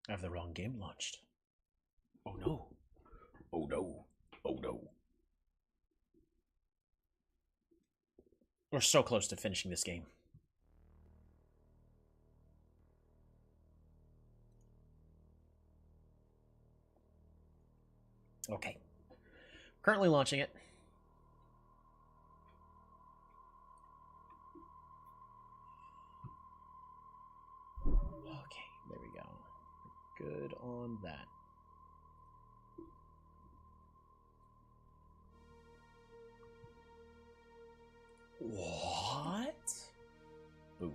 I have the wrong game launched. Oh no. Oh no. Oh no. We're so close to finishing this game. Okay. Currently launching it. Okay, there we go. Good on that. What? Boom.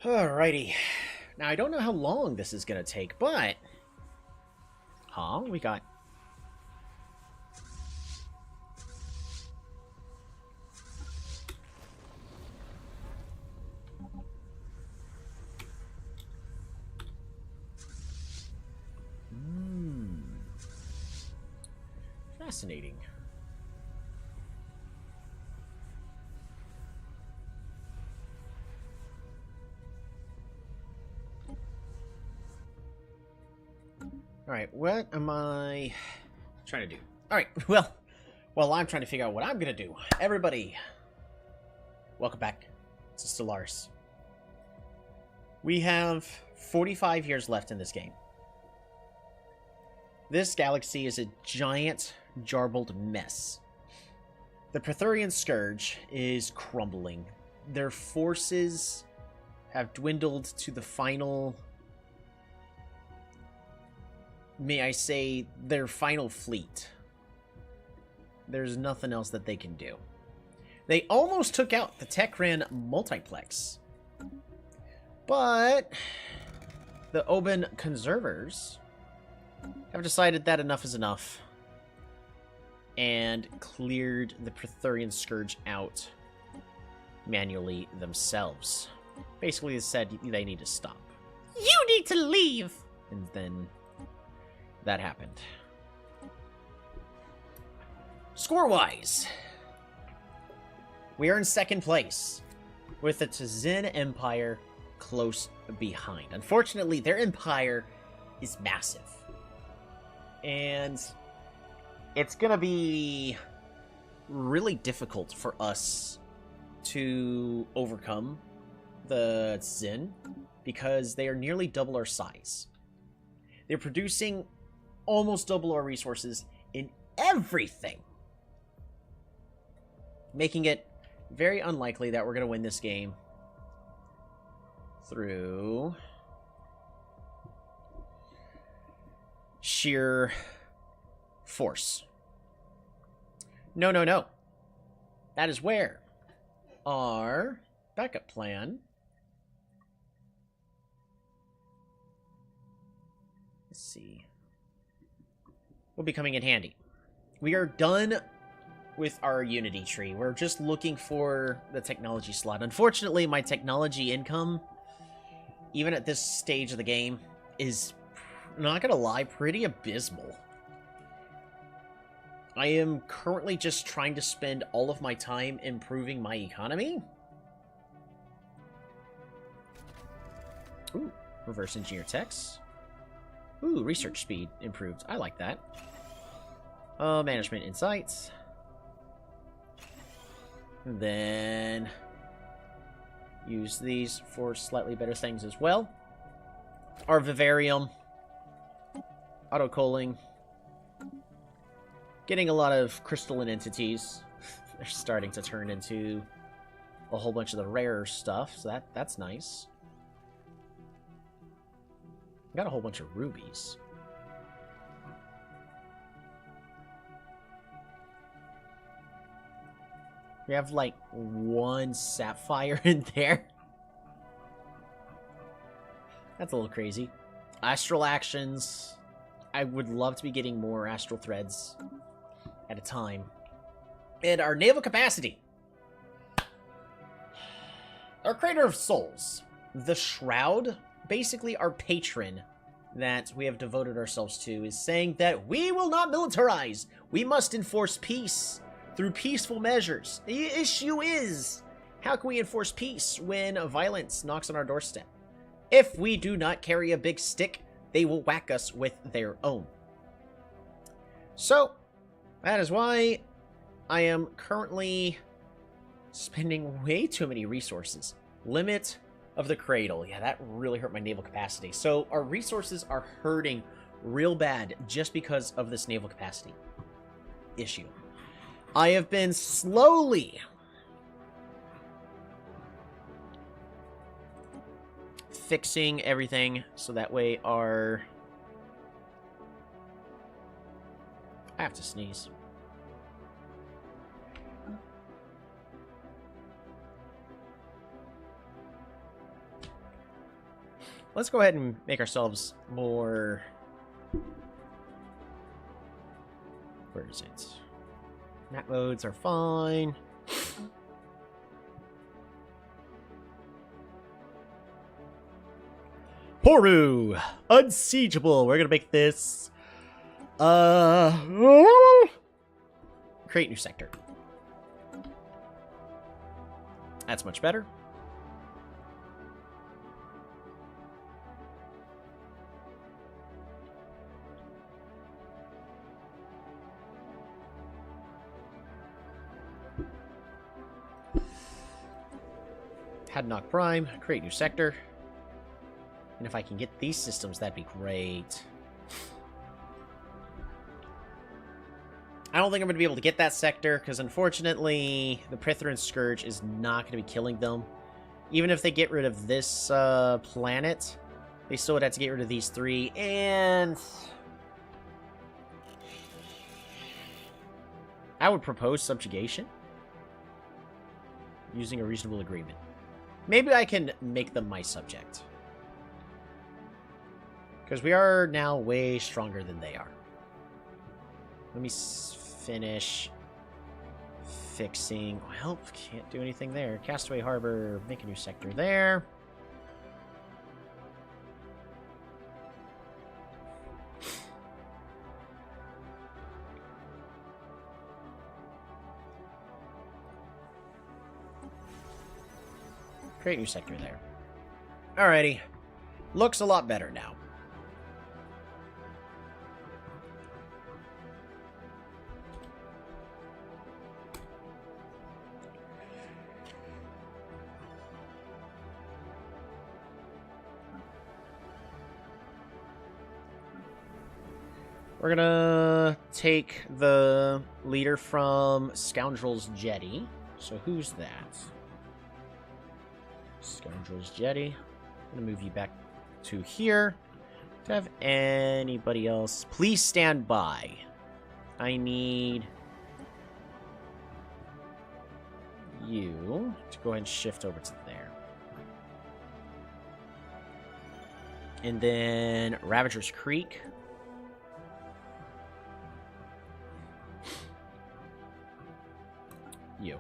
Alrighty. Now, I don't know how long this is going to take, but... Huh? We got... Fascinating. Alright, what am I trying to do? Alright, well, I'm trying to figure out what I'm going to do. Everybody, welcome back to Stellaris. We have 45 years left in this game. This galaxy is a giant, jarbled mess. The Praetorian Scourge is crumbling. Their forces have dwindled to the final... May I say, their final fleet. There's nothing else that they can do. They almost took out the Techran multiplex. But the Oban Conservers have decided that enough is enough and cleared the Praetorian Scourge out manually themselves. Basically, they said they need to stop. You need to leave! And then... that happened. Score-wise, we are in second place, with the Tzin Empire close behind. Unfortunately, their empire is massive. And it's gonna be really difficult for us to overcome the Tzin, because they are nearly double our size. They're producing almost double our resources in everything, making it very unlikely that we're going to win this game through sheer force. No, no, no. That is where our backup plan... Let's see... will be coming in handy. We are done with our Unity tree. We're just looking for the technology slot. Unfortunately, my technology income, even at this stage of the game, is, not gonna lie, pretty abysmal. I am currently just trying to spend all of my time improving my economy. Ooh, reverse engineer techs. Ooh, research speed improved. I like that. Management insights. And then use these for slightly better things as well. Our vivarium. Auto-culling. Getting a lot of crystalline entities. They're starting to turn into a whole bunch of the rarer stuff, so that's nice. Got a whole bunch of rubies. We have, like, one sapphire in there. That's a little crazy. Astral actions. I would love to be getting more astral threads at a time. And our naval capacity. Our Crater of Souls. The Shroud, basically our patron that we have devoted ourselves to, is saying that we will not militarize. We must enforce peace through peaceful measures. The issue is, how can we enforce peace when violence knocks on our doorstep? If we do not carry a big stick, they will whack us with their own. So, that is why I am currently spending way too many resources. Limit of the cradle. Yeah, that really hurt my naval capacity. So, our resources are hurting real bad just because of this naval capacity issue. I have been slowly fixing everything so that way our... I have to sneeze. Let's go ahead and make ourselves more... Where is it? Map modes are fine. Poru! Unsiegeable! We're gonna make this... Create new sector. That's much better. Hadnock Prime, create new sector. And if I can get these systems, that'd be great. I don't think I'm going to be able to get that sector, because unfortunately, the Prythran Scourge is not going to be killing them. Even if they get rid of this planet, they still would have to get rid of these three, and... I would propose subjugation. Using a reasonable agreement. Maybe I can make them my subject. Because we are now way stronger than they are. Let me finish fixing... Well, can't do anything there. Castaway Harbor, make a new sector there. Create new sector there. Alrighty. Looks a lot better now. We're gonna take the leader from Scoundrel's Jetty. So who's that? Scoundrel's Jetty. I'm gonna move you back to here. Do I have anybody else? Please stand by. I need you to go ahead and shift over to there. And then Ravager's Creek. You.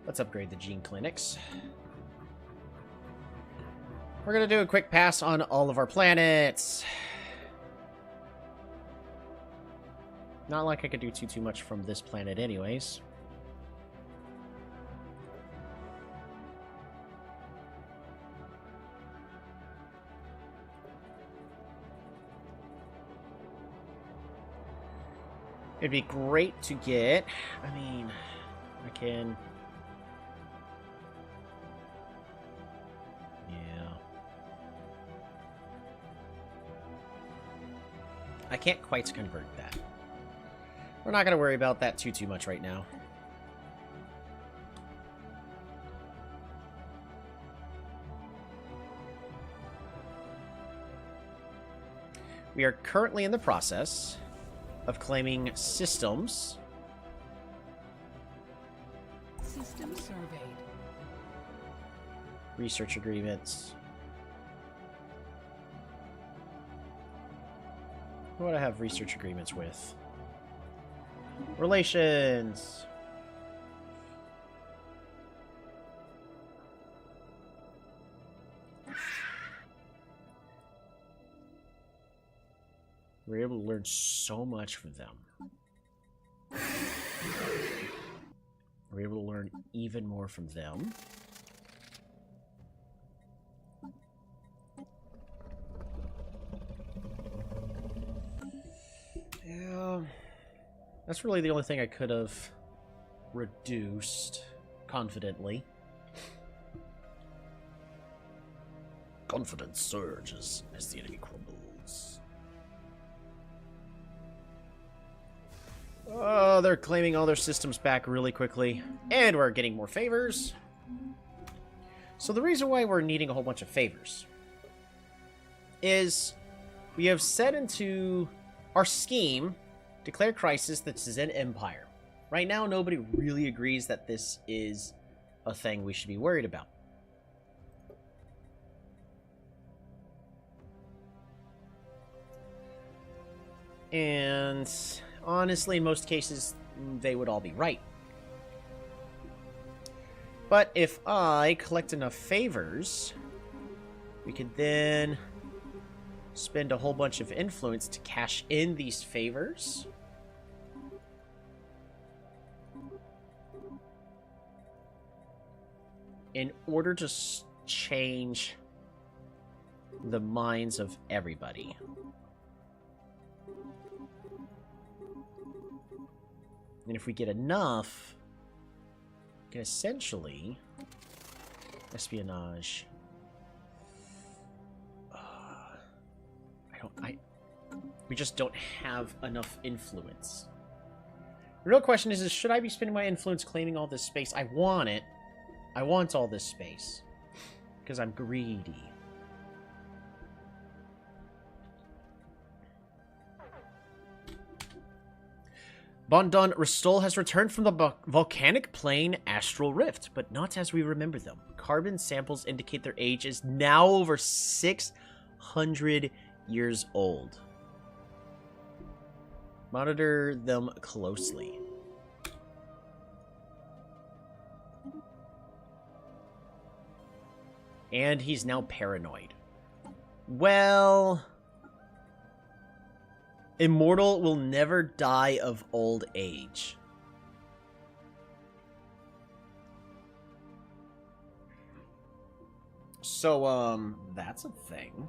Let's upgrade the gene clinics. We're gonna do a quick pass on all of our planets. Not like I could do too much from this planet anyways. It'd be great to get... I mean, I can... Yeah. I can't quite convert that. We're not going to worry about that too much right now. We are currently in the process of claiming systems. System surveyed. Research agreements. Who would I have research agreements with? Relations. We're able to learn so much from them. We're able to learn even more from them. Yeah. That's really the only thing I could have reduced confidently. Confidence surges as the enemy crumbles. Oh, they're claiming all their systems back really quickly. And we're getting more favors. So the reason why we're needing a whole bunch of favors is we have set into our scheme, declare crisis that is an empire. Right now, nobody really agrees that this is a thing we should be worried about. And honestly, in most cases, they would all be right. But if I collect enough favors, we could then spend a whole bunch of influence to cash in these favors. In order to change the minds of everybody. And if we get enough, we can essentially espionage. We just don't have enough influence. The real question is should I be spending my influence claiming all this space? I want it. I want all this space. Because I'm greedy. Bondon Restol has returned from the volcanic plane Astral Rift, but not as we remember them. Carbon samples indicate their age is now over 600 years old. Monitor them closely. And he's now paranoid. Well, Immortal will never die of old age. So, that's a thing.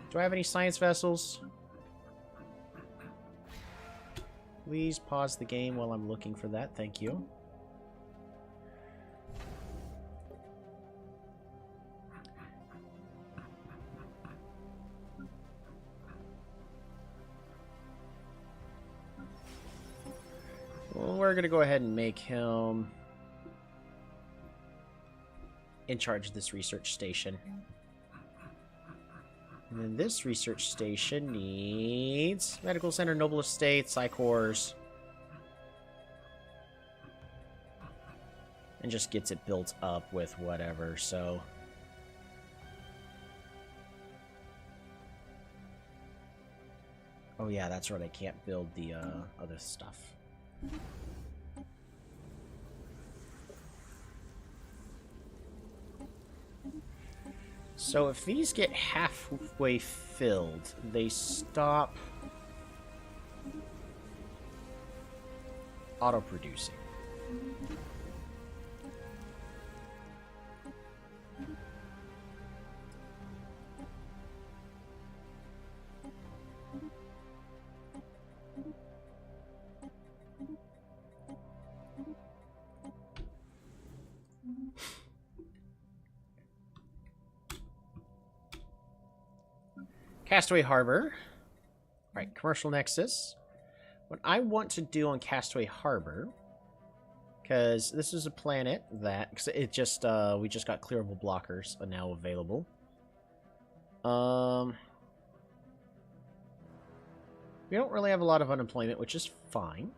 Do I have any science vessels? Please pause the game while I'm looking for that. Thank you. Well, we're going to go ahead and make him in charge of this research station. And then this research station needs Medical Center, Noble Estate, Psychors. And just gets it built up with whatever, so. Oh yeah, that's right, I can't build the other stuff. So if these get halfway filled, they stop auto-producing. Castaway Harbor. Alright, Commercial Nexus. What I want to do on Castaway Harbor, because this is a planet that, because it just, we just got clearable blockers now available. We don't really have a lot of unemployment, which is fine.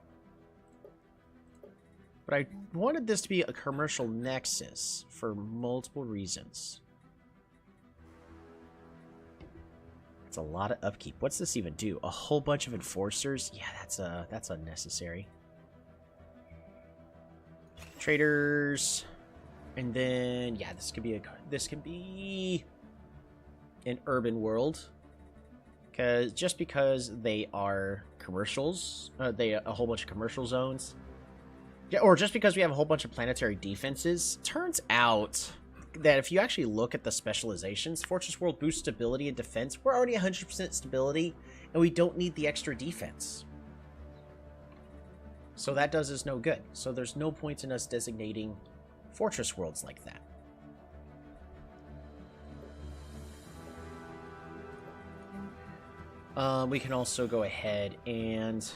But I wanted this to be a commercial nexus for multiple reasons. It's a lot of upkeep. What's this even do? A whole bunch of enforcers? Yeah, that's unnecessary. Traders, and then yeah, this could be an urban world, because they are commercials, a whole bunch of commercial zones. Yeah, or just because we have a whole bunch of planetary defenses. Turns out that if you actually look at the specializations, Fortress World boosts stability and defense. We're already 100% stability, and we don't need the extra defense. So that does us no good. So there's no point in us designating Fortress Worlds like that. We can also go ahead and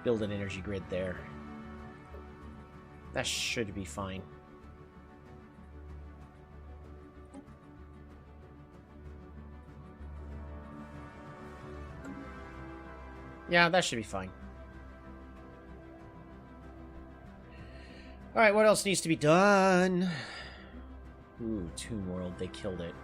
build an energy grid there. That should be fine. Yeah, that should be fine. Alright, what else needs to be done? Ooh, Toon World, they killed it.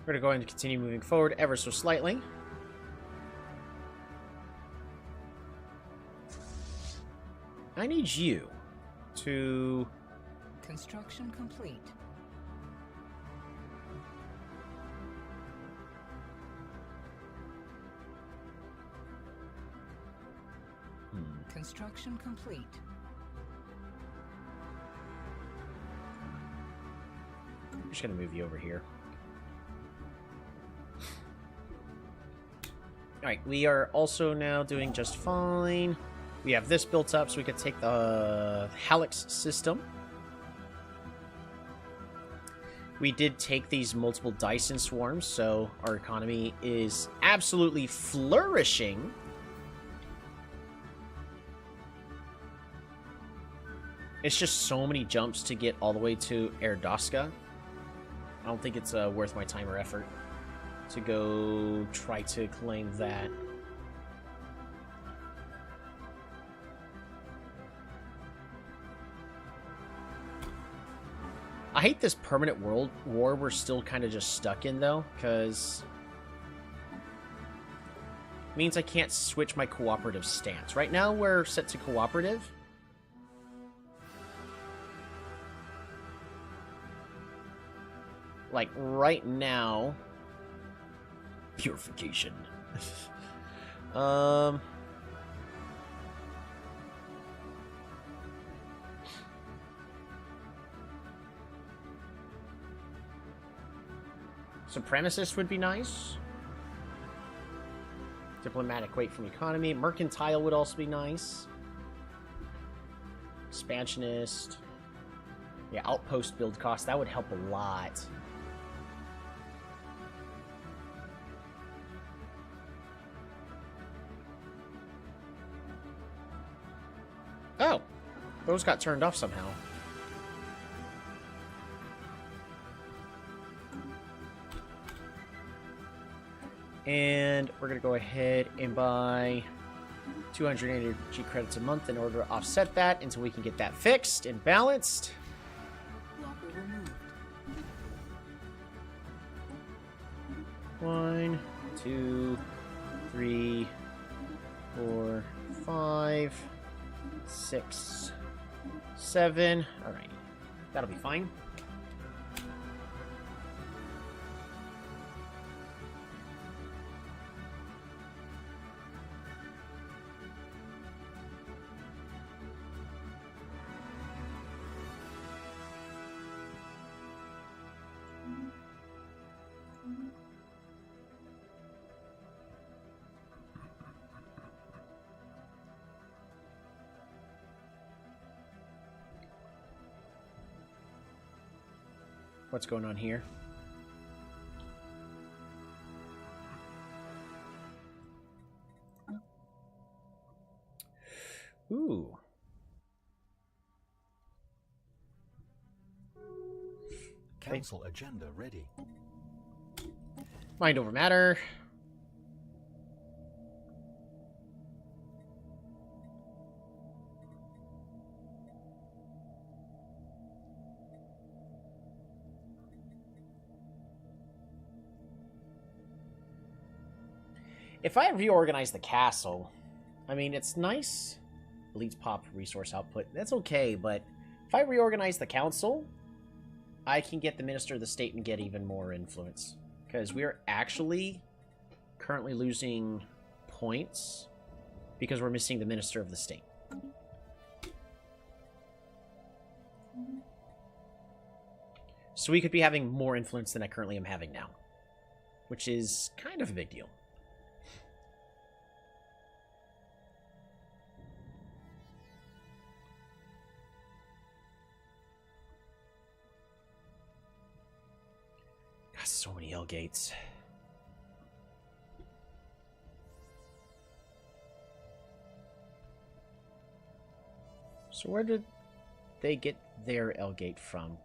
We're going to go ahead and continue moving forward ever so slightly. I need you to... Construction complete. Construction complete. I'm just going to move you over here. Alright, we are also now doing just fine. We have this built up so we could take the Halix system. We did take these multiple Dyson swarms, so our economy is absolutely flourishing. It's just so many jumps to get all the way to Erdoska. I don't think it's worth my time or effort to go try to claim that. I hate this permanent world war we're still kind of just stuck in, though, because it means I can't switch my cooperative stance. Right now, we're set to cooperative. Like, right now... Purification. Supremacist would be nice. Diplomatic weight from economy. Mercantile would also be nice. Expansionist. Yeah, outpost build cost. That would help a lot. Oh, those got turned off somehow. And we're going to go ahead and buy 200 energy credits a month in order to offset that until we can get that fixed and balanced. Blocker removed. 1, 2, 3, 4, 5, 6, 7. All right, that'll be fine. what's going on here. Ooh. Council agenda ready. Mind over matter. If I reorganize the castle, I mean, it's nice. Elites pop resource output. That's okay, but if I reorganize the council, I can get the Minister of the State and get even more influence. Because we are actually currently losing points because we're missing the Minister of the State. So we could be having more influence than I currently am having now, which is kind of a big deal. Got so many L gates. So where did they get their L gate from?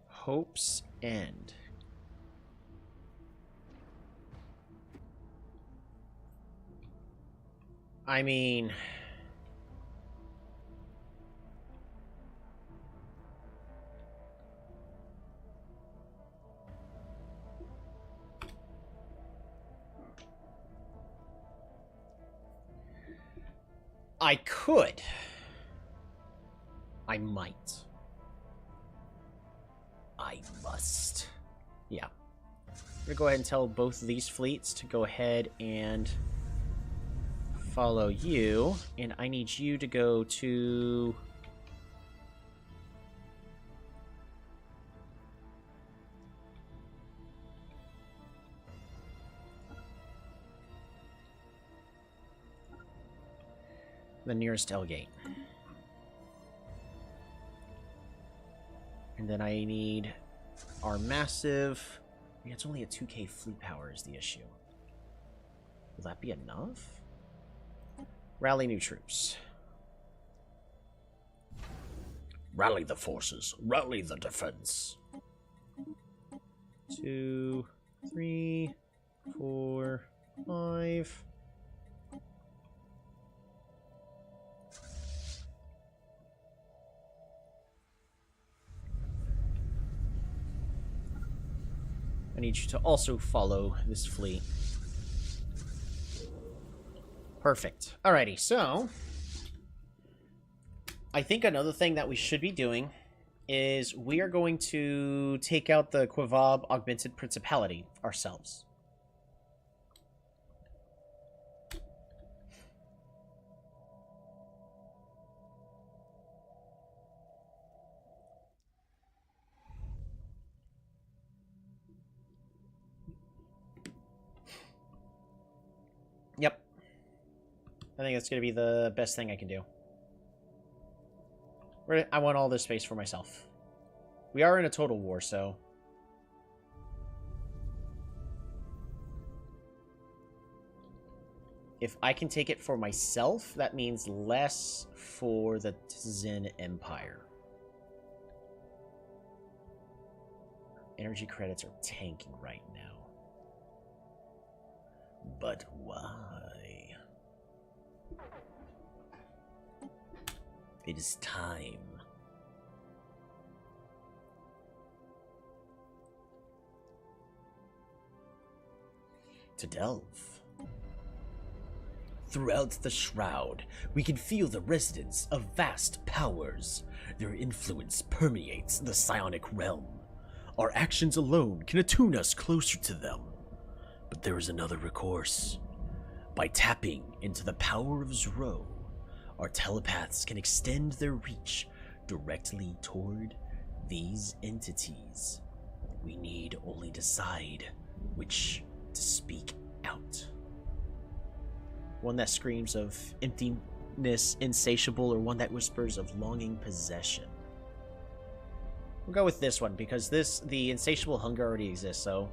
Hope's End. I mean, I could. I might. I must. Yeah. I'm gonna go ahead and tell both of these fleets to go ahead and follow you, and I need you to go to the nearest L gate. And then I need our massive... Yeah, it's only a 2k fleet power is the issue. Will that be enough? Rally new troops. Rally the forces. Rally the defense. 2, 3, 4, 5... I need you to also follow this fleet. Perfect. Alrighty, so I think another thing that we should be doing is we are going to take out the Quivab Augmented Principality ourselves. Yep. I think that's going to be the best thing I can do. I want all this space for myself. We are in a total war, so... If I can take it for myself, that means less for the Zen Empire. Energy credits are tanking right now. But why? It is time. To delve. Throughout the Shroud, we can feel the residence of vast powers. Their influence permeates the psionic realm. Our actions alone can attune us closer to them. But there is another recourse. By tapping into the power of Zro, our telepaths can extend their reach directly toward these entities. We need only decide which to speak out. One that screams of emptiness, insatiable, or one that whispers of longing possession. We'll go with this one, because the insatiable hunger already exists, so...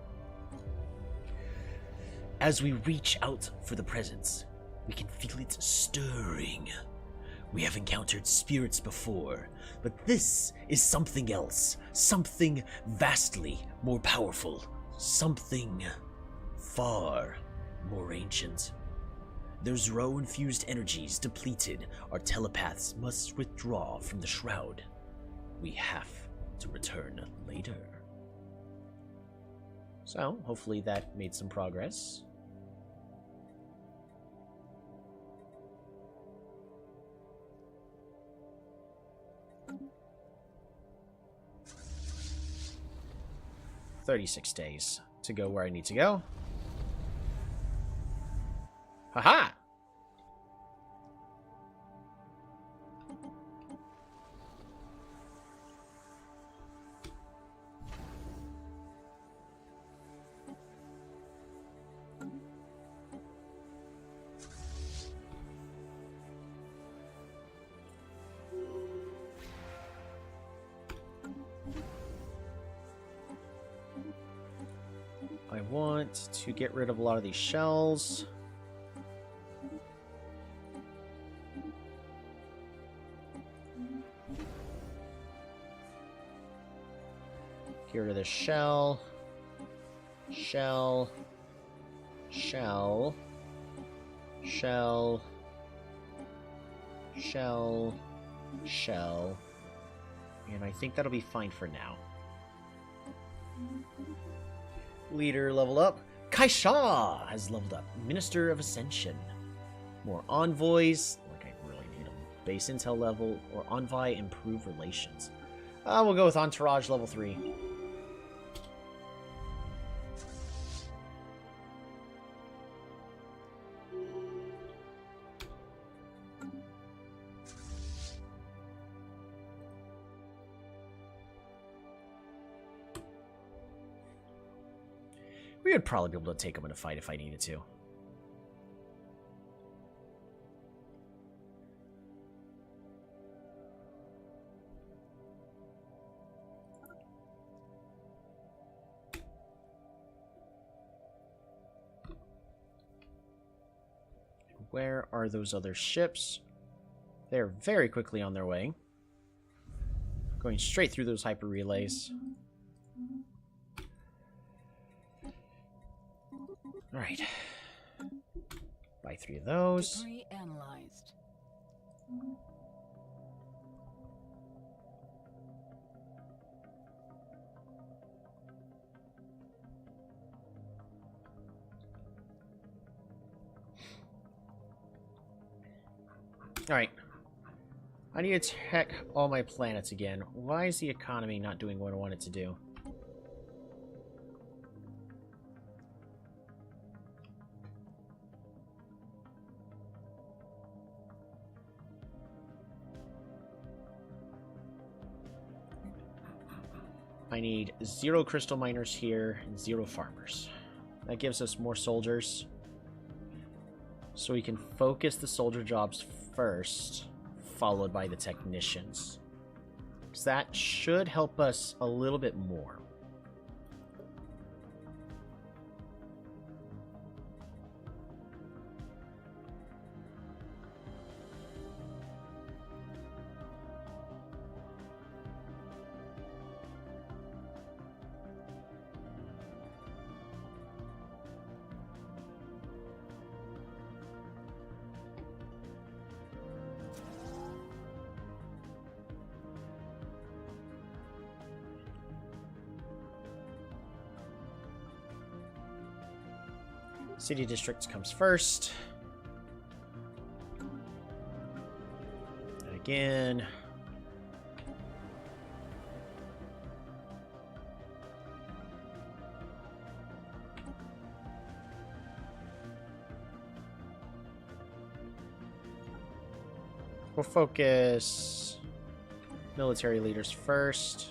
As we reach out for the presence, we can feel it stirring. We have encountered spirits before, but this is something else. Something vastly more powerful. Something far more ancient. Those Ro-infused energies depleted, our telepaths must withdraw from the shroud. We have to return later. So, hopefully that made some progress. "36 days to go where I need to go." Haha! I want to get rid of a lot of these shells. Get rid of this shell. Shell. Shell. Shell. Shell. Shell. And I think that'll be fine for now. Leader level up. Kaisha has leveled up. Minister of Ascension. More envoys. Like, I really need them. Base intel level. Or envoy improve relations. We'll go with entourage level 3. We would probably be able to take him in a fight if I needed to. Where are those other ships? They're very quickly on their way. Going straight through those hyper relays. Alright. Buy 3 of those. Debris analyzed. Alright. I need to check all my planets again. Why is the economy not doing what I want it to do? I need 0 crystal miners here and 0 farmers. That gives us more soldiers. So we can focus the soldier jobs first, followed by the technicians. Because that should help us a little bit more. City district comes first. And again. We'll focus military leaders first.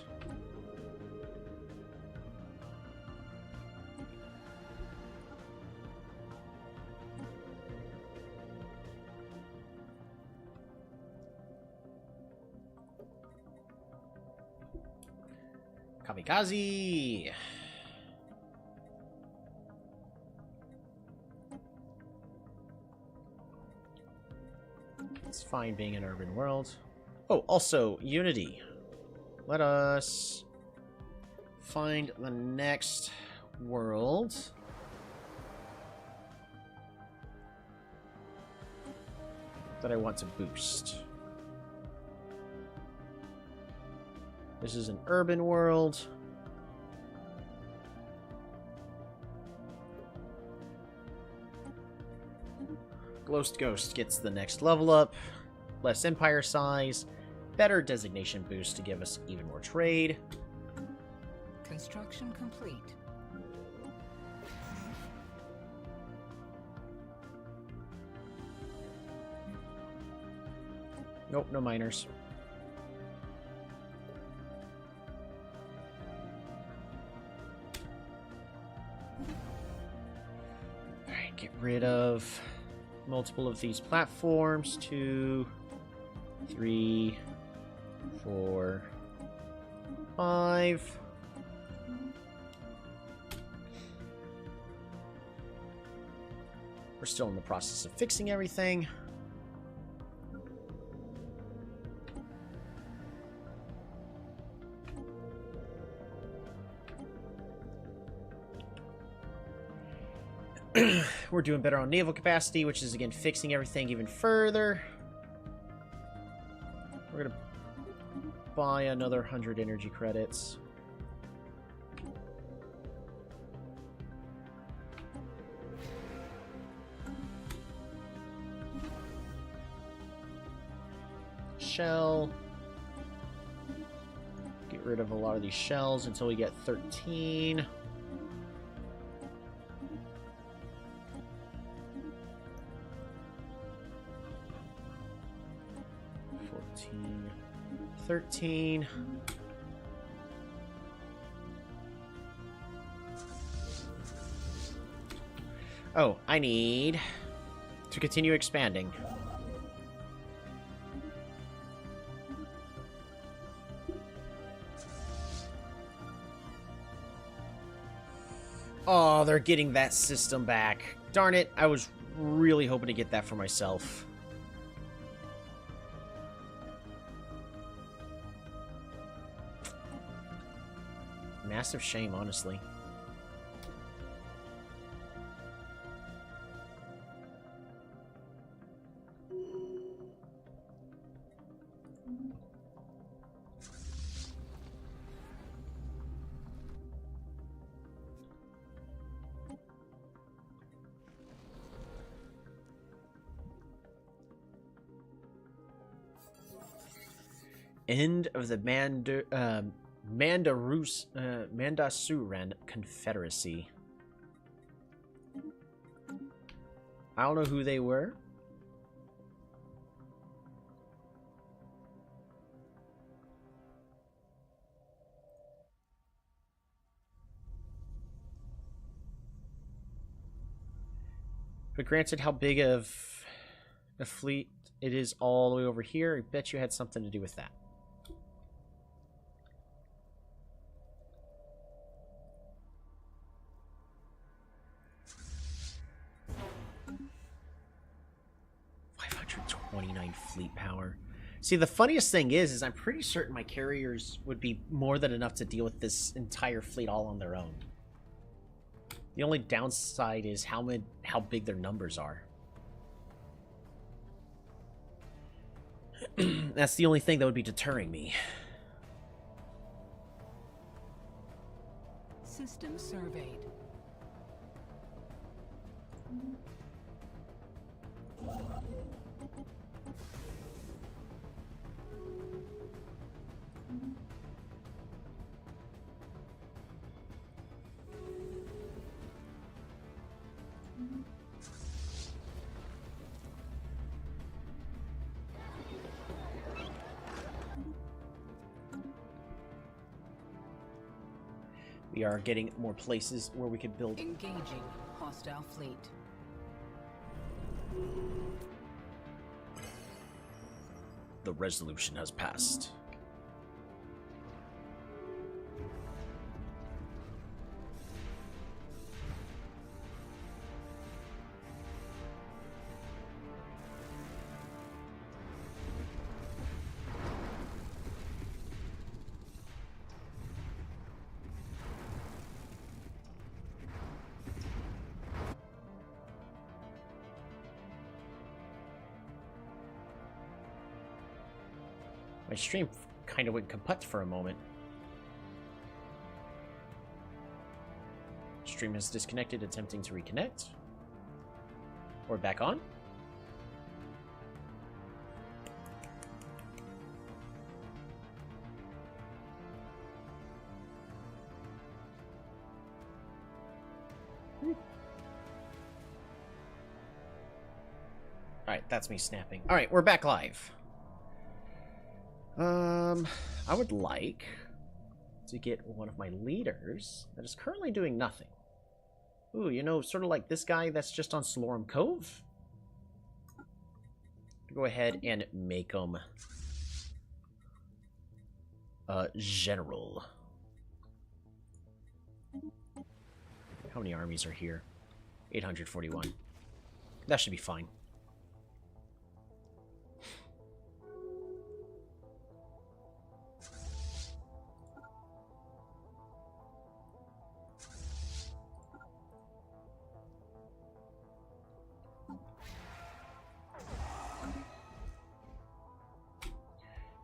Kamikaze! It's fine being an urban world. Oh, also, Unity. Let us find the next world. That I want to boost. This is an urban world. Ghost gets the next level up. Less empire size. Better designation boost to give us even more trade. Construction complete. Nope, no miners. Alright, get rid of multiple of these platforms. 2, 3, 4, 5. We're still in the process of fixing everything. We're doing better on naval capacity, which is, again, fixing everything even further. We're going to buy another 100 energy credits. Shell. Get rid of a lot of these shells until we get 13. 13. Oh, I need to continue expanding. Oh, they're getting that system back. Darn it, I was really hoping to get that for myself. Massive shame, honestly. End of the Mandasuran Confederacy. I don't know who they were. But granted, how big of a fleet it is all the way over here, I bet you had something to do with that. Fleet power. See, the funniest thing is I'm pretty certain my carriers would be more than enough to deal with this entire fleet all on their own. The only downside is how big their numbers are. That's the only thing that would be deterring me. System surveyed. We are getting more places where we could build. Engaging hostile fleet. The resolution has passed. My stream kind of went kaput for a moment. Stream has disconnected, attempting to reconnect. Or back on. Alright, that's me snapping. Alright, we're back live. I would like to get one of my leaders that is currently doing nothing. Ooh, you know, sort of like this guy that's just on Salorum Cove. Go ahead and make him general. How many armies are here? 841. That should be fine.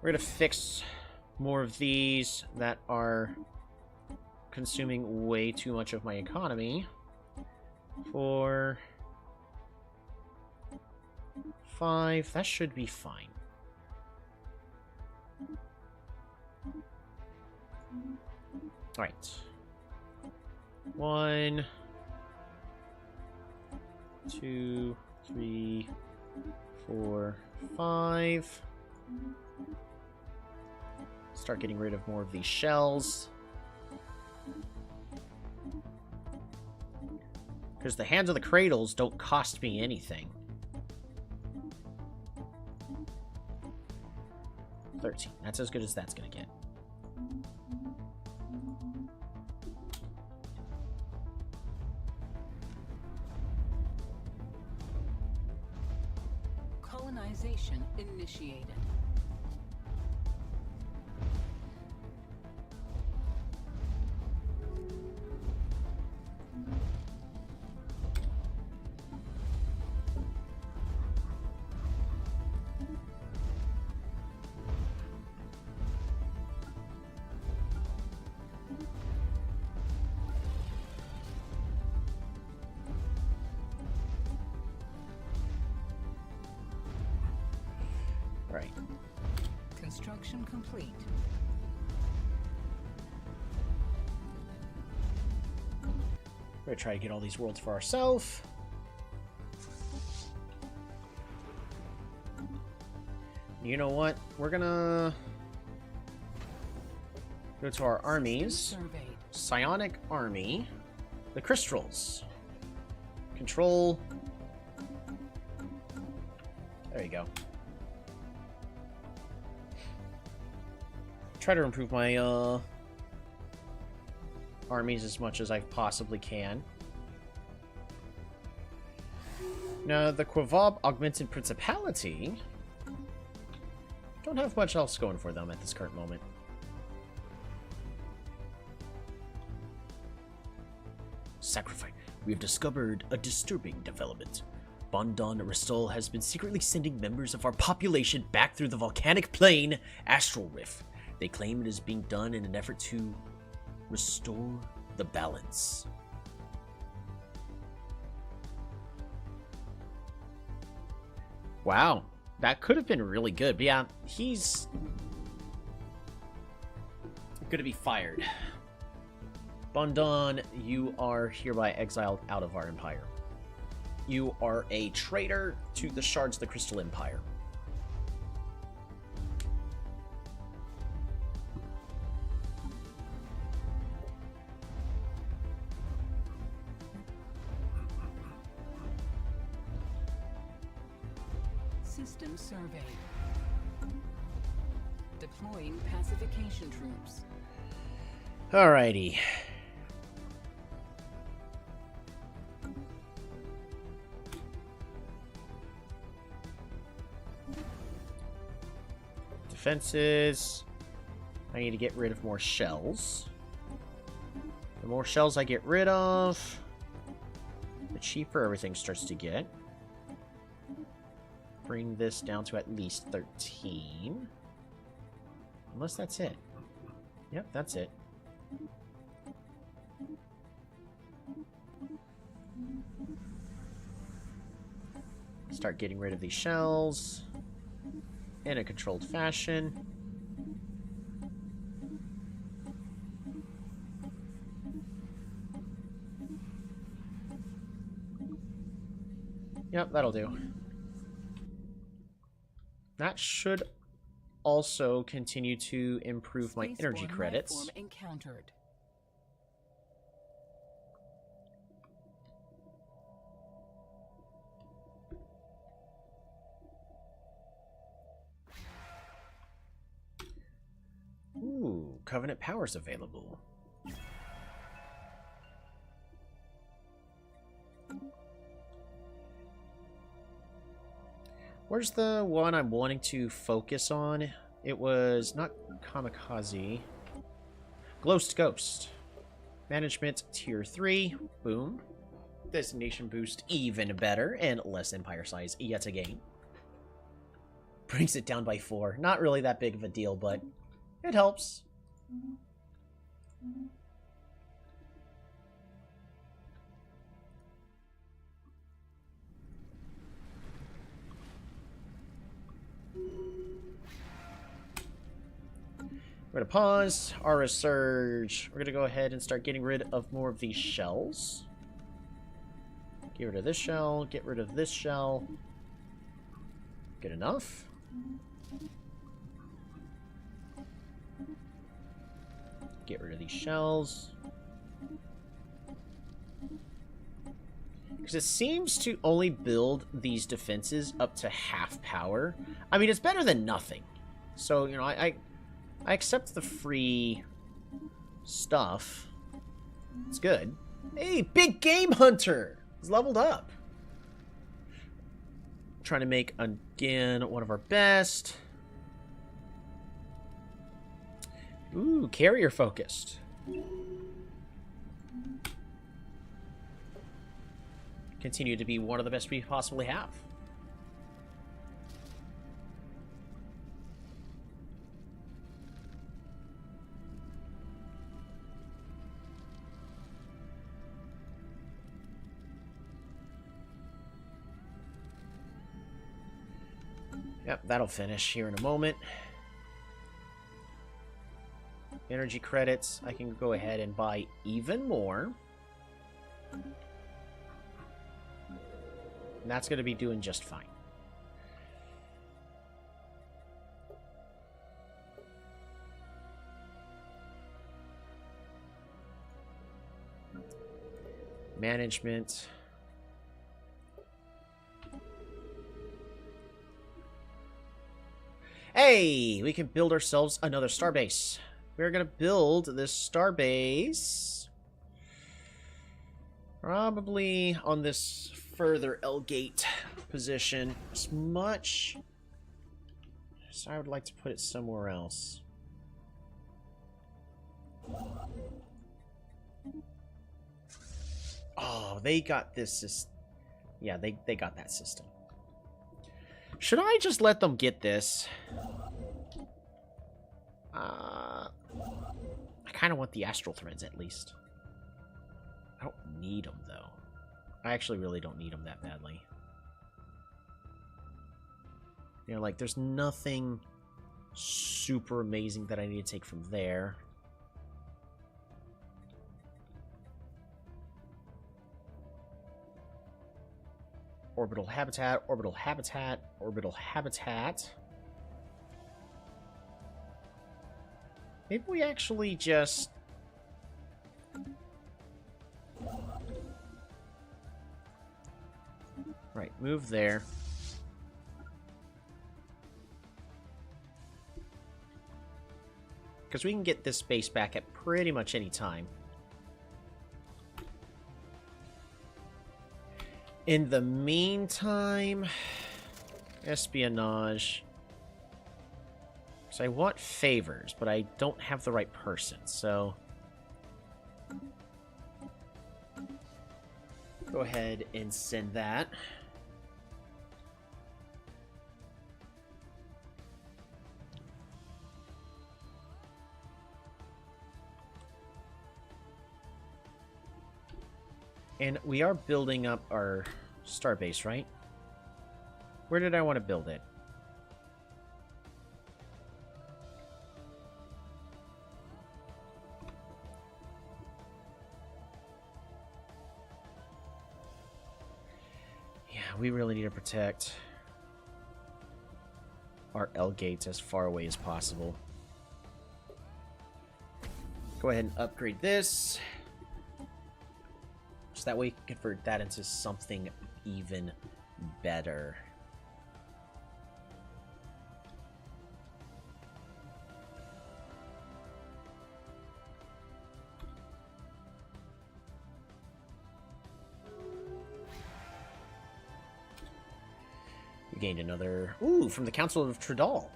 We're going to fix more of these that are consuming way too much of my economy for 5. That should be fine. All right. 1, 2, 3, 4, 5. Start getting rid of more of these shells. Because the Hands of the Cradles don't cost me anything. 13. That's as good as that's going to get. Colonization initiated. Right. Construction complete. We're gonna try to get all these worlds for ourselves. You know what? We're gonna go to our armies. Surveyed. Psionic Army. The Crystals. Control. There you go. Try to improve my armies as much as I possibly can. Now, the Quavob Augmented Principality don't have much else going for them at this current moment. Sacrifice. We have discovered a disturbing development. Bondon Restol has been secretly sending members of our population back through the volcanic plane Astral Rift. They claim it is being done in an effort to restore the balance. Wow, that could have been really good. But yeah, he's gonna be fired. Bondon, you are hereby exiled out of our empire. You are a traitor to the Shards of the Crystal Empire. System surveyed. Deploying pacification troops. Alrighty. Defenses. I need to get rid of more shells. The more shells I get rid of, the cheaper everything starts to get. Bring this down to at least 13. Unless that's it. Yep, that's it. Start getting rid of these shells in a controlled fashion. Yep, that'll do. That should also continue to improve my energy Spaceborne credits. lifeform encountered. Ooh, Covenant powers available. Where's the one I'm wanting to focus on? It was not Kamikaze. Ghost. Management tier 3. Boom. Designation boost even better and less empire size yet again. Brings it down by 4. Not really that big of a deal, but it helps. We're going to pause. Aura Surge. We're going to go ahead and start getting rid of more of these shells. Get rid of this shell. Get rid of this shell. Good enough. Get rid of these shells. Because it seems to only build these defenses up to half power. I mean, it's better than nothing. So, you know, I accept the free stuff. It's good. Hey, Big Game Hunter! He's leveled up. Trying to make, again, one of our best. Ooh, carrier focused. Continue to be one of the best we possibly have. Yep, that'll finish here in a moment. Energy credits, I can go ahead and buy even more. And that's going to be doing just fine. Management. Hey, we can build ourselves another starbase. We're going to build this starbase probably on this further L-gate position as much as I would like to put it somewhere else. Oh, they got this. Yeah, they got that system. Should I just let them get this? I kind of want the astral threads at least. I don't need them though. I actually really don't need them that badly. You know, like there's nothing super amazing that I need to take from there. Orbital habitat, orbital habitat, orbital habitat. Maybe we actually just... Right, move there. Because we can get this space back at pretty much any time. In the meantime, espionage. So I want favors, but I don't have the right person, so... Go ahead and send that. And we are building up our starbase, right? Where did I want to build it? Yeah, we really need to protect our L gates as far away as possible. Go ahead and upgrade this. So that way we can convert that into something even better. We gained another... Ooh, from the Council of Tridal.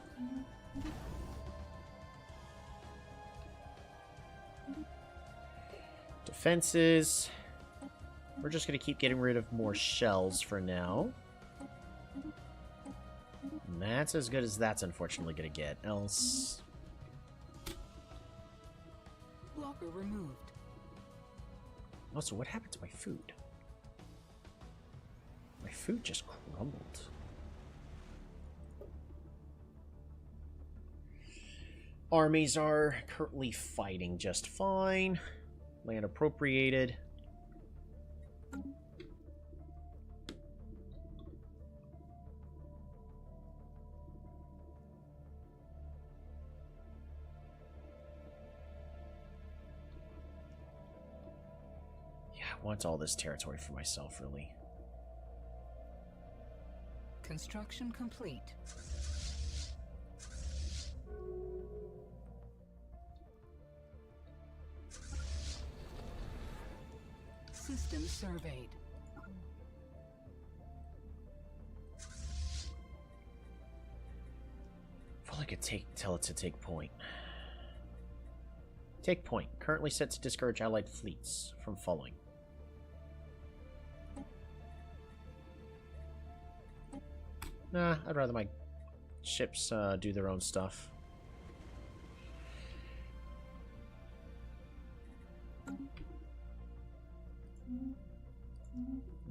Defenses. We're just going to keep getting rid of more shells for now. And that's as good as that's unfortunately going to get. Else... Blocker removed. Also, what happened to my food? My food just crumbled. Armies are currently fighting just fine. Land appropriated. Yeah, I want all this territory for myself, really. Construction complete. System surveyed. If only I could tell it to take point. Take point. Currently set to discourage allied fleets from following. Nah, I'd rather my ships do their own stuff.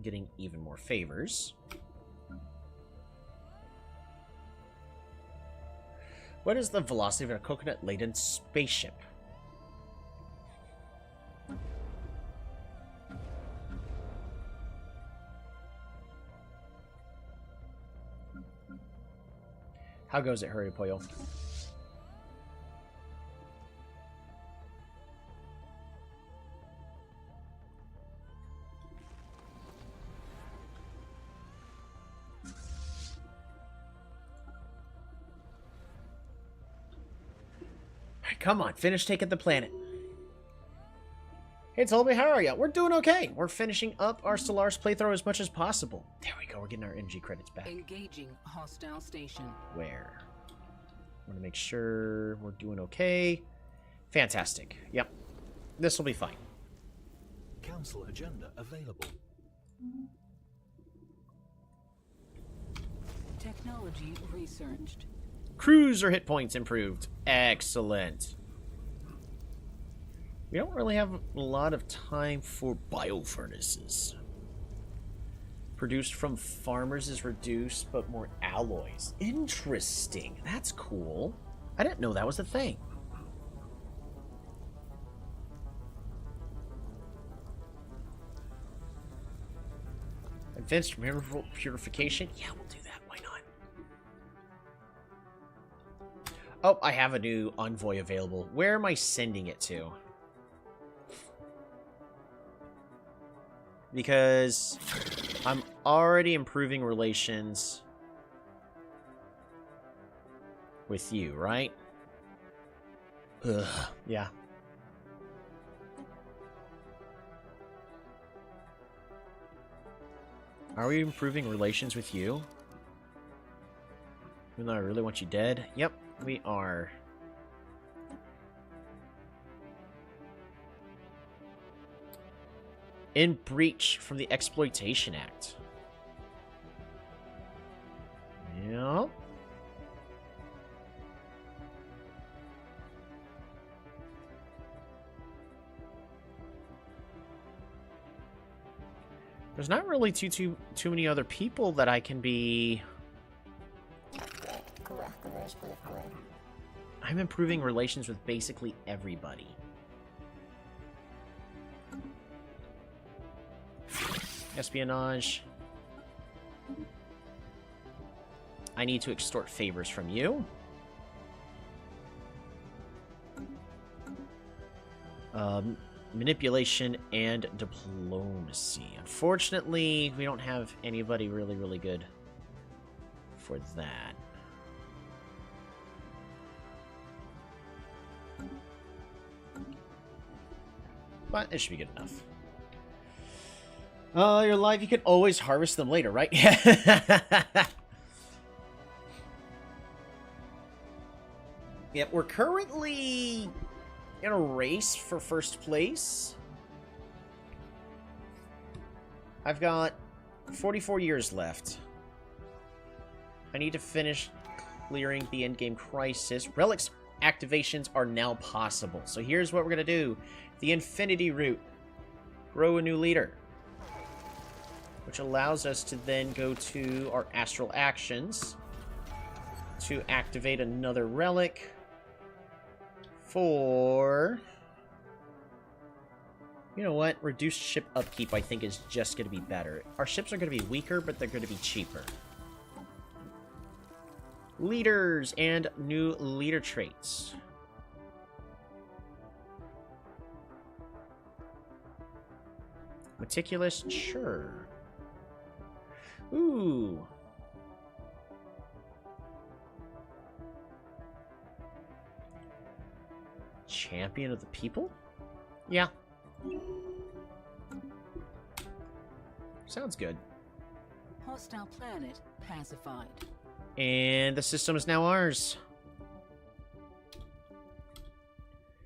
Getting even more favors. What is the velocity of a coconut-laden spaceship? How goes it, Hurry Pollo? Come on, finish taking the planet. Hey, Toby, how are you? We're doing okay. We're finishing up our Stellaris playthrough as much as possible. There we go. We're getting our energy credits back. Engaging hostile station. Where? I want to make sure we're doing okay. Fantastic. Yep. This will be fine. Council agenda available. Technology researched. Cruiser hit points improved. Excellent. We don't really have a lot of time for biofurnaces. Produced from farmers is reduced, but more alloys. Interesting. That's cool. I didn't know that was a thing. Advanced mineral purification? Yeah, we'll do that. Why not? Oh, I have a new envoy available. Where am I sending it to? Because I'm already improving relations with you, right? Ugh, yeah. Are we improving relations with you? Even though I really want you dead? Yep, we are. In breach from the Exploitation Act. Yep. There's not really too many other people that I can be... I'm improving relations with basically everybody. Espionage. I need to extort favors from you. Manipulation and diplomacy. Unfortunately, we don't have anybody really good for that. But it should be good enough. You're alive, you can always harvest them later, right? Yep, we're currently in a race for first place. I've got 44 years left. I need to finish clearing the endgame crisis. Relics activations are now possible. So here's what we're going to do. The Infinity Route. Grow a new leader. Which allows us to then go to our Astral Actions to activate another relic for... You know what? Reduced ship upkeep, I think, is just going to be better. Our ships are going to be weaker, but they're going to be cheaper. Leaders and new leader traits. Meticulous? Sure. Ooh. Champion of the people? Yeah. Sounds good. Hostile planet pacified. And the system is now ours.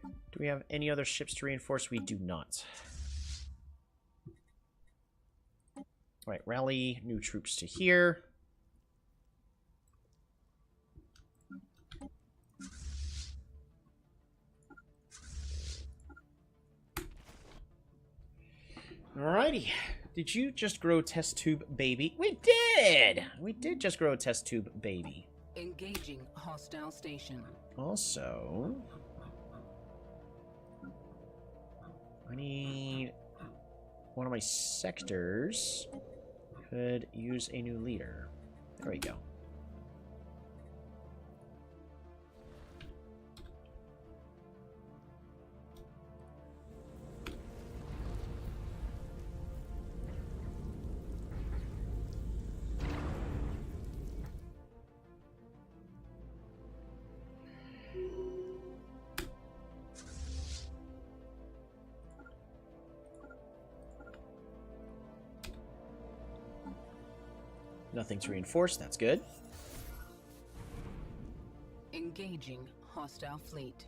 Do we have any other ships to reinforce? We do not. Alright, rally new troops to here. Alrighty. Did you just grow test tube baby? We did! We did just grow a test tube baby. Engaging hostile station. Also... I need... One of my sectors could use a new leader. There we go. Nothing to reinforce, that's good. Engaging hostile fleet.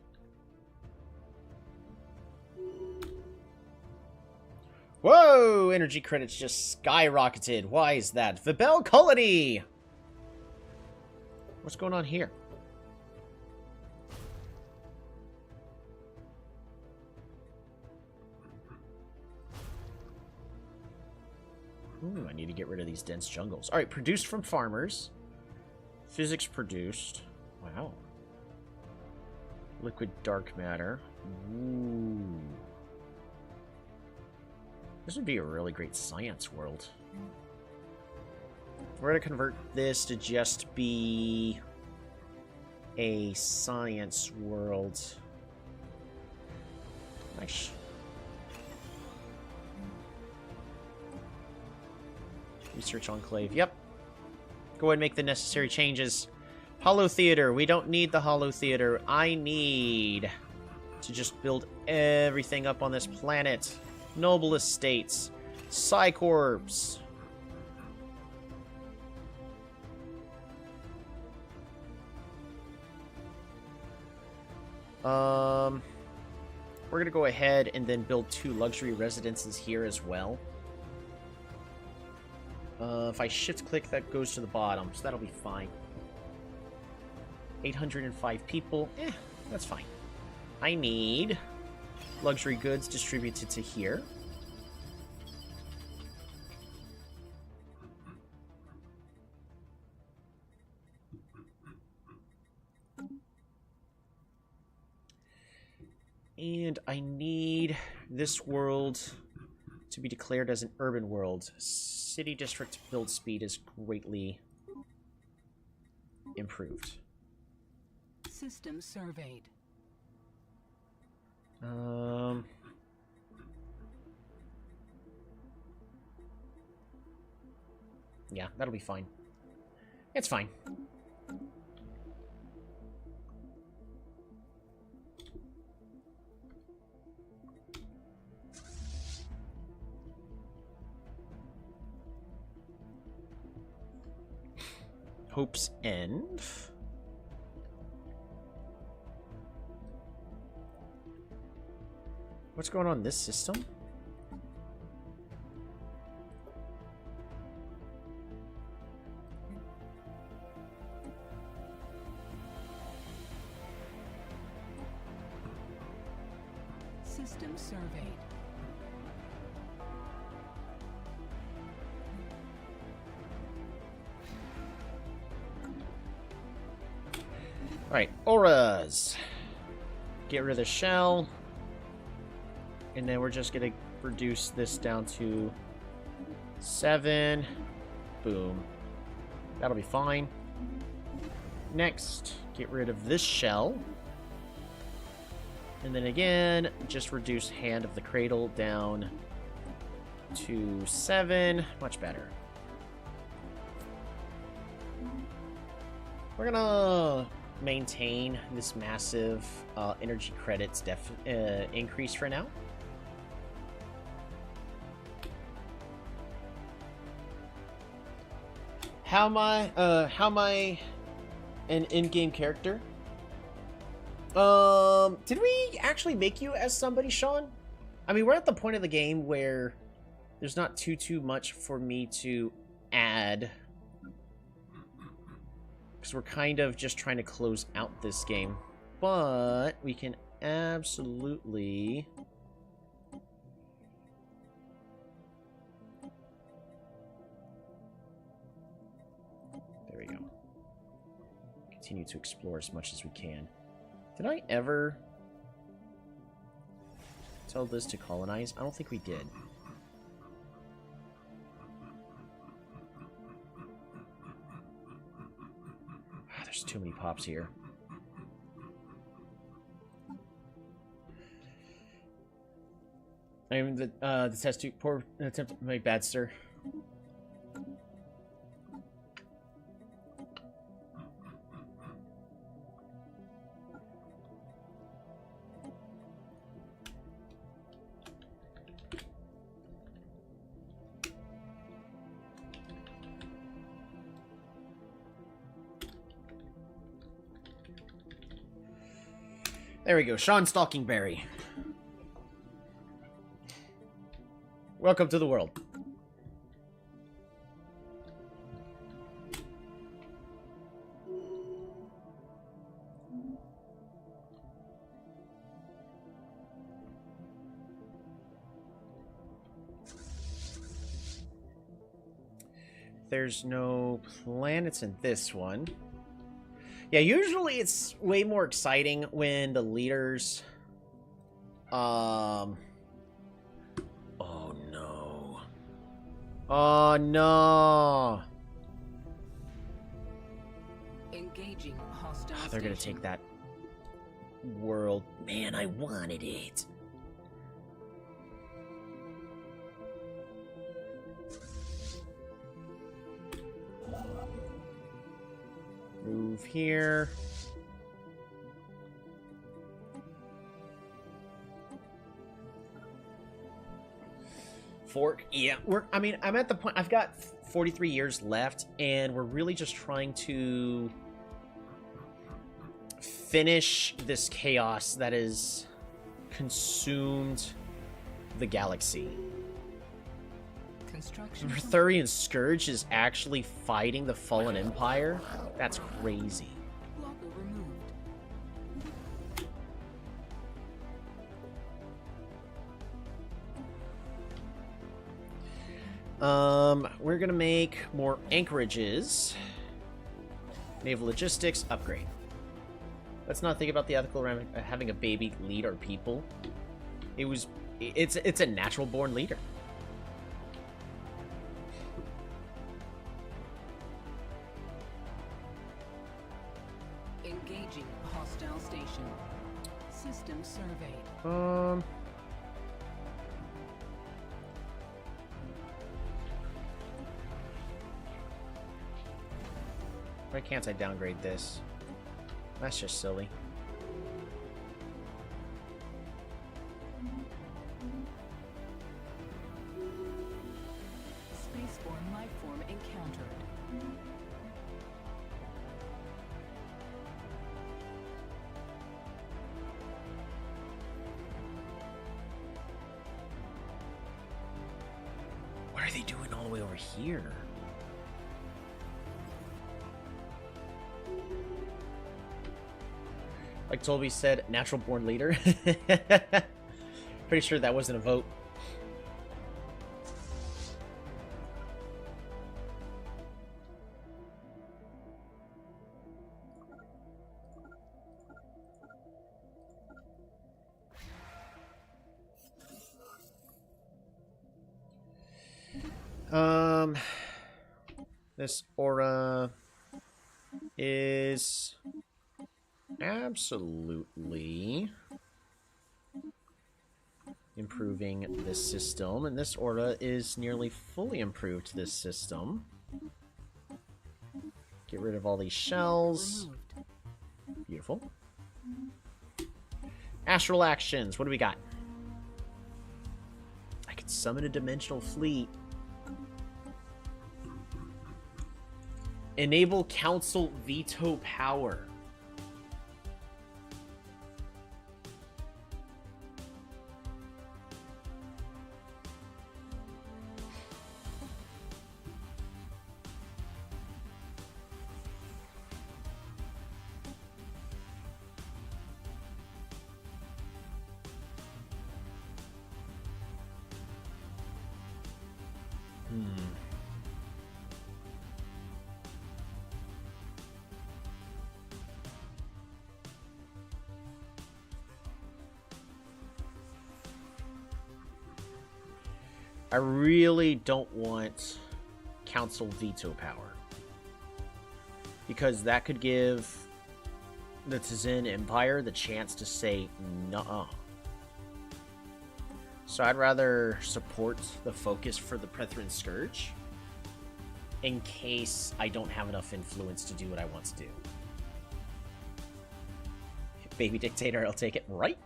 Whoa! Energy credits just skyrocketed. Why is that? Vibel Colony! What's going on here? Ooh, I need to get rid of these dense jungles. Alright, produced from farmers. Physics produced. Wow. Liquid dark matter. Ooh. This would be a really great science world. We're going to convert this to just be a science world. Nice. Research Enclave. Yep. Go ahead and make the necessary changes. Hollow Theater. We don't need the Hollow Theater. I need to just build everything up on this planet. Noble Estates. Psycorps. We're going to go ahead and then build 2 luxury residences here as well. If I shift-click, that goes to the bottom, so that'll be fine. 805 people. That's fine. I need luxury goods distributed to here. I need this world to be declared as an urban world. City district build speed is greatly improved. System surveyed. Yeah, that'll be fine. It's fine. Hope's End. What's going on in this system? System surveyed. Alright, auras. Get rid of the shell. And then we're just going to reduce this down to 7. Boom. That'll be fine. Next, get rid of this shell. And then again, just reduce Hand of the Cradle down to 7. Much better. We're gonna maintain this massive energy credits increase for now. How am I an in-game character? Did we actually make you as somebody, Sean? I mean, we're at the point of the game where there's not too much for me to add. Because we're kind of just trying to close out this game. But we can absolutely... There we go. Continue to explore as much as we can. Did I ever tell this to colonize? I don't think we did. There's too many pops here. I am the test tube. Poor attempt. My bad, sir. There we go, Sean Stalkingberry. Welcome to the world. There's no planets in this one. Yeah, usually it's way more exciting when the leaders... Oh, no. Oh, no. Engaging hostile Oh, they're gonna station. take that world. Man, I wanted it. Move here. Fork. Yeah, I'm at the point. I've got 43 years left, and we're really just trying to finish this chaos that has consumed the galaxy. Construction. Arthurian Scourge is actually fighting the Fallen Empire? That's crazy. Blocker removed. We're gonna make more anchorages. Naval logistics, upgrade. Let's not think about the ethical having a baby lead our people. It's a natural born leader. Engaging hostile station. System surveyed. Why can't I downgrade this? That's just silly. Spaceborne lifeform encountered. What are they doing all the way over here? Like Tolby said, natural born leader. Pretty sure that wasn't a vote. This aura is absolutely improving this system, and this aura is nearly fully improved this system. Get rid of all these shells. Removed. Beautiful. Astral actions. What do we got? I could summon a dimensional fleet. Enable council veto power. I really don't want council veto power, because that could give the Tzin Empire the chance to say nuh-uh. So I'd rather support the focus for the Prethrin Scourge in case I don't have enough influence to do what I want to do. Baby dictator, I'll take it, right?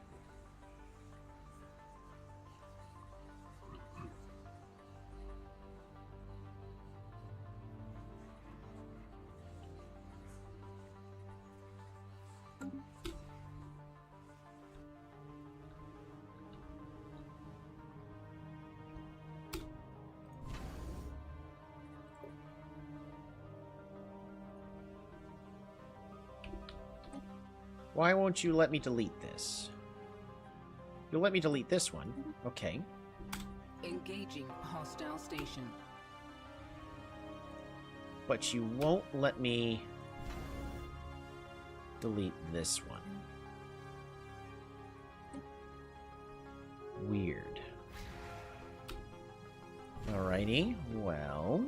Why won't you let me delete this? You'll let me delete this one. Okay. Engaging hostile station. But you won't let me delete this one. Weird. Alrighty, well...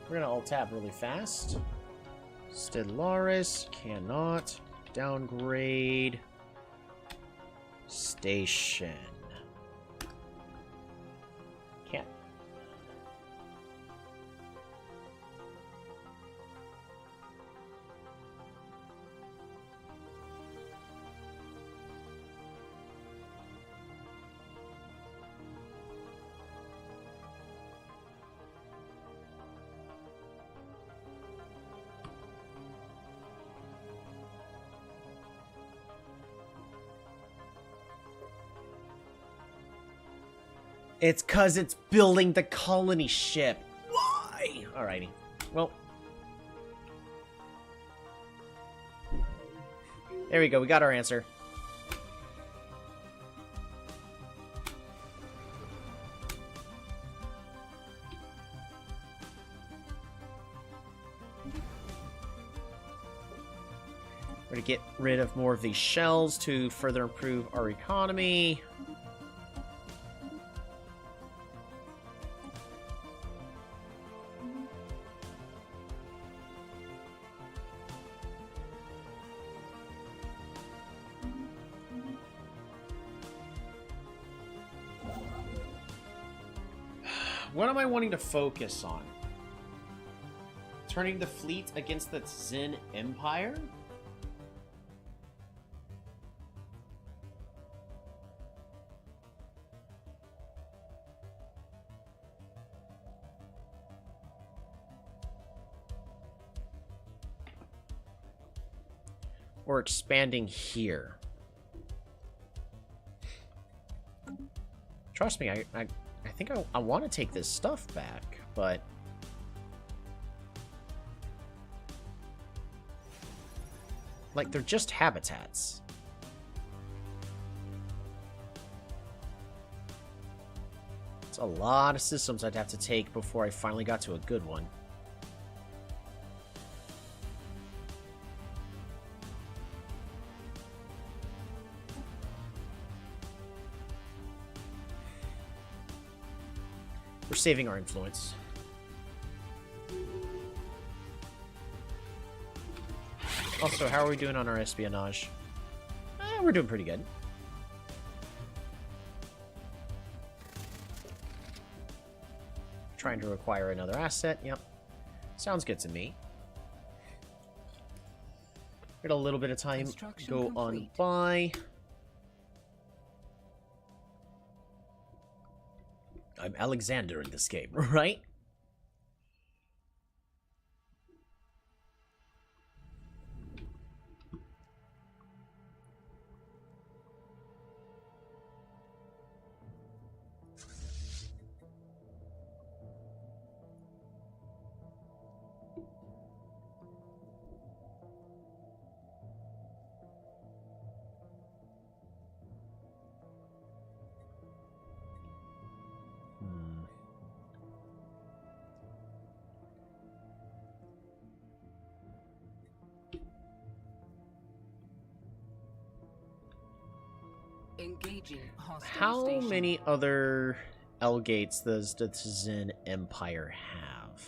we're gonna alt-tab really fast. Stellaris cannot downgrade station. Can't. It's 'cause it's building the colony ship. Why? Alrighty. Well. There we go. We got our answer. We're going to get rid of more of these shells to further improve our economy. What am I wanting to focus on? Turning the fleet against the Zen Empire? Or expanding here? Trust me, I think I want to take this stuff back, but... like, they're just habitats. It's a lot of systems I'd have to take before I finally got to a good one. We're saving our influence. Also, how are we doing on our espionage? We're doing pretty good. Trying to acquire another asset. Yep. Sounds good to me. Got a little bit of time go on by. I'm Alexander in this game, right? Engaging hostile How station. many other L gates does the Zen Empire have?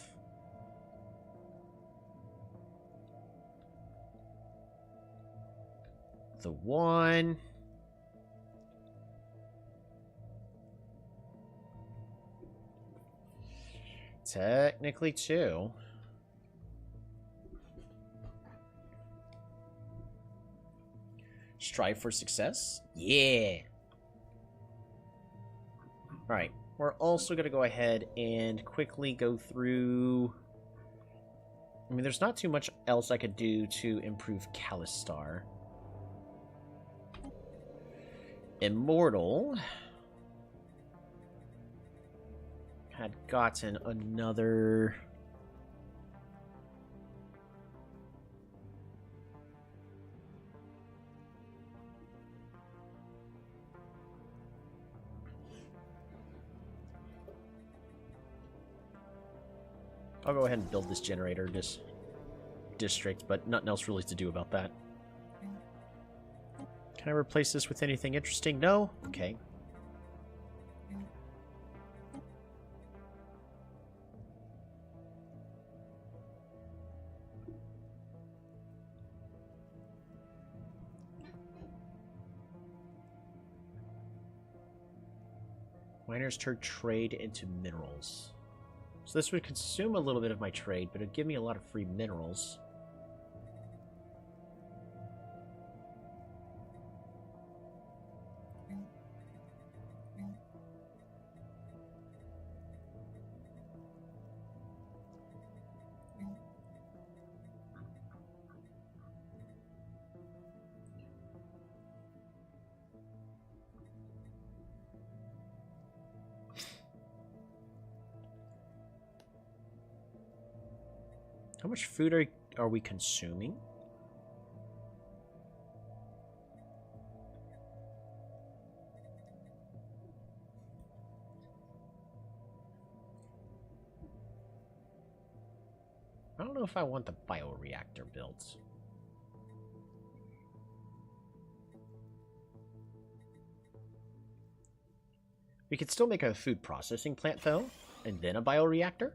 The one. Technically two. Strive for success? Yeah. Alright. We're also going to go ahead and quickly go through... I mean, there's not too much else I could do to improve Calistar. Immortal had gotten another... I'll go ahead and build this generator district, but nothing else really to do about that. Can I replace this with anything interesting? No? Okay. Miners turn trade into minerals. So this would consume a little bit of my trade, but it'd give me a lot of free minerals. How much food are we consuming? I don't know if I want the bioreactor built. We could still make a food processing plant, though, and then a bioreactor.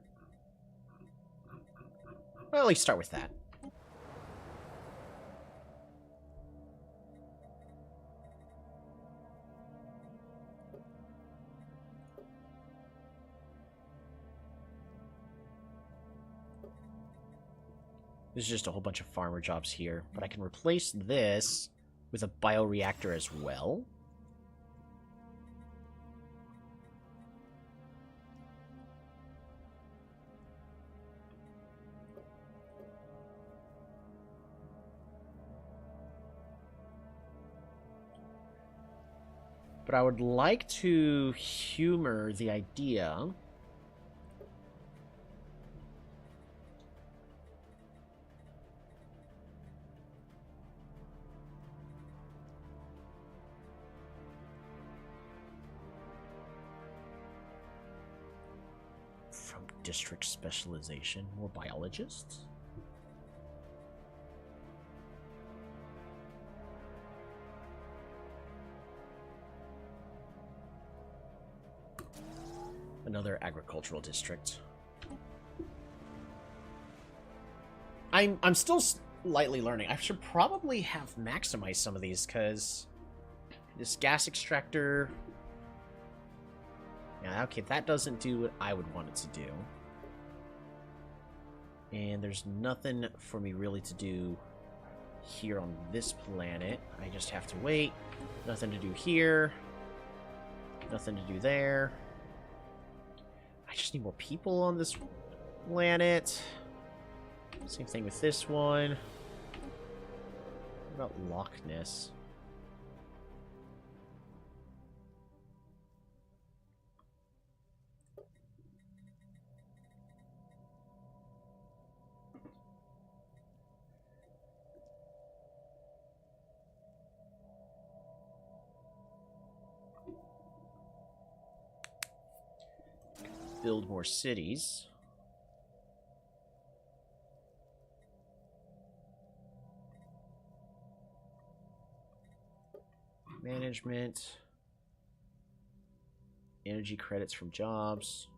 Well, at least start with that. There's just a whole bunch of farmer jobs here, but I can replace this with a bioreactor as well. But I would like to humor the idea from district specialization, more biologists. Another agricultural district. I'm still slightly learning. I should probably have maximized some of these, because this gas extractor... Yeah, okay, that doesn't do what I would want it to do. And there's nothing for me really to do here on this planet. I just have to wait. Nothing to do here. Nothing to do there. I just need more people on this planet. Same thing with this one. What about Loch Ness? Build more cities. Management. Energy credits from jobs.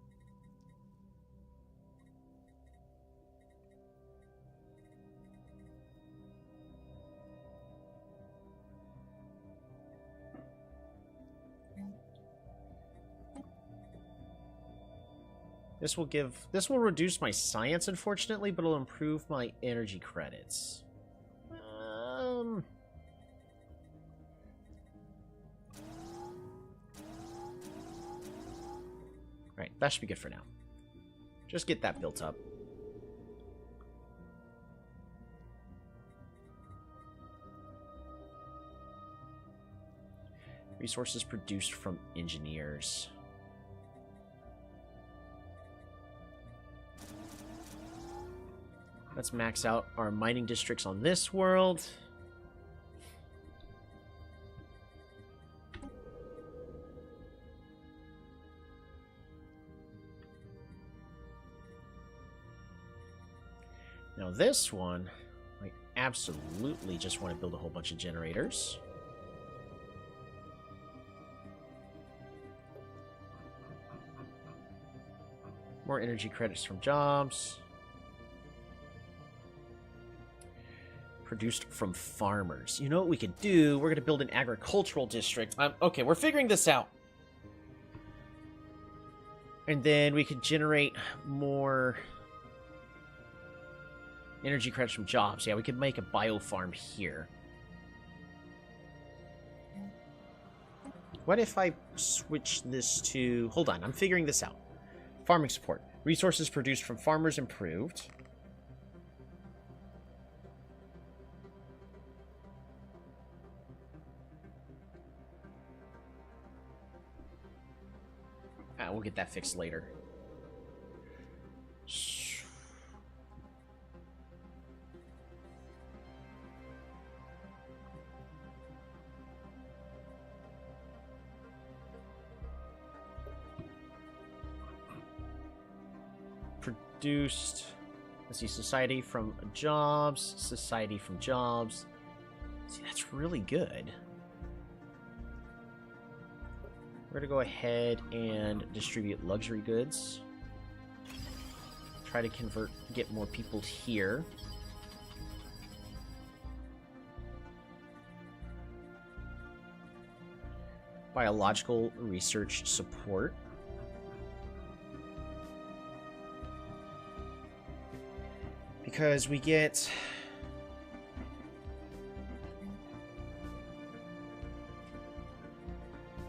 This will reduce my science, unfortunately, but it'll improve my energy credits. Right, that should be good for now. Just get that built up. Resources produced from engineers. Let's max out our mining districts on this world. Now this one, I absolutely just want to build a whole bunch of generators. More energy credits from jobs. Produced from farmers. You know what we could do? We're going to build an agricultural district. Okay, we're figuring this out. And then we could generate more energy credits from jobs. Yeah, we could make a biofarm here. What if I switch this to... Hold on, I'm figuring this out. Farming support. Resources produced from farmers improved. We'll get that fixed later. Produced. Let's see, society from jobs. Society from jobs. See, that's really good. We're gonna go ahead and distribute luxury goods. Try to get more people here. Biological research support. Because we get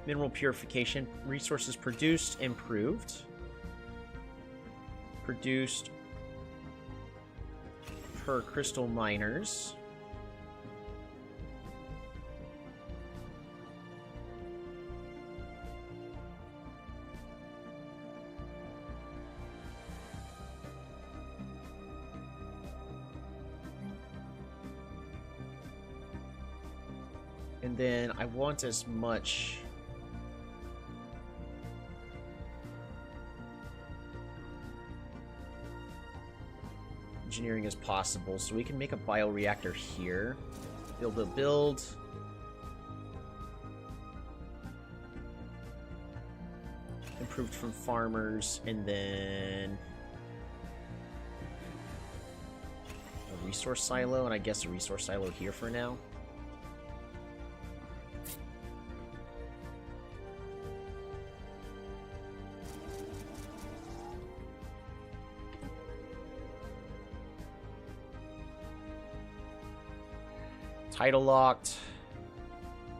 mineral purification, resources produced, improved. Produced per crystal miners. And then I want as much engineering as possible, so we can make a bioreactor here. Build. Improved from farmers, and then a resource silo, and I guess a resource silo here for now. Title locked.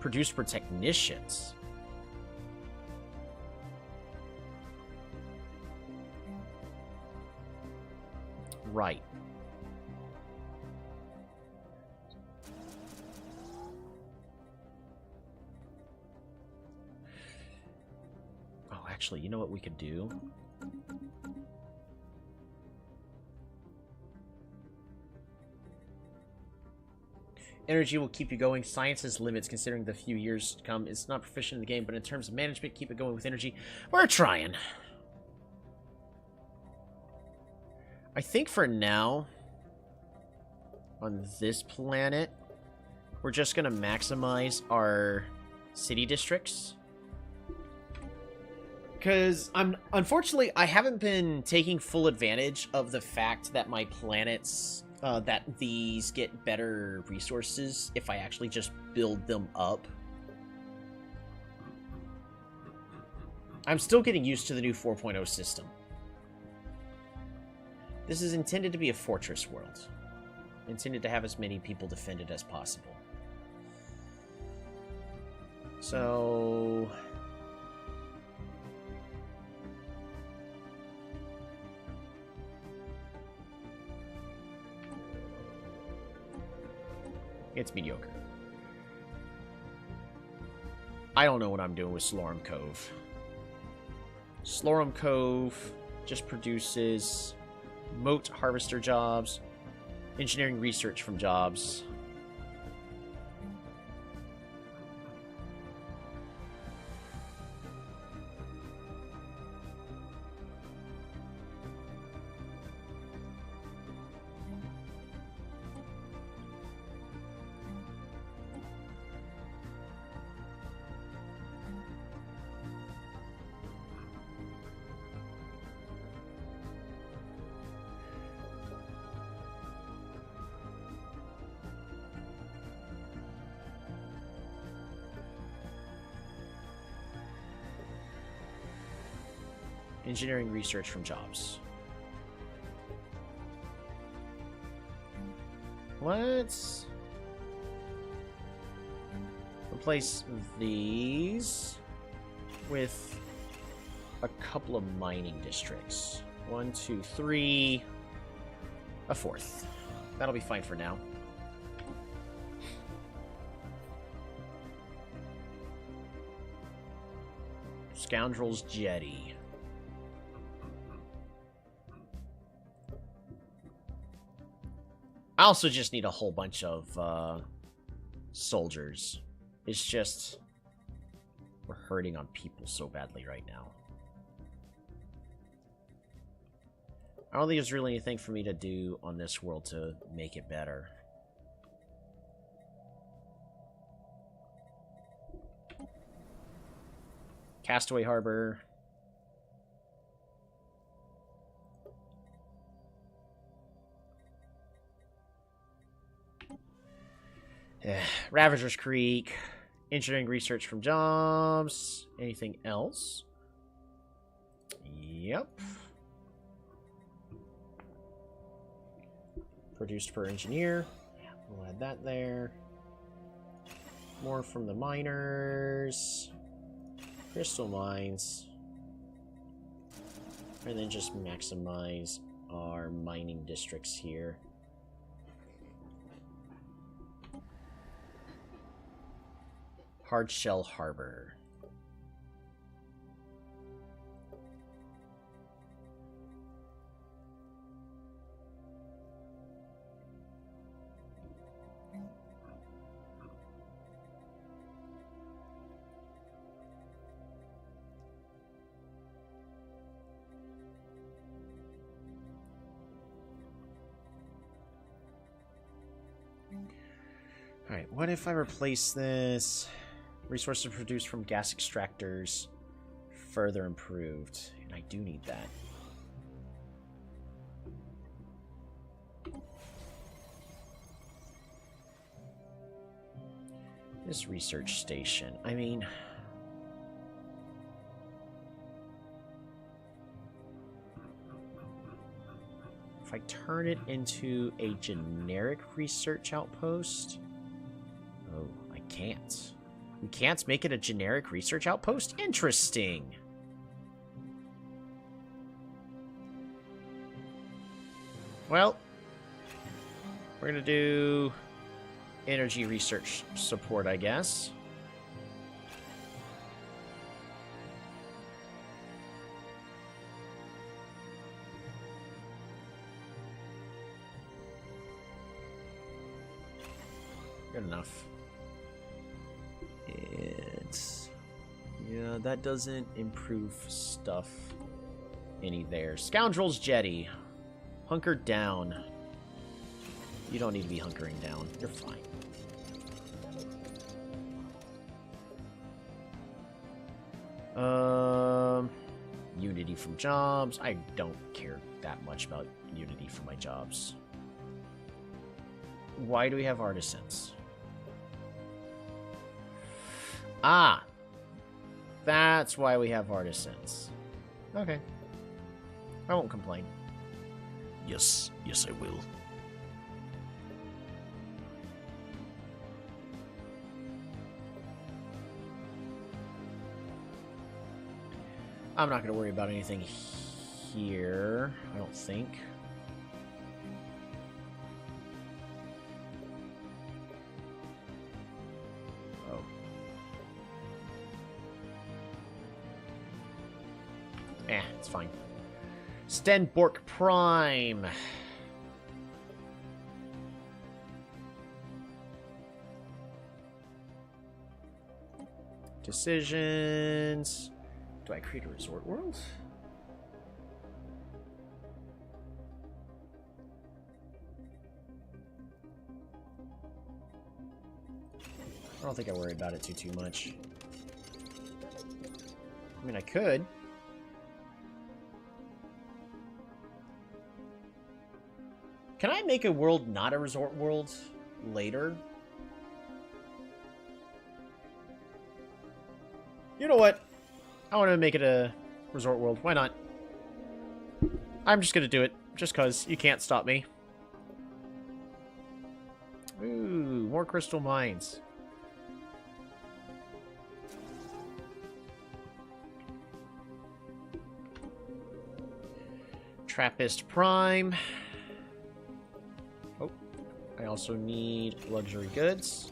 Produced per technicians. Right. Oh, actually, you know what we could do? Energy will keep you going. Science has limits considering the few years to come. It's not proficient in the game, but in terms of management, keep it going with energy. We're trying. I think for now, on this planet, we're just going to maximize our city districts. Because unfortunately, I haven't been taking full advantage of the fact that my planets... that these get better resources if I actually just build them up. I'm still getting used to the new 4.0 system. This is intended to be a fortress world. Intended to have as many people defended as possible. So... it's mediocre. I don't know what I'm doing with Slorum Cove. Slorum Cove just produces moat harvester jobs, engineering research from jobs. Engineering research from jobs. Let's replace these with a couple of mining districts. 1, 2, 3, a fourth. That'll be fine for now. Scoundrel's Jetty. I also just need a whole bunch of soldiers. It's just we're hurting on people so badly right now. I don't think there's really anything for me to do on this world to make it better. Castaway Harbor. Ravager's Creek. Engineering research from jobs. Anything else? Yep. Produced per engineer. We'll add that there. More from the miners. Crystal mines. And then just maximize our mining districts here. Hardshell Harbor. Alright, what if I replace this? Resources produced from gas extractors further improved. And I do need that. This research station, I mean... if I turn it into a generic research outpost... oh, I can't. We can't make it a generic research outpost? Interesting. Well, we're gonna do energy research support, I guess. Good enough. It's... yeah, that doesn't improve stuff any there. Scoundrel's Jetty. Hunker down. You don't need to be hunkering down. You're fine. Unity from jobs. I don't care that much about Unity for my jobs. Why do we have artisans? Ah! That's why we have artisans. Okay. I won't complain. Yes, yes I will. I'm not going to worry about anything here, I don't think. Oh. It's fine. Stenborg Prime. Decisions. Do I create a resort world? I don't think I worry about it too much. I mean, I could. Can I make a world not a resort world later? You know what? I want to make it a resort world. Why not? I'm just going to do it. Just because. You can't stop me. Ooh, more crystal mines. Trappist Prime. Oh, I also need luxury goods.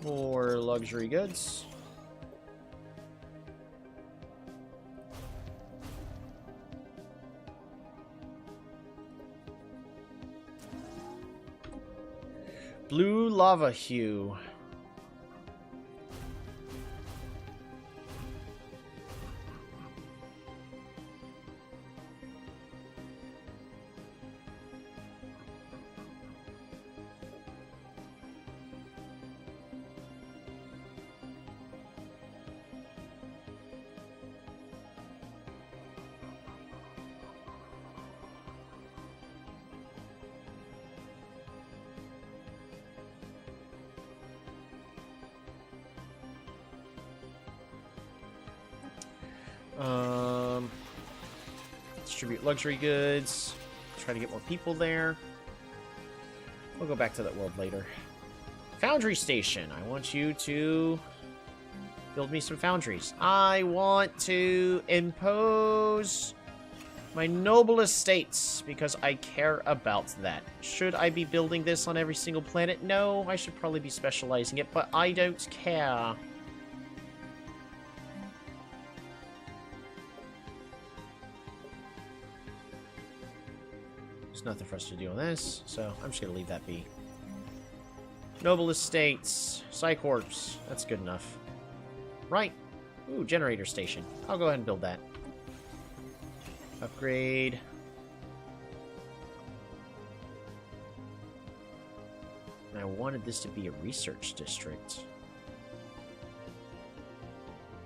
More luxury goods. Blue lava hue. Distribute luxury goods. Try to get more people there. We'll go back to that world later. Foundry station. I want you to build me some foundries. I want to impose my noble estates because I care about that. Should I be building this on every single planet? No, I should probably be specializing it, but I don't care. There's nothing for us to do on this, so I'm just going to leave that be. Noble estates. Psycorps. That's good enough. Right. Ooh, generator station. I'll go ahead and build that. Upgrade. And I wanted this to be a research district.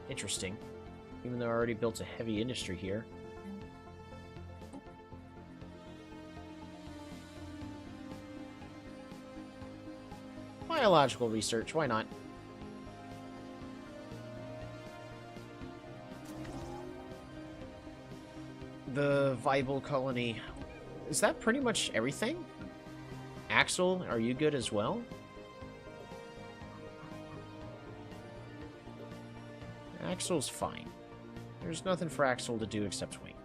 Interesting. Even though I already built a heavy industry here. Biological research, why not? The Viable colony. Is that pretty much everything? Axel, are you good as well? Axel's fine. There's nothing for Axel to do except wait.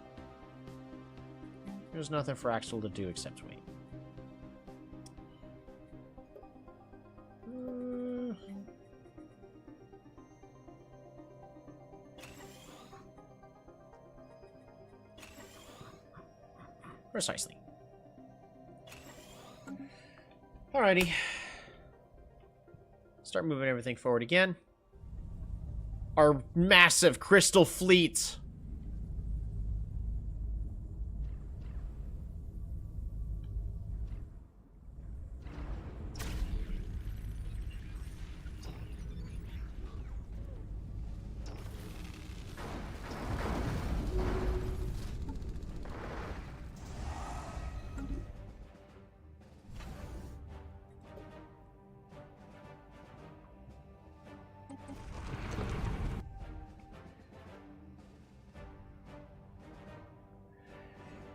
There's nothing for Axel to do except wait. Precisely. Alrighty. Start moving everything forward again. Our massive crystal fleet.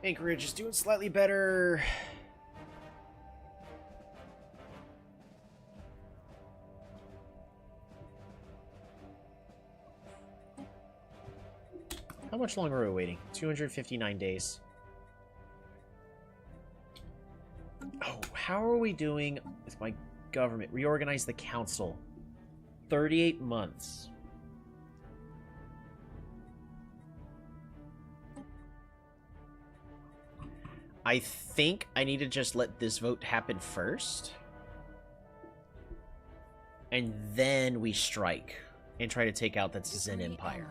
Anchorage is doing slightly better. How much longer are we waiting? 259 days. Oh, how are we doing with my government? Reorganize the council. 38 months. I think I need to just let this vote happen first. And then we strike and try to take out that Zen Empire.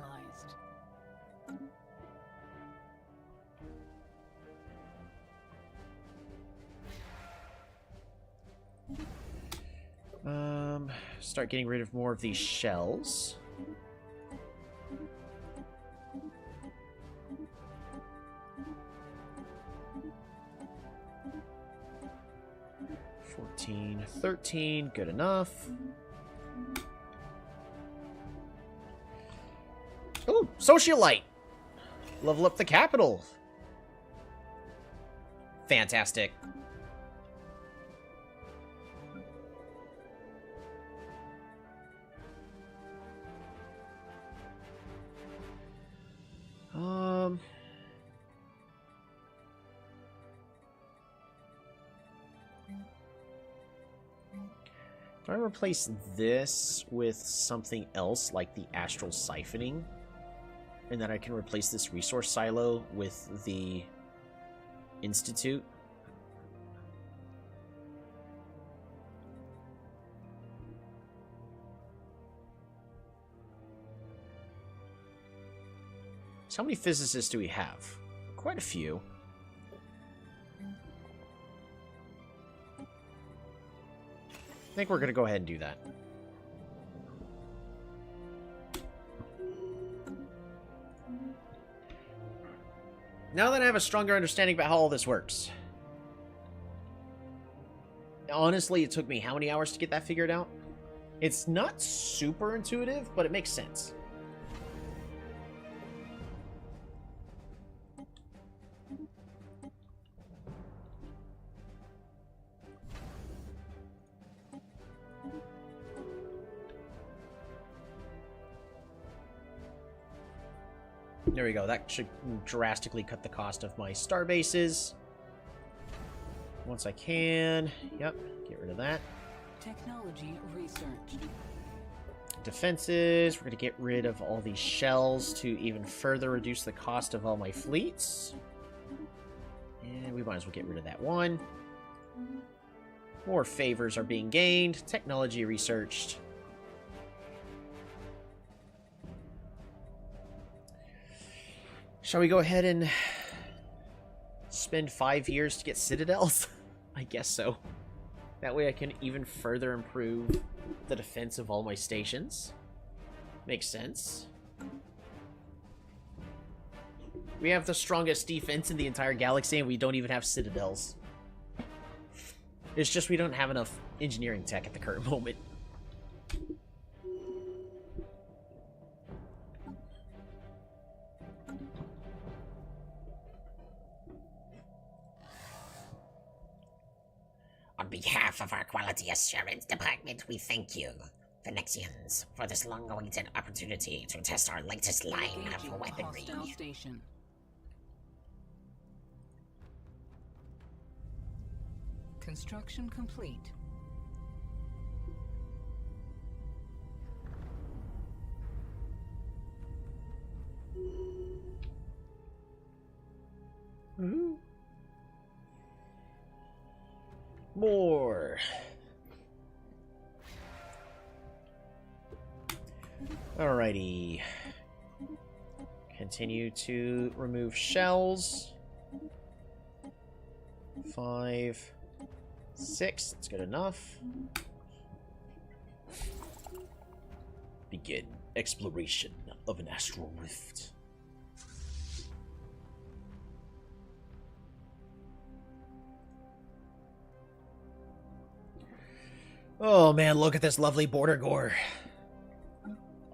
Start getting rid of more of these shells. $14, $13, good enough. Oh, socialite! Level up the capital. Fantastic. If I replace this with something else like the astral siphoning, and then I can replace this resource silo with the institute. So how many physicists do we have? Quite a few. I think we're going to go ahead and do that. Now that I have a stronger understanding about how all this works. Honestly, it took me how many hours to get that figured out? It's not super intuitive, but it makes sense. There we go. That should drastically cut the cost of my star bases. Once I can. Yep, get rid of that. Technology research. Defenses. We're going to get rid of all these shells to even further reduce the cost of all my fleets. And we might as well get rid of that one. More favors are being gained. Technology researched. Shall we go ahead and spend 5 years to get citadels? I guess so. That way I can even further improve the defense of all my stations. Makes sense. We have the strongest defense in the entire galaxy, and we don't even have citadels. It's just we don't have enough engineering tech at the current moment. On behalf of our Quality Assurance Department, we thank you, Phoenicians, for this long-awaited opportunity to test our latest line Engaging of weaponry. hostile station. Construction complete. Ooh. More. Alrighty. Continue to remove shells. 5, 6. That's good enough. Begin exploration of an astral rift. Oh man, look at this lovely border gore.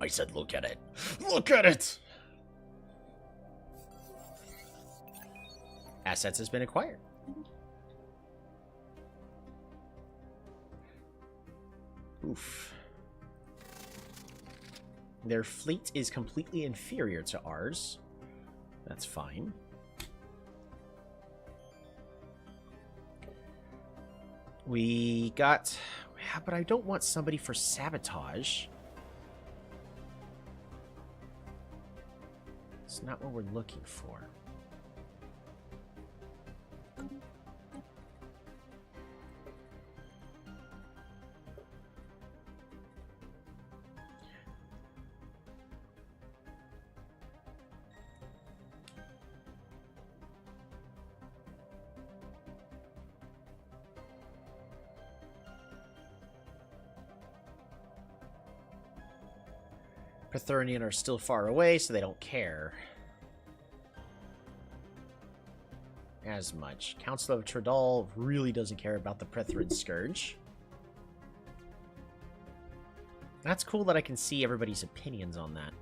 I said look at it. Look at it! Assets has been acquired. Oof. Their fleet is completely inferior to ours. That's fine. We got... Yeah, but I don't want somebody for sabotage. It's not what we're looking for. Pathurnian are still far away, so they don't care as much. Council of Tradal really doesn't care about the Prethrin Scourge. That's cool that I can see everybody's opinions on that.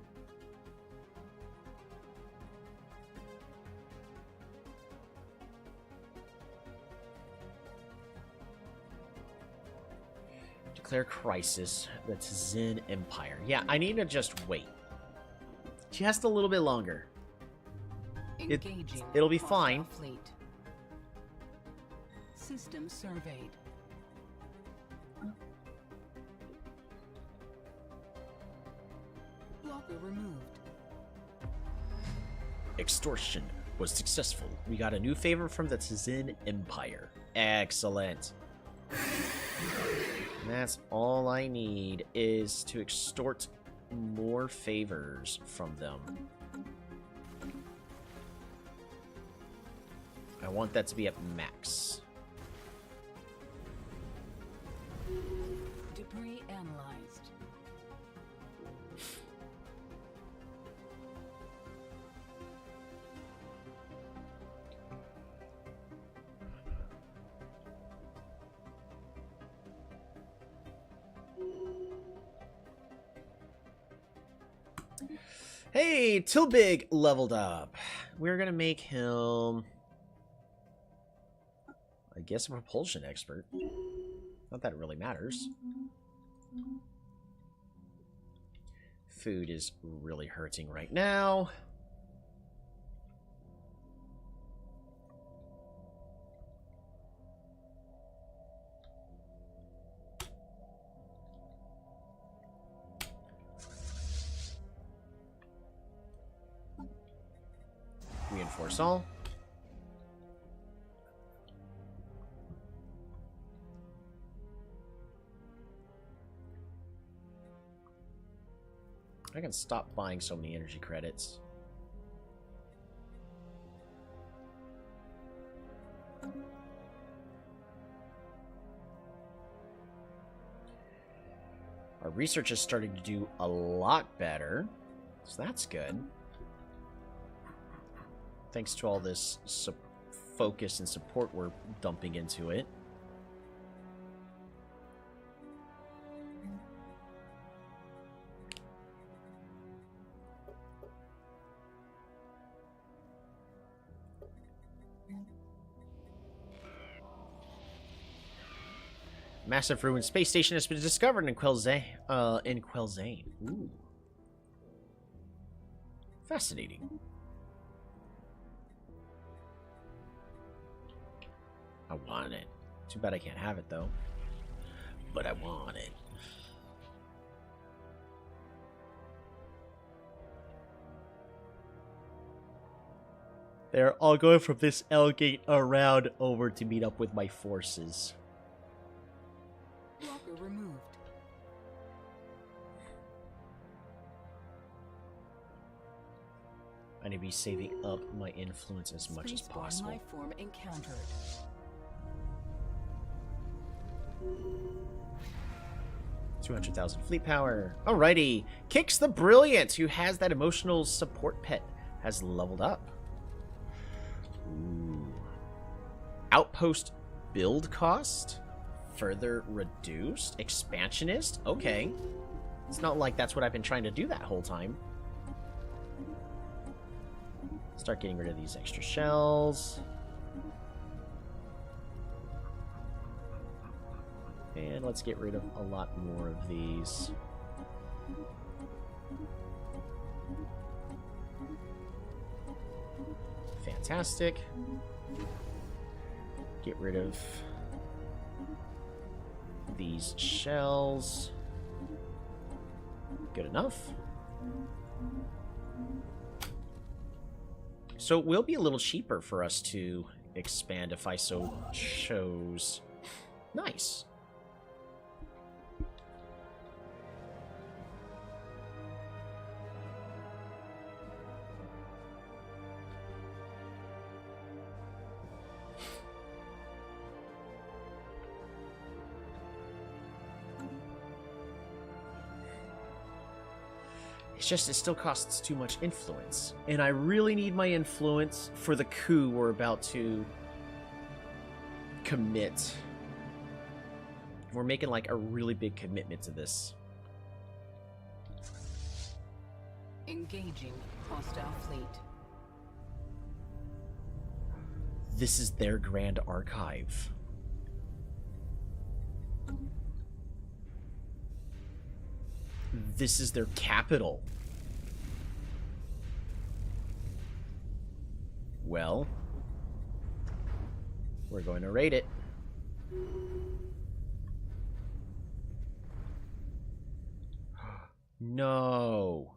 Declare crisis. That's Zen Empire. Yeah, I need to just wait. Just a little bit longer. It'll be fine. Fleet. System surveyed. Blocker removed. Extortion was successful. We got a new favor from the Zen Empire. Excellent. And that's all I need is to extort more favors from them. I want that to be at max. Debris analyzed. Hey, Tilbig leveled up. We're gonna make him, I guess, a propulsion expert. Not that it really matters. Food is really hurting right now. reinforce all. I can stop buying so many energy credits. Our research is starting to do a lot better, so that's good. Thanks to all this focus and support we're dumping into it. Massive ruined space station has been discovered in Quelzane. Ooh. Fascinating. I want it. Too bad I can't have it, though. But I want it. They're all going from this L gate around over to meet up with my forces. Blocker removed. I need to be saving up my influence as much as possible. Life form encountered. 200,000 fleet power. Alrighty. Kix the Brilliant, who has that emotional support pet, has leveled up. Ooh. Outpost build cost? Further reduced? Expansionist? Okay. It's not like that's what I've been trying to do that whole time. Start getting rid of these extra shells. And let's get rid of a lot more of these. Fantastic. Get rid of these shells. Good enough. So it will be a little cheaper for us to expand if I so chose. Nice. It's just, it still costs too much influence. And I really need my influence for the coup we're about to commit. We're making like a really big commitment to this. Engaging hostile fleet. This is their grand archive. This is their capital. Well, we're going to raid it. No.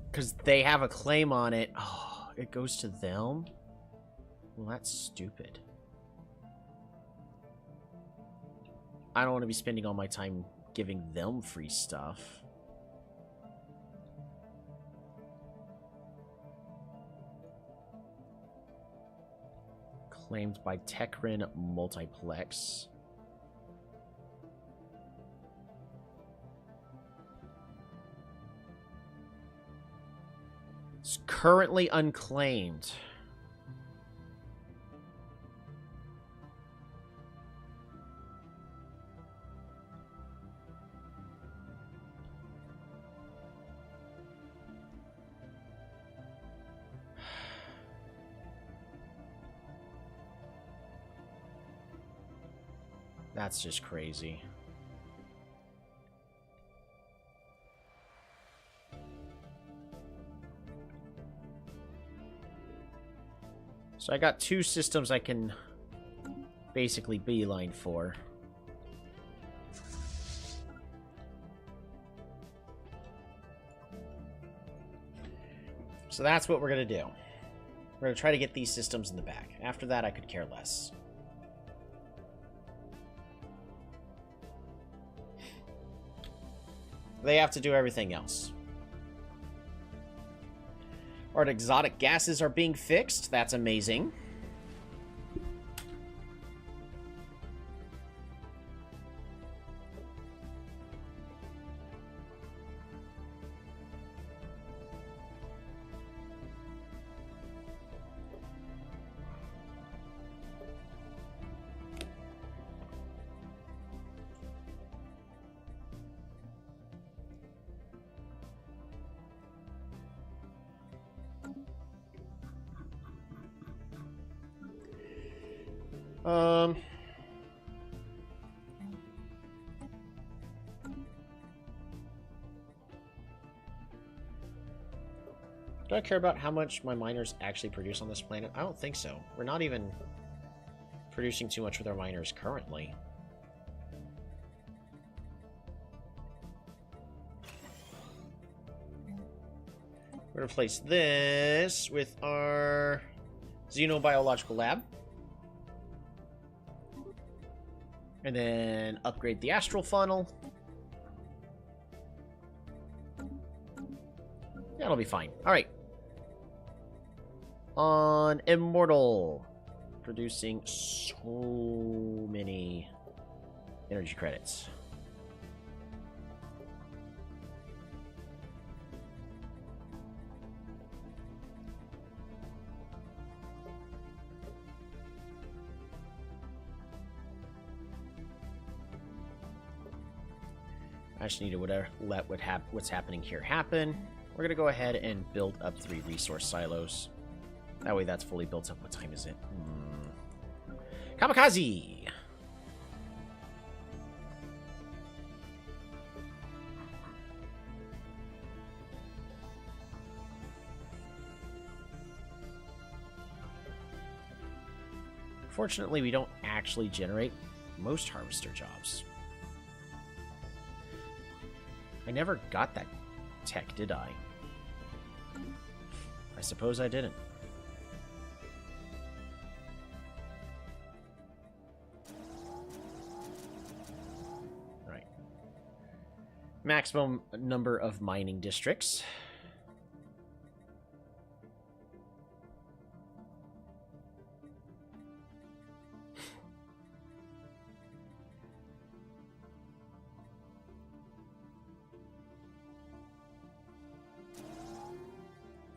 Because they have a claim on it. Oh, it goes to them? Well, that's stupid. I don't want to be spending all my time giving them free stuff. Claimed by Techrin Multiplex. It's currently unclaimed. That's just crazy. So I got 2 systems I can basically beeline for. So that's what we're going to do. We're going to try to get these systems in the back. After that, I could care less. They have to do everything else. Our exotic gases are being fixed. That's amazing. Do I care about how much my miners actually produce on this planet? I don't think so. We're not even producing too much with our miners currently. We're going to place this with our xenobiological lab. And then upgrade the astral funnel. That'll be fine. Alright. On Immortal. Producing so many energy credits. I just need to let what's happening here happen. We're going to go ahead and build up 3 resource silos. That way that's fully built up. What time is it? Kamikaze! Fortunately, we don't actually generate most harvester jobs. I never got that tech, did I? I suppose I didn't. Right. Maximum number of mining districts.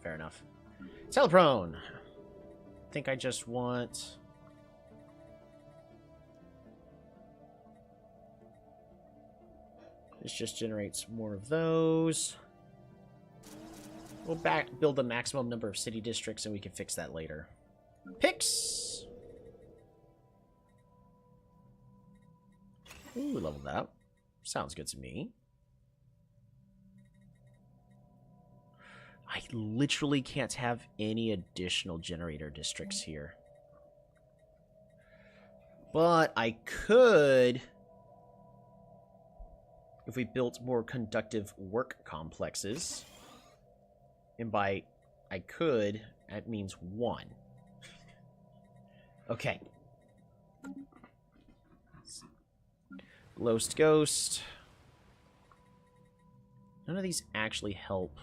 Fair enough. Teleprone. I think I just want... This just generates more of those. We'll build the maximum number of city districts and we can fix that later. Picks! Ooh, leveled up. Sounds good to me. I literally can't have any additional generator districts here. But I could... if we built more conductive work complexes. And by I could, that means 1. Okay. Ghost. None of these actually help.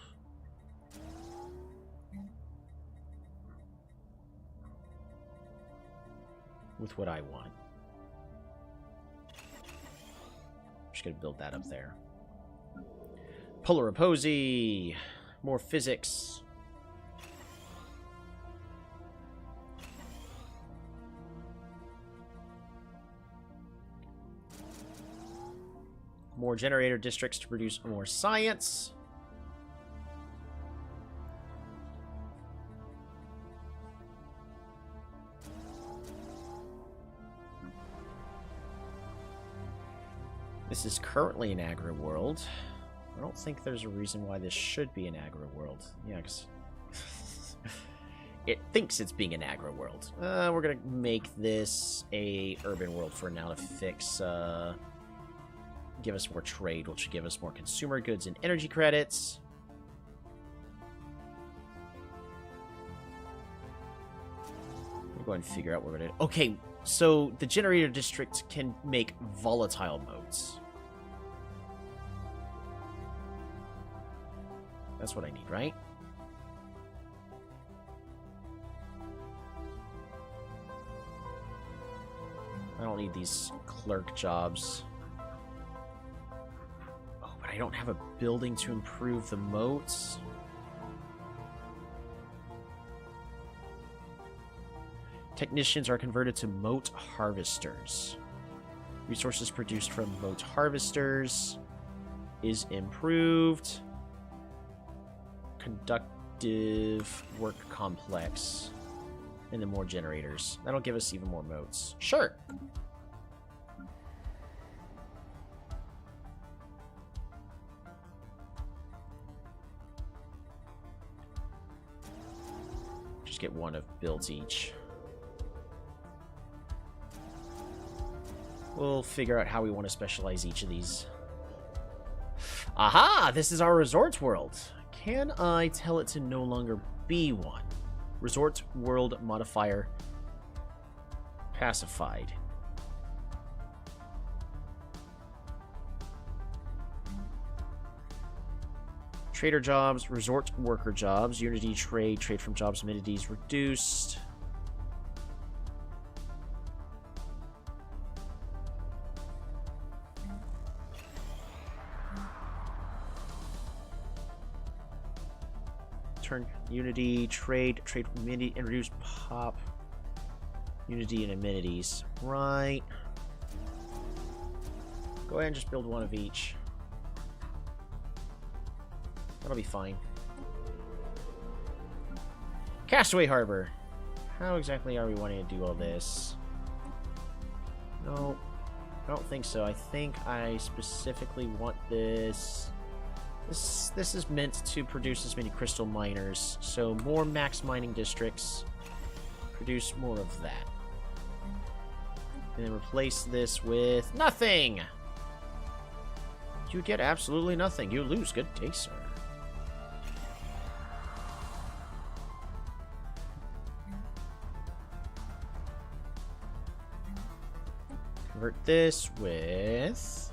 With what I want. I'm just going to build that up there. Polar Opposy. More physics. More generator districts to produce more science. This is currently an agro world. I don't think there's a reason why this should be an agro world. Yeah, because it thinks it's being an agro world. We're gonna make this a urban world for now to fix. Give us more trade, which should give us more consumer goods and energy credits. We'll go ahead and figure out what we're gonna do. Okay, so the generator district can make volatile modes. That's what I need, right? I don't need these clerk jobs. Oh, but I don't have a building to improve the moats. Technicians are converted to moat harvesters. Resources produced from moat harvesters is improved. Conductive work complex. And then more generators. That'll give us even more moats. Sure! Just get one of builds each. We'll figure out how we want to specialize each of these. Aha! This is our resorts world. Can I tell it to no longer be one? Resort world modifier pacified. Trader jobs, resort worker jobs, unity trade, trade from jobs, amenities reduced. Turn unity, trade from amenity, and reduce pop. Unity and amenities. Right. Go ahead and just build one of each. That'll be fine. Castaway Harbor. How exactly are we wanting to do all this? No, I don't think so. I think I specifically want this. This is meant to produce as many crystal miners, so more max mining districts. Produce more of that. And then replace this with nothing! You get absolutely nothing. You lose. Good day, sir. Convert this with...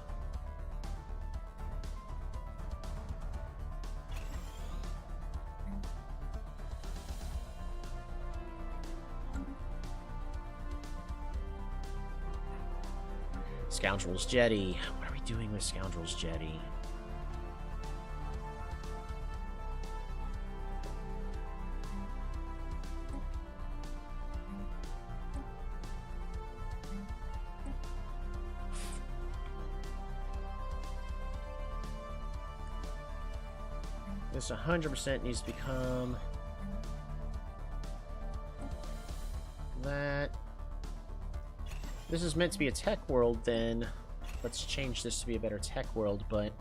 Scoundrel's Jetty. What are we doing with Scoundrel's Jetty? This 100% needs to become that. This is meant to be a tech world, then let's change this to be a better tech world, but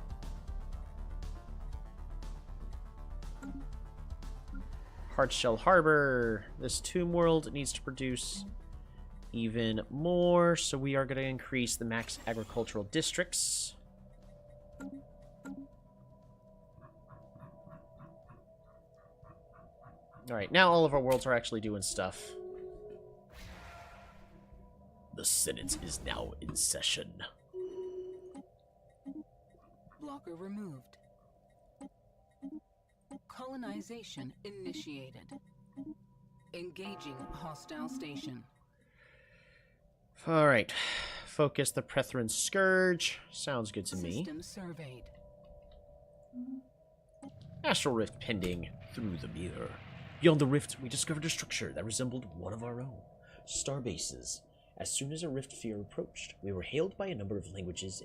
Hardshell Harbor. This tomb world needs to produce even more, so we are going to increase the max agricultural districts. Alright, now all of our worlds are actually doing stuff. The Senate is now in session. Blocker removed. Colonization initiated. Engaging hostile station. Alright. Focus the Prethrin Scourge. Sounds good to me. System surveyed. Astral Rift pending. Through the mirror. Beyond the rift, we discovered a structure that resembled one of our own. Star bases. As soon as a rift sphere approached, we were hailed by a number of languages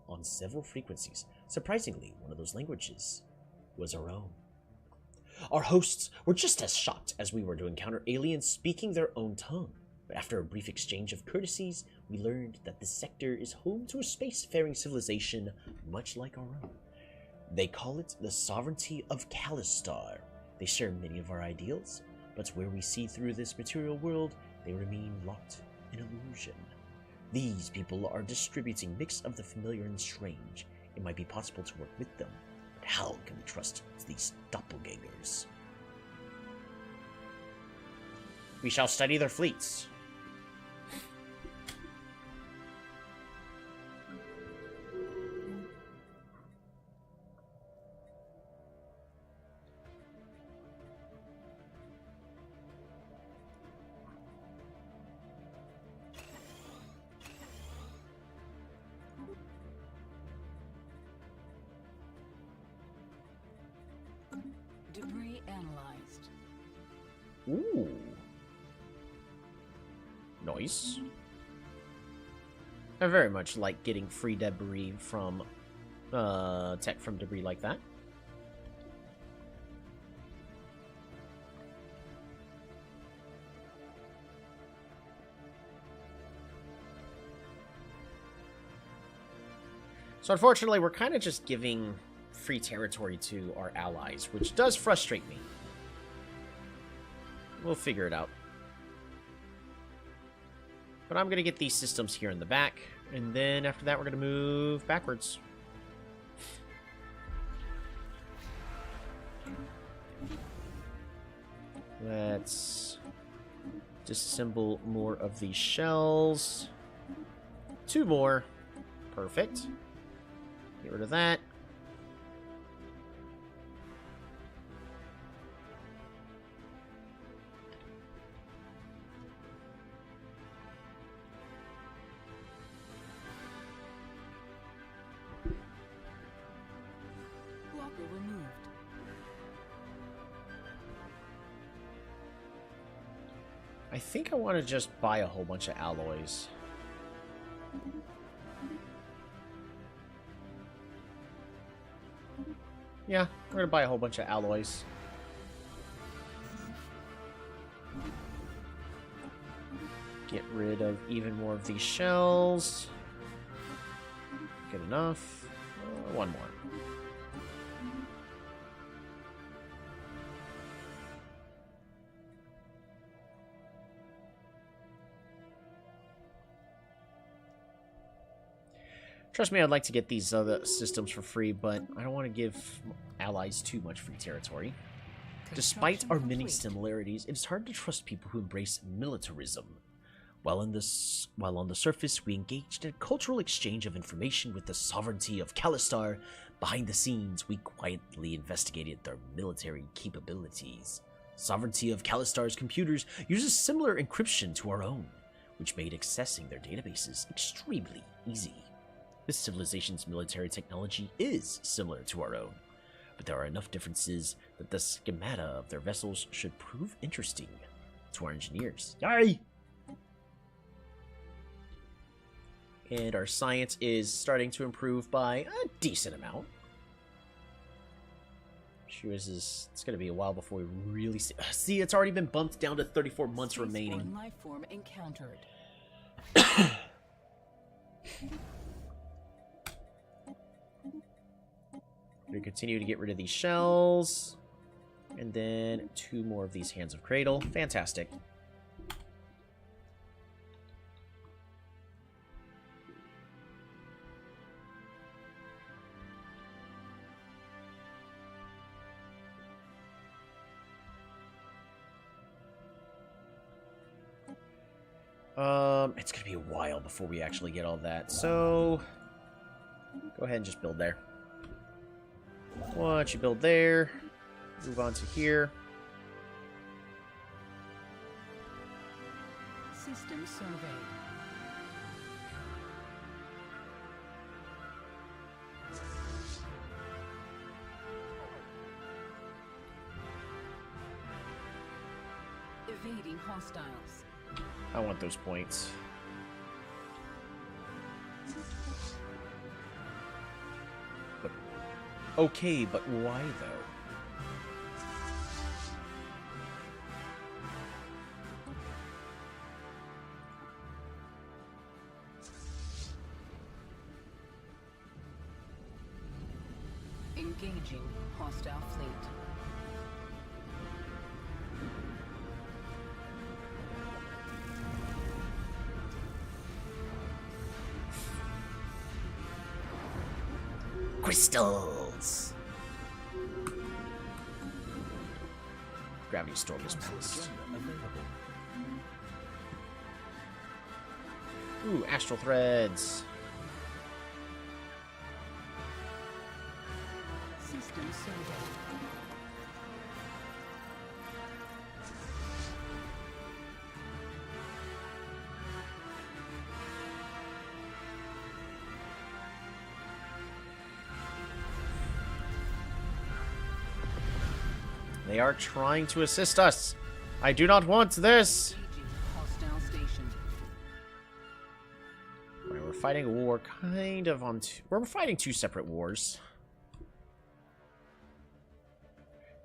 on several frequencies. Surprisingly, one of those languages was our own. Our hosts were just as shocked as we were to encounter aliens speaking their own tongue. but after a brief exchange of courtesies, we learned that this sector is home to a spacefaring civilization much like our own. They call it the Sovereignty of Callistar. They share many of our ideals, but where we see through this material world, they remain locked in illusion. These people are distributing mix of the familiar and strange. It might be possible to work with them, but how can we trust these doppelgangers? We shall study their fleets. Debris analyzed. Ooh. Nice. I very much like getting free debris from tech from debris like that. So unfortunately, we're kind of just giving free territory to our allies, which does frustrate me. We'll figure it out. But I'm going to get these systems here in the back, and then after that we're going to move backwards. Let's disassemble more of these shells. 2 more. Perfect. Get rid of that. Blocker removed. I think I want to just buy a whole bunch of alloys. Yeah, we're gonna buy a whole bunch of alloys. Get rid of even more of these shells. Good enough. 1 more. Trust me, I'd like to get these other systems for free, but I don't want to give allies too much free territory. Despite our many similarities, it is hard to trust people who embrace militarism. While on the surface, we engaged in a cultural exchange of information with the sovereignty of Callistar, behind the scenes, we quietly investigated their military capabilities. Sovereignty of Callistar's computers uses similar encryption to our own, which made accessing their databases extremely easy. This civilization's military technology is similar to our own, but there are enough differences that the schemata of their vessels should prove interesting to our engineers. Yay! And our science is starting to improve by a decent amount. It's going to be a while before we really see... See, it's already been bumped down to 34 months remaining. Life form encountered. We continue to get rid of these shells. And then 2 more of these Hands of Cradle. Fantastic. It's gonna be a while before we actually get all that, so go ahead and just build there. Why don't you build there? Move on to here. System surveyed. Evading hostiles. I want those points. But, okay, but why though? Engaging hostile fleet. Crystals. Gravity storm is passed. Ooh, astral threads. System survey. They are trying to assist us. I do not want this. Engaging hostile station. Right, we're fighting a war kind of on we're fighting two separate wars.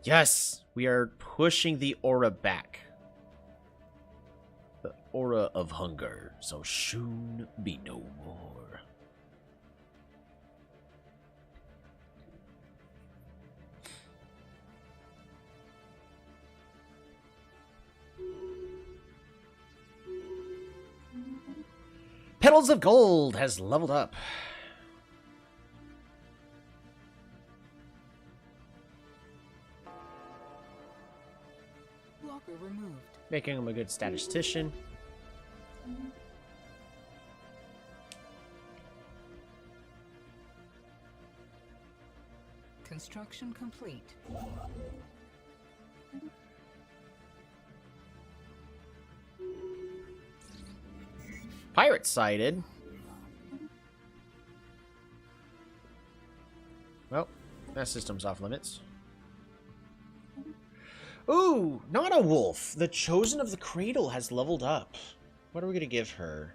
Yes, we are pushing the aura back. The aura of hunger shall soon be no more. Petals of Gold has leveled up. Blocker removed. Making him a good statistician. Construction complete. Pirate sighted. Well, that system's off limits. Ooh, not a wolf. The Chosen of the Cradle has leveled up. What are we going to give her?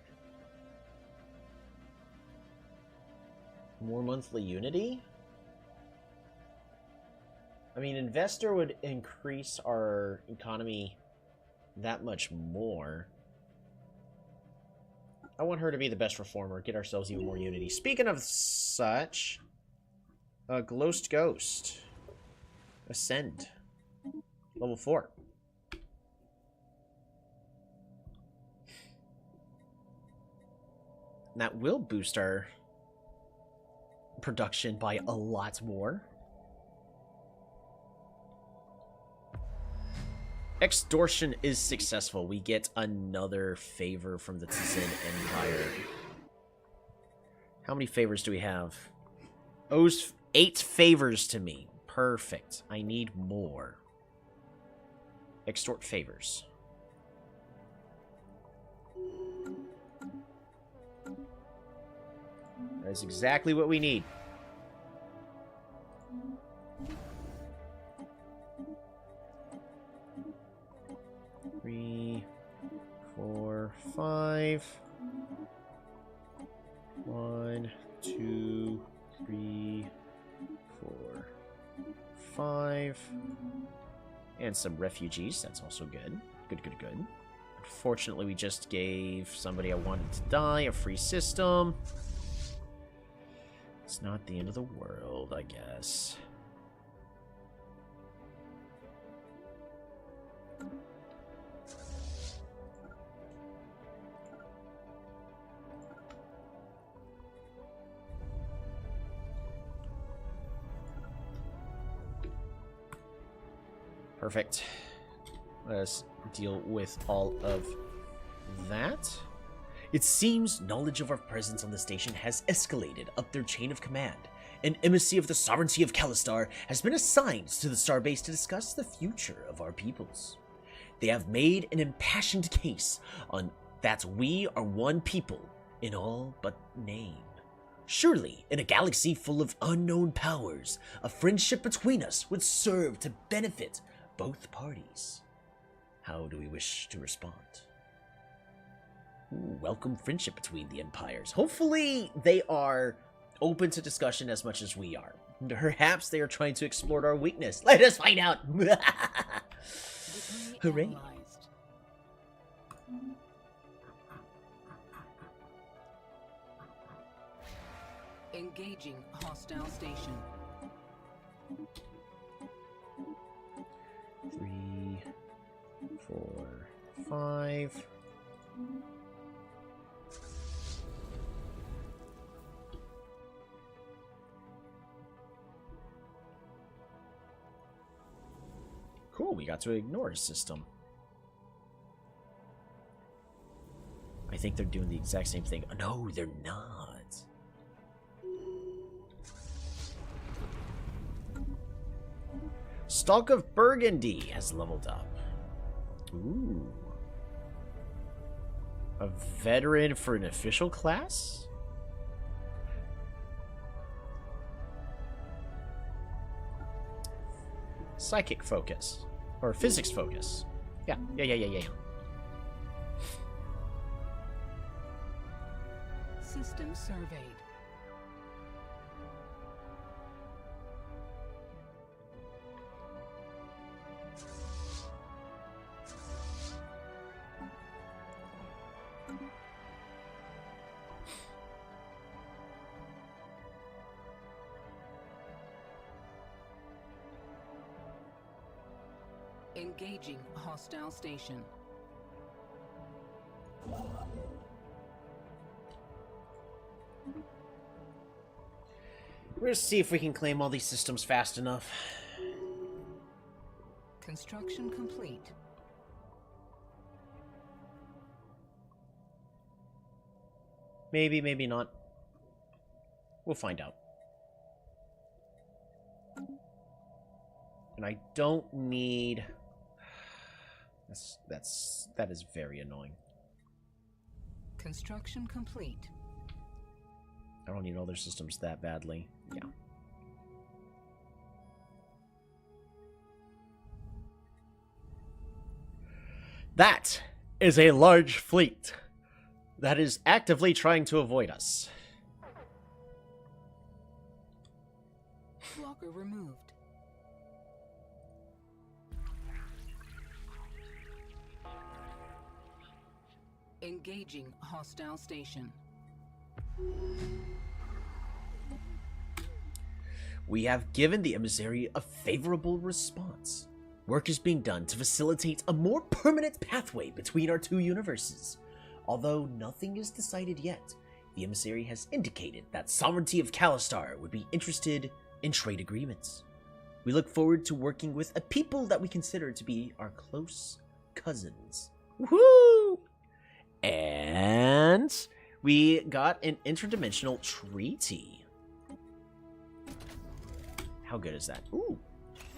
More monthly unity? I mean, Investor would increase our economy that much more. I want her to be the best reformer, get ourselves even more unity. Speaking of such, Ghost Ghost. Ascend. Level 4. And that will boost our production by a lot more. Extortion is successful. We get another favor from the Tzin Empire. How many favors do we have? Owes 8 favors to me. Perfect. I need more. Extort favors. That is exactly what we need. Three, 4, 5. 1, 2, 3, 4, 5. And some refugees. That's also good. Good, good, good. Unfortunately, we just gave somebody I wanted to die a free system. It's not the end of the world, I guess. Perfect. Let us deal with all of that. It seems knowledge of our presence on the station has escalated up their chain of command. An embassy of the sovereignty of Kalistar has been assigned to the starbase to discuss the future of our peoples. They have made an impassioned case on that we are one people in all but name. Surely, in a galaxy full of unknown powers, a friendship between us would serve to benefit both parties. How do we wish to respond? Ooh, welcome friendship between the empires. Hopefully they are open to discussion as much as we are. Perhaps they are trying to exploit our weakness. Let us find out. Hooray. Analyzed. Engaging hostile station. 4, 5. Cool, we got to ignore a system. I think they're doing the exact same thing. No, they're not. Stalk of Burgundy has leveled up. Ooh. A veteran for an official class? Psychic focus. Or physics focus. Yeah. System surveyed. Engaging hostile station. We're gonna see if we can claim all these systems fast enough. Construction complete. Maybe, maybe not. We'll find out. And I don't need... That is very annoying. Construction complete. I don't need all their systems that badly. Yeah. That is a large fleet that is actively trying to avoid us. Blocker removed. Engaging hostile station. We have given the emissary a favorable response. Work is being done to facilitate a more permanent pathway between our two universes. Although nothing is decided yet, the emissary has indicated that Sovereignty of Calistar would be interested in trade agreements. We look forward to working with a people that we consider to be our close cousins. Woohoo! And we got an interdimensional treaty. How good is that? Ooh.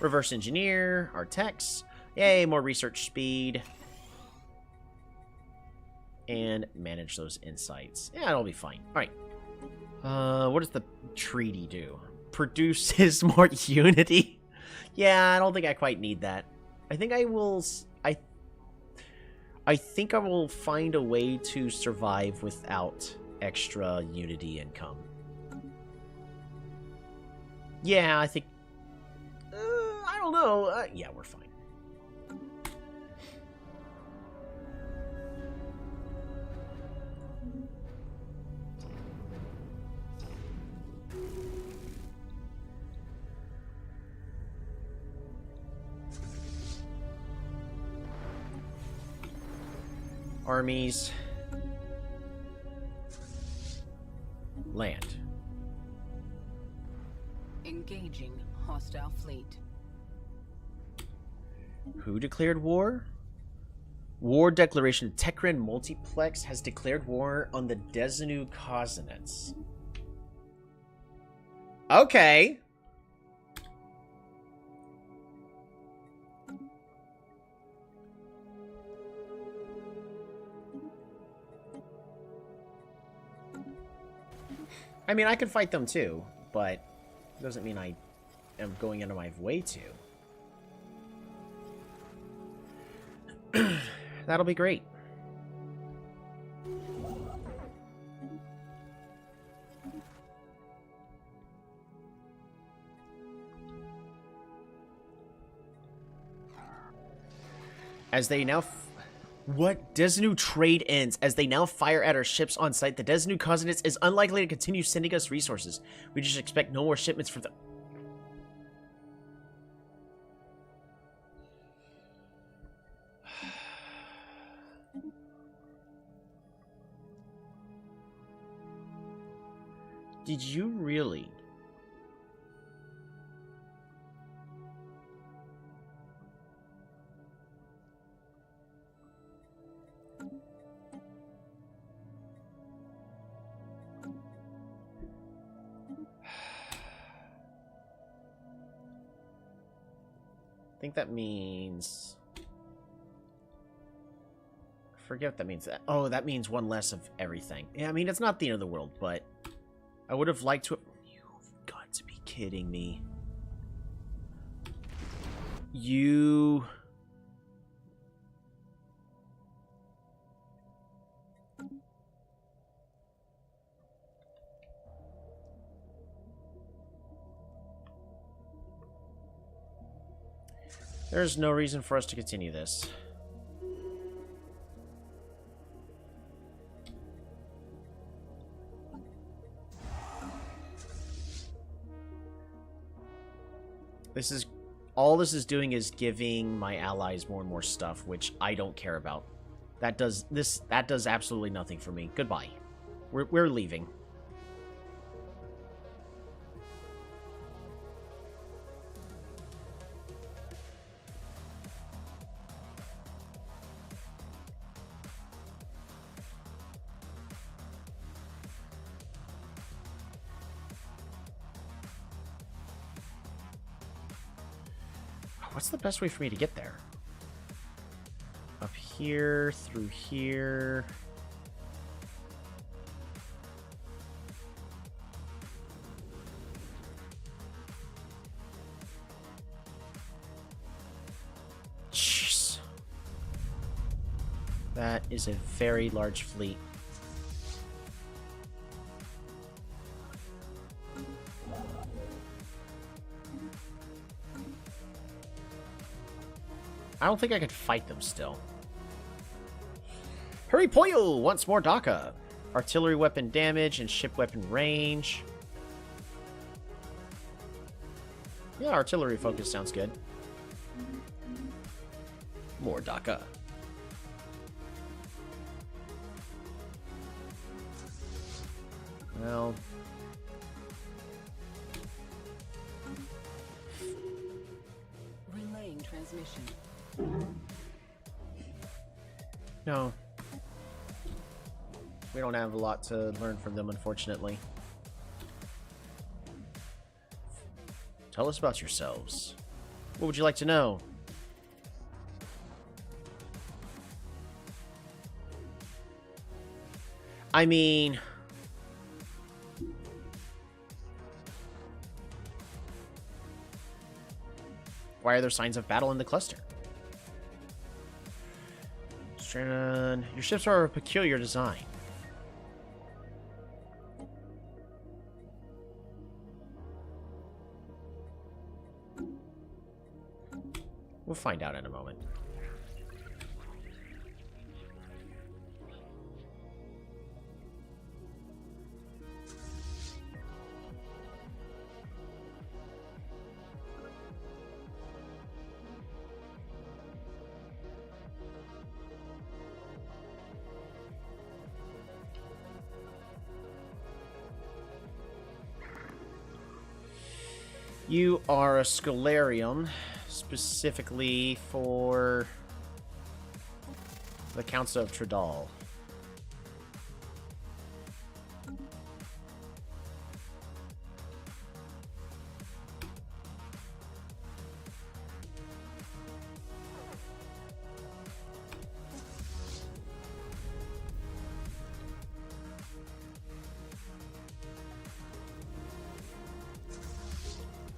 Reverse engineer, our techs. Yay, more research speed. And manage those insights. Yeah, it'll be fine. Alright. What does the treaty do? Produces more unity? Yeah, I don't think I quite need that. I think I will... I think I will find a way to survive without extra unity income. Yeah, I think... I don't know. Yeah, we're fine. Armies. Land. Engaging hostile fleet. Who declared war? War declaration. Tekran Multiplex has declared war on the Desanu Cossonets. Okay. I mean, I could fight them too, but it doesn't mean I am going out of my way to. That'll be great. As they now... What? Desanu trade ends. As they now fire at our ships on site, the Desanu Cossonets is unlikely to continue sending us resources. We just expect no more shipments for the... Did you really? I think that means... I forget what that means. Oh, that means one less of everything. Yeah, I mean, it's not the end of the world, but I would have liked to... You've got to be kidding me. You... There's no reason for us to continue this. This is... All this is doing is giving my allies more and more stuff, which I don't care about. That does absolutely nothing for me. Goodbye. We're leaving. What's the best way for me to get there? Up here, through here. Jeez. That is a very large fleet. I don't think I could fight them still. Hurry Poyo wants more DACA. Artillery weapon damage and ship weapon range. Yeah, artillery focus sounds good. More DACA. Well... Relaying transmission. No. We don't have a lot to learn from them, unfortunately. Tell us about yourselves. What would you like to know? I mean... Why are there signs of battle in the cluster? Your ships are a peculiar design. We'll find out in a moment. You are a Scholarium, specifically for the Council of Tridal.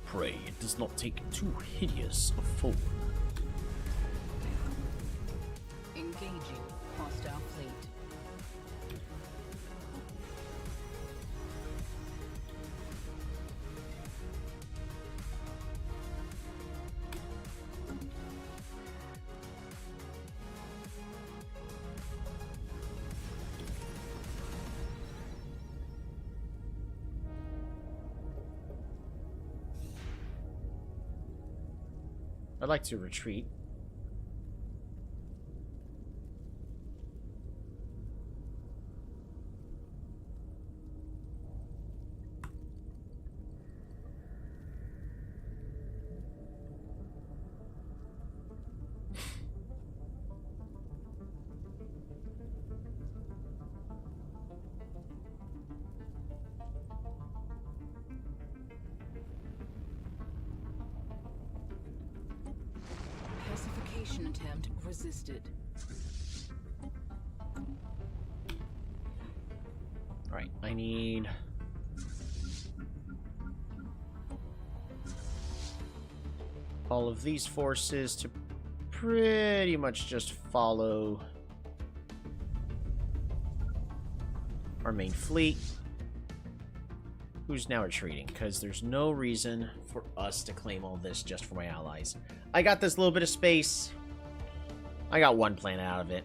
Pray it does not take too hideous a form. Engaging hostile fleet. I'd like to retreat. Evacuation attempt resisted. Alright, I need... all of these forces to pretty much just follow our main fleet, who's now retreating, because there's no reason for us to claim all this just for my allies. I got this little bit of space. I got one planet out of it.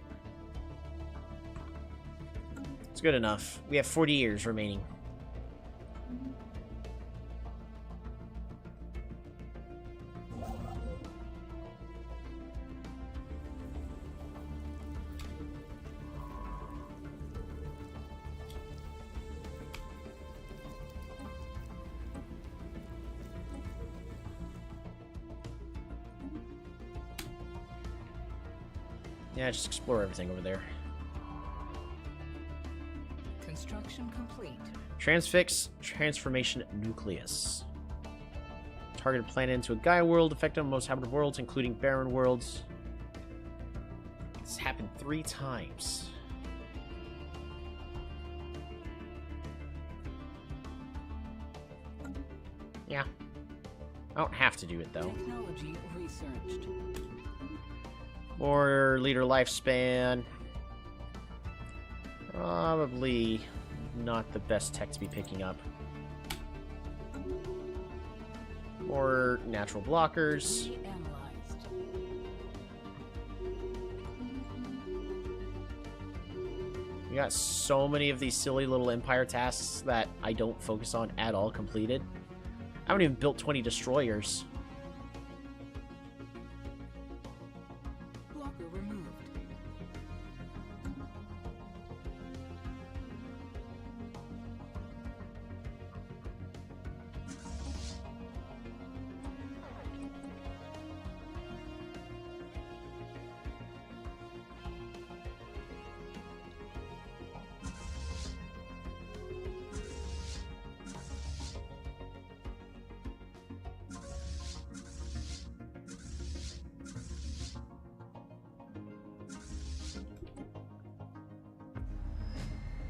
It's good enough. We have 40 years remaining. Yeah, just explore everything over there. Construction complete. Transfix transformation nucleus. Targeted planet into a Gaia world, affecting most habitable worlds, including barren worlds. This happened 3 times. Yeah. I don't have to do it, though. Technology researched. More leader lifespan. Probably not the best tech to be picking up. More natural blockers. Analyzed. We got so many of these silly little Empire tasks that I don't focus on at all completed. I haven't even built 20 destroyers. Blocker removed.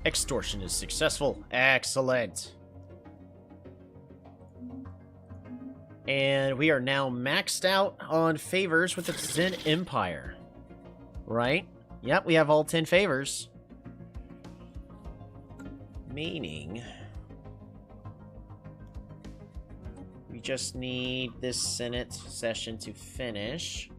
Extortion is successful. Excellent. And we are now maxed out on favors with the Zen Empire. Right? Yep, we have all 10 favors. Meaning... we just need this Senate session to finish.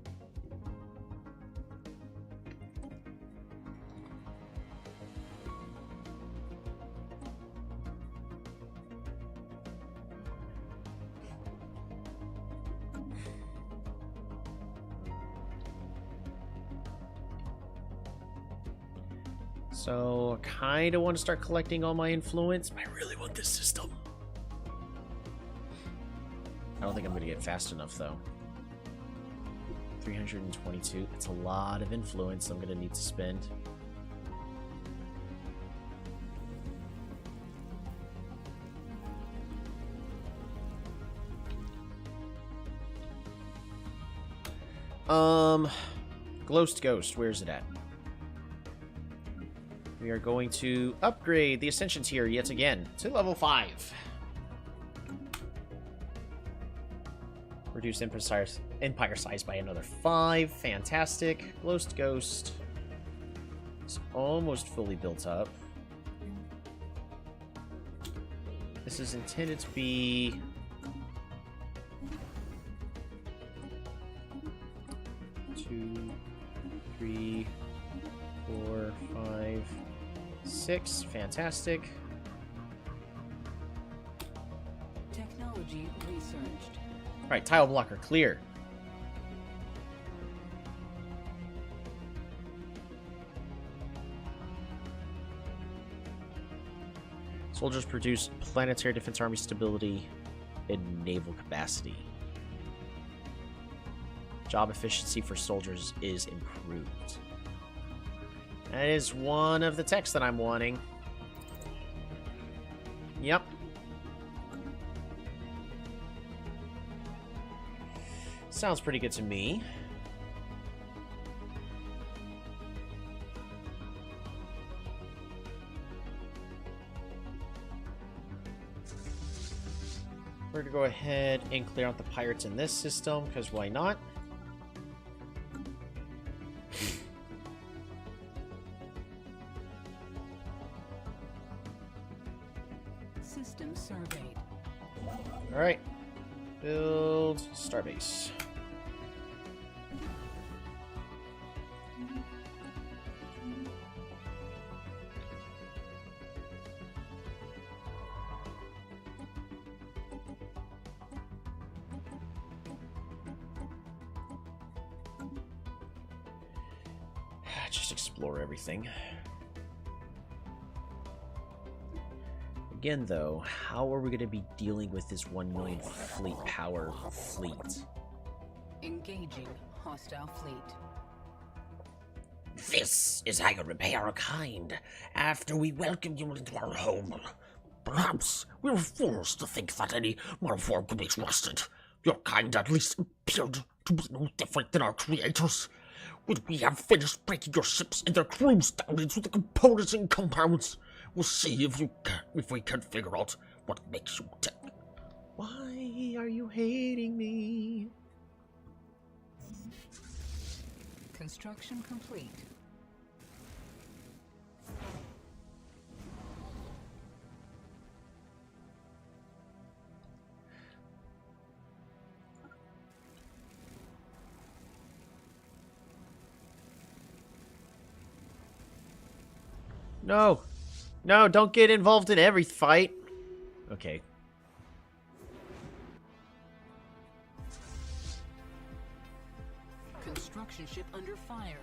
So, I kind of want to start collecting all my influence, but I really want this system. I don't think I'm going to get fast enough, though. 322. It's a lot of influence I'm going to need to spend. Ghost, where's it at? We are going to upgrade the Ascension tier yet again to level 5. Reduce empire size by another 5. Fantastic. Ghost. It's almost fully built up. This is intended to be... 2, 3, 4, 5, 6. Fantastic. Technology researched. Alright, tile blocker clear. Soldiers produce planetary defense army stability and naval capacity. Job efficiency for soldiers is improved. That is one of the techs that I'm wanting. Yep. Sounds pretty good to me. gonna go ahead and clear out the pirates in this system, because why not? System surveyed. Alright. Build starbase. Just explore everything. Again, though, how are we going to be dealing with this 1 million fleet power fleet? Engaging hostile fleet. This is how you repay our kind after we welcome you into our home. Perhaps we were forced to think that any metaphor could be trusted. Your kind at least appeared to be no different than our creators. When we have finished breaking your ships and their crews down into the components and compounds, we'll see if we can figure out what makes you tick. Why are you hating me? Construction complete. No. No, don't get involved in every fight. Okay. Construction ship under fire.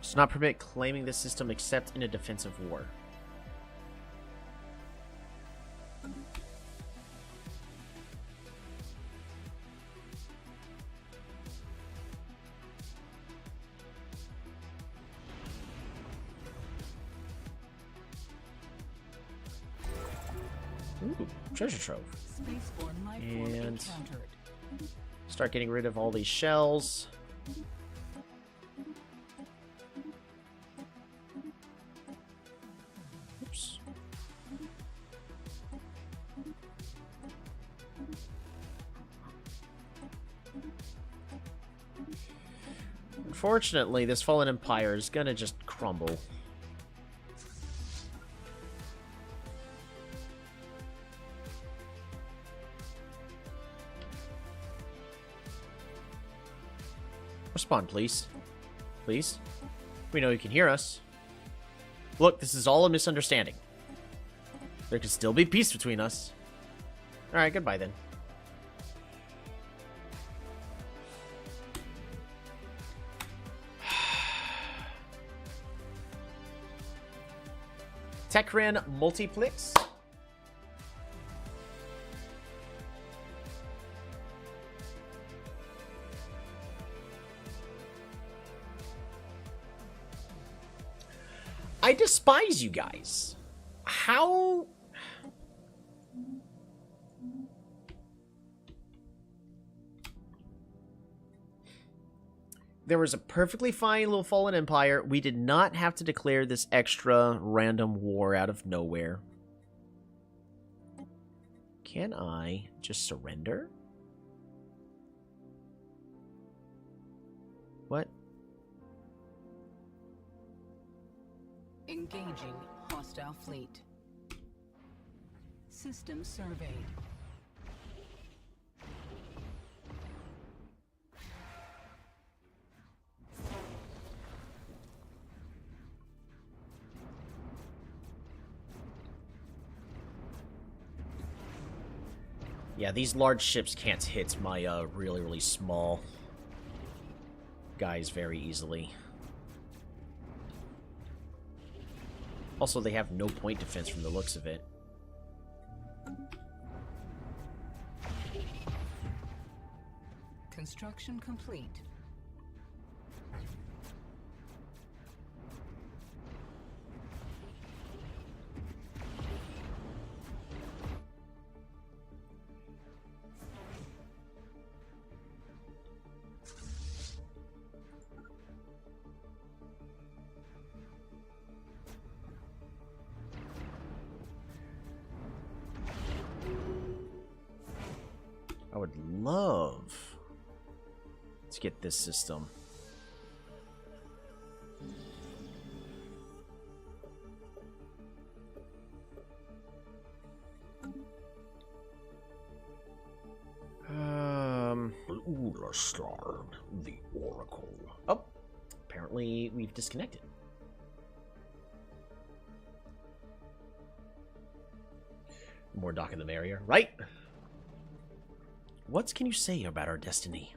Does not permit claiming the system except in a defensive war. Ooh, treasure trove. Spaceborne life form And- encountered. Start getting rid of all these shells. Oops. Unfortunately, this fallen empire is gonna just crumble. Respond, please. Please. We know you can hear us. Look, this is all a misunderstanding. There could still be peace between us. Alright, goodbye then. Techran Multiplex. I despise you guys. How? There was a perfectly fine little fallen empire. We did not have to declare this extra random war out of nowhere. Can I just surrender? What? Engaging hostile fleet. System surveyed. Yeah, these large ships can't hit my really, really small guys very easily. Also, they have no point defense from the looks of it. Construction complete. love to get this system. Ulastar, the Oracle. Oh, apparently we've disconnected. More Doc in the merrier, right? What can you say about our destiny?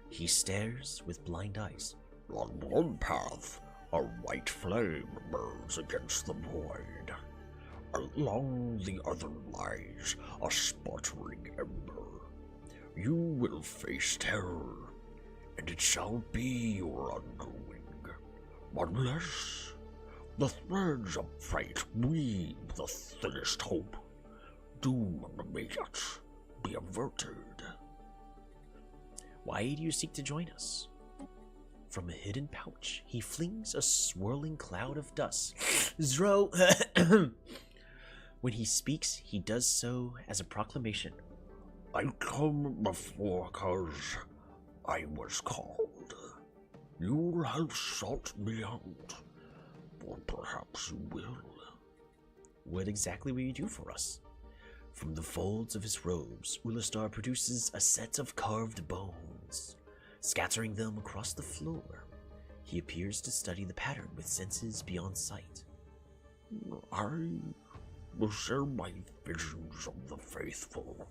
He stares with blind eyes. On one path, a white flame burns against the void. Along the other lies a sputtering ember. You will face terror, and it shall be your undoing. Unless the threads of fate weave the thinnest hope, doom may yet be averted. Why do you seek to join us? From a hidden pouch, he flings a swirling cloud of dust. Zro. When he speaks, he does so as a proclamation. I come before 'cause I was called. You have sought me out, or perhaps you will. What exactly will you do for us? From the folds of his robes, Ulastar produces a set of carved bones, scattering them across the floor. He appears to study the pattern with senses beyond sight. I will share my visions of the faithful.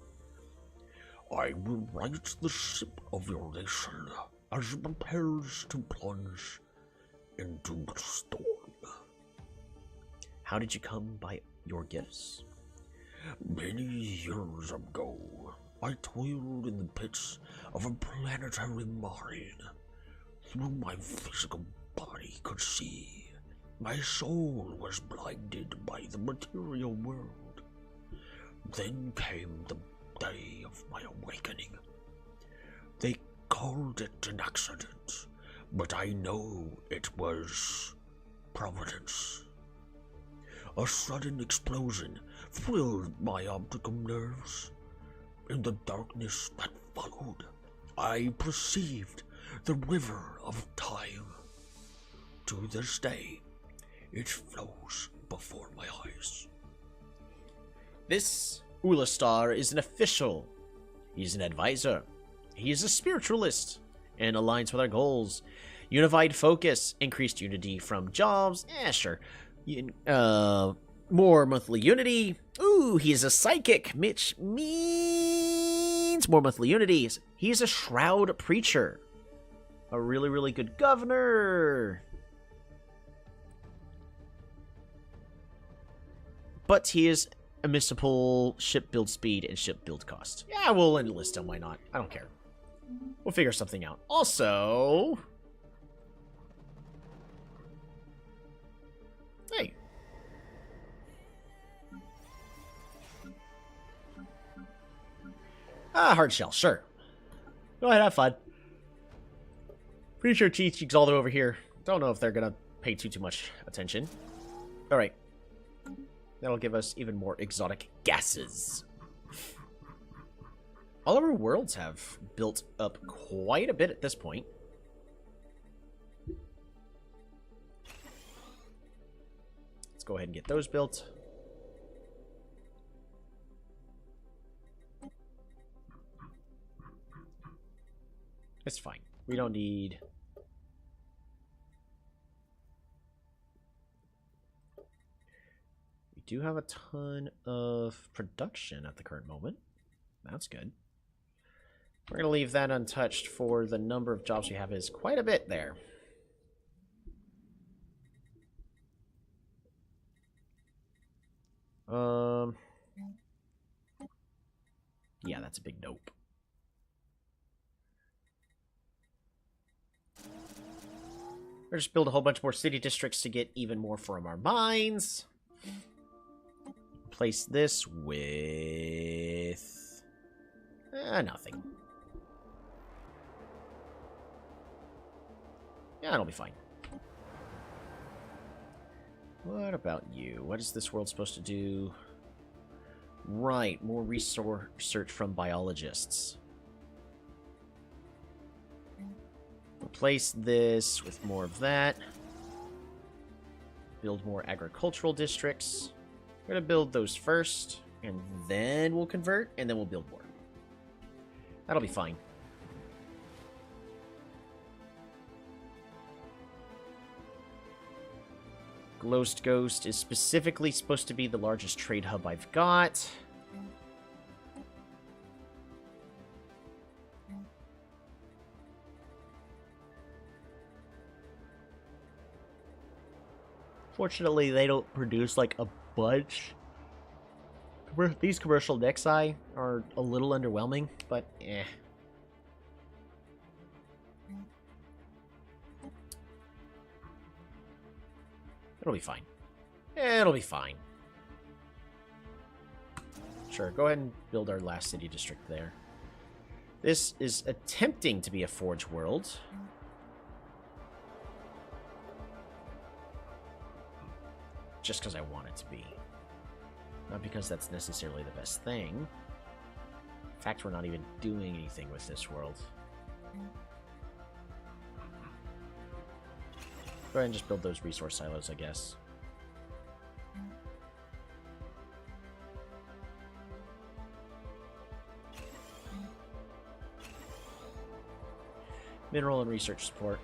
I will right the ship of your nation as it prepares to plunge into the storm. How did you come by your gifts? Many years ago, I toiled in the pits of a planetary mine. Through my physical body could see, my soul was blinded by the material world. Then came the day of my awakening. They called it an accident, but I know it was providence. A sudden explosion thrilled my optical nerves. In the darkness that followed, I perceived the river of time. To this day, it flows before my eyes. This Ulastar is an official. He's an advisor. He is a spiritualist and aligns with our goals. Unified focus, increased unity from jobs. Sure. More monthly unity. Ooh, he's a psychic, which means more monthly unities. He's a shroud preacher. A really, really good governor. But he is a municipal ship build speed and ship build cost. Yeah, we'll enlist him. Why not? I don't care. We'll figure something out. Also, hey. Hard shell, sure. Go ahead, have fun. Pretty sure Cheat Cheek's all over here. Don't know if they're gonna pay too much attention. Alright. That'll give us even more exotic gases. All of our worlds have built up quite a bit at this point. Let's go ahead and get those built. It's fine. We don't need... We do have a ton of production at the current moment. That's good. We're going to leave that untouched for the number of jobs we have is quite a bit there. Yeah, that's a big nope. We'll just build a whole bunch more city districts to get even more from our mines. Place this with... nothing. Yeah, it'll be fine. What about you? What is this world supposed to do? Right, more research from biologists. replace this with more of that. Build more agricultural districts. We're going to build those first, and then we'll convert, and then we'll build more. That'll be fine. Ghost Ghost is specifically supposed to be the largest trade hub I've got. Fortunately, they don't produce like a bunch. These commercial Nexi are a little underwhelming, but eh. It'll be fine. It'll be fine. Sure, go ahead and build our last city district there. This is attempting to be a Forge world. Just because I want it to be. Not because that's necessarily the best thing. In fact, we're not even doing anything with this world. Go ahead and just build those resource silos, I guess. Mineral and research support.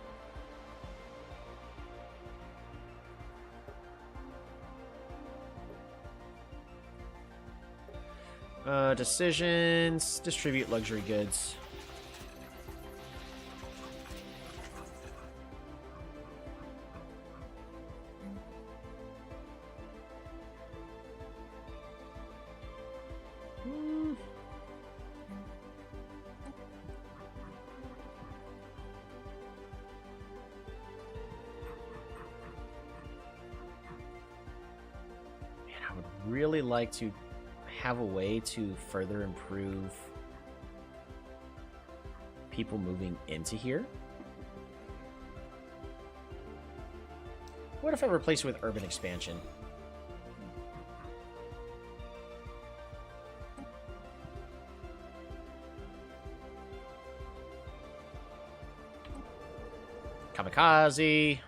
Decisions. Distribute luxury goods. I would really like to have a way to further improve people moving into here. What if I replace it with urban expansion? Kamikaze.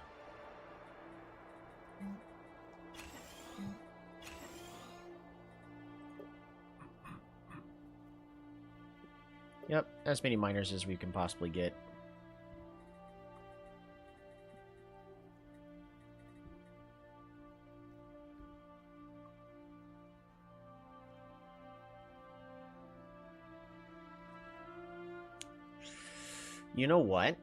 Yep, as many miners as we can possibly get. You know what?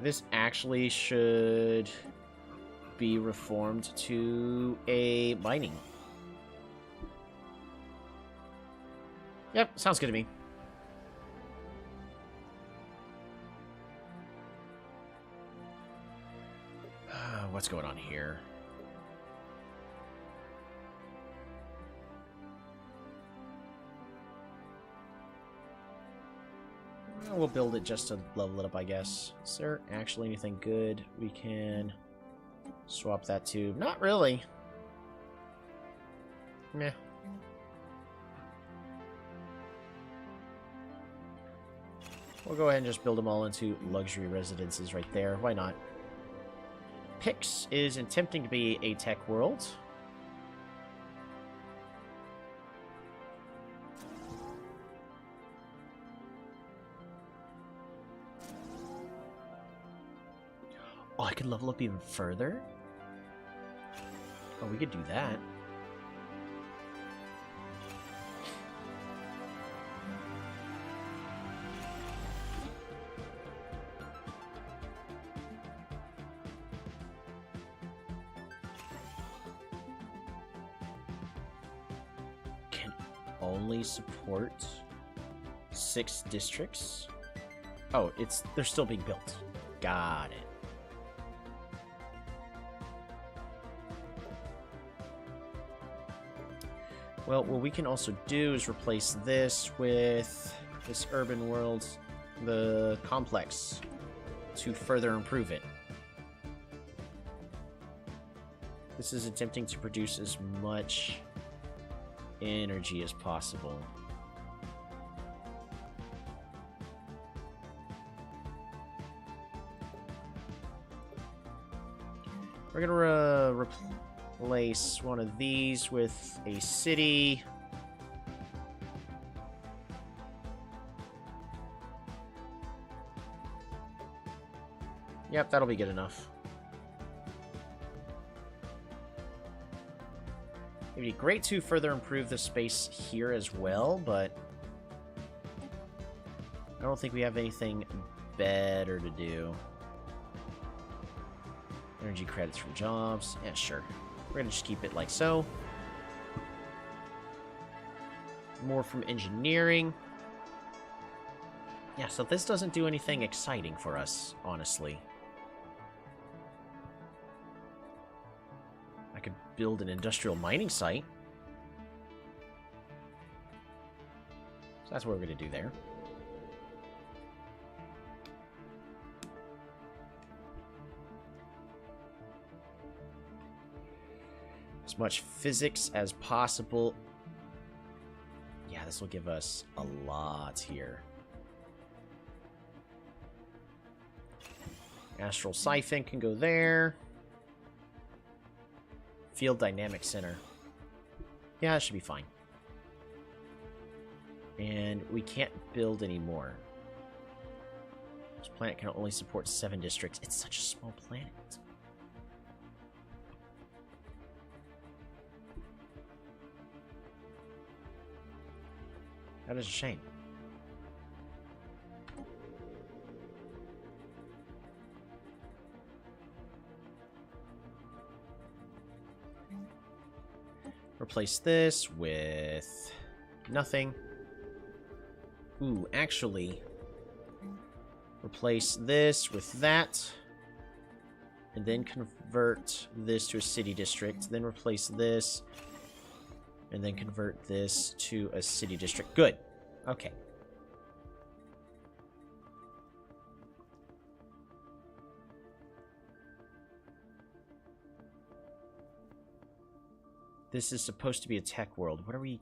This actually should be reformed to a mining. Yep, sounds good to me. What's going on here? We'll build it just to level it up, I guess. Is there actually anything good we can swap that to? Not really. Meh. We'll go ahead and just build them all into luxury residences right there. Why not? Pix is attempting to be a tech world. Oh, I could level up even further? Oh, we could do that. Can only support 6 districts? Oh, they're still being built. Got it. Well, what we can also do is replace this with this urban world, the complex, to further improve it. This is attempting to produce as much energy as possible. We're gonna replace one of these with a city. Yep, that'll be good enough. It'd be great to further improve the space here as well, but I don't think we have anything better to do. Energy credits from jobs. Yeah, sure. We're gonna just keep it like so. More from engineering. Yeah, so this doesn't do anything exciting for us, honestly. I could build an industrial mining site. So that's what we're gonna do there. As much physics as possible. Yeah, this will give us a lot here. Astral Siphon can go there. Field Dynamic Center. Yeah, that should be fine. And we can't build any more. This planet can only support 7 districts. It's such a small planet. That is a shame. Replace this with nothing. Ooh, actually, replace this with that. And then convert this to a city district. Then replace this. And then convert this to a city district. Good. Okay. This is supposed to be a tech world. What are we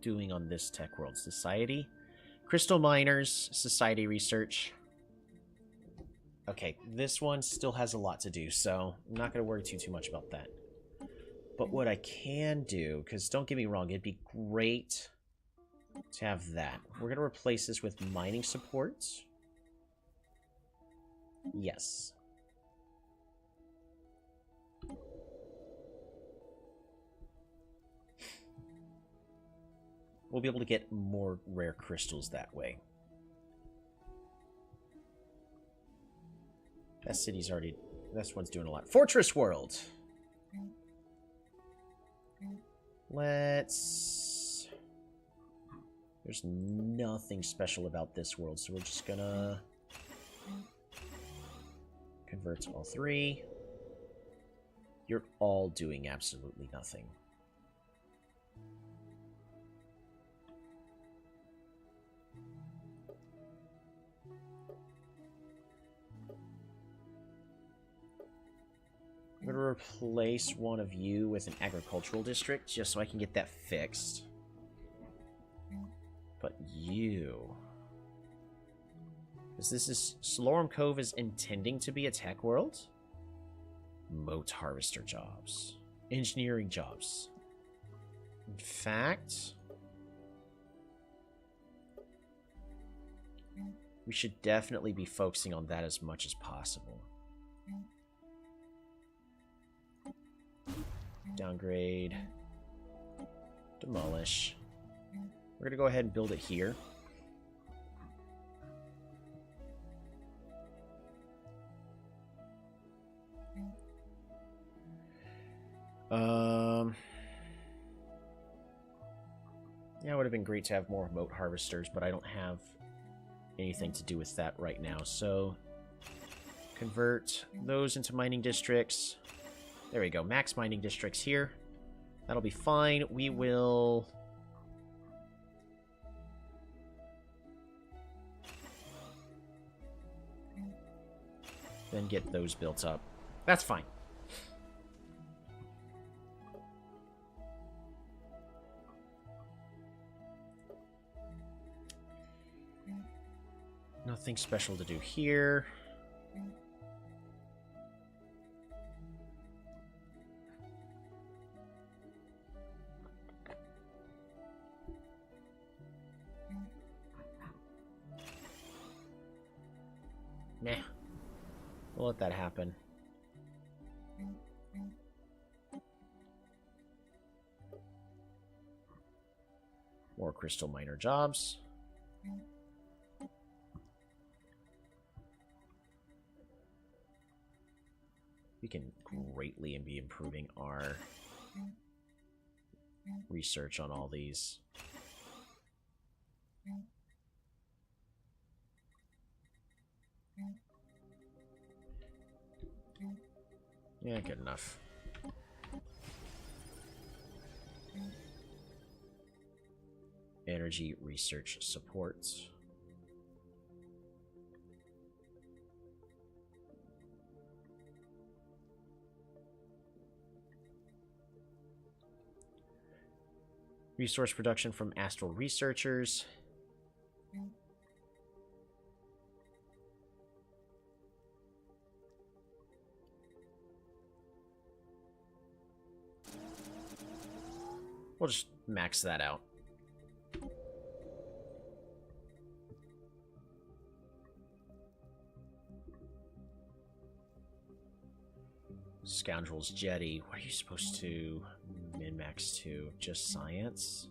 doing on this tech world? Society? Crystal miners, society research. Okay, this one still has a lot to do, so I'm not going to worry too much about that. But what I can do, because don't get me wrong, it'd be great to have that. We're going to replace this with mining support. Yes. We'll be able to get more rare crystals that way. That city's already... This one's doing a lot. Fortress World! Let's... There's nothing special about this world, so we're just gonna... Convert to all 3. You're all doing absolutely nothing. I'm going to replace one of you with an agricultural district, just so I can get that fixed. But you... Because this is... Salorum Cove is intending to be a tech world? Moat harvester jobs. Engineering jobs. In fact... we should definitely be focusing on that as much as possible. Downgrade. Demolish. We're gonna go ahead and build it here. Yeah, it would have been great to have more moat harvesters, but I don't have anything to do with that right now. So, convert those into mining districts. There we go. Max mining districts here. That'll be fine. We will... then get those built up. That's fine. Nothing special to do here. Nah. We'll let that happen. More crystal miner jobs. We can greatly be improving our research on all these. Yeah, good enough. Energy research supports. Resource production from astral researchers. We'll just max that out. Scoundrel's Jetty. What are you supposed to min-max to? Just science?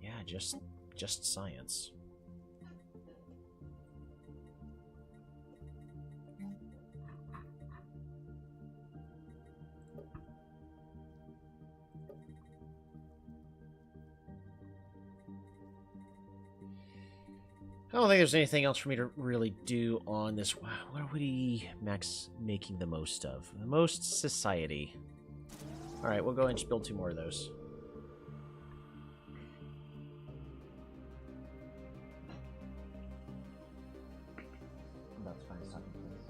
Yeah, just science. I don't think there's anything else for me to really do on this. Wow, what are we making the most of? The most society. Alright, we'll go ahead and just build 2 more of those. I'm about to find a stopping place.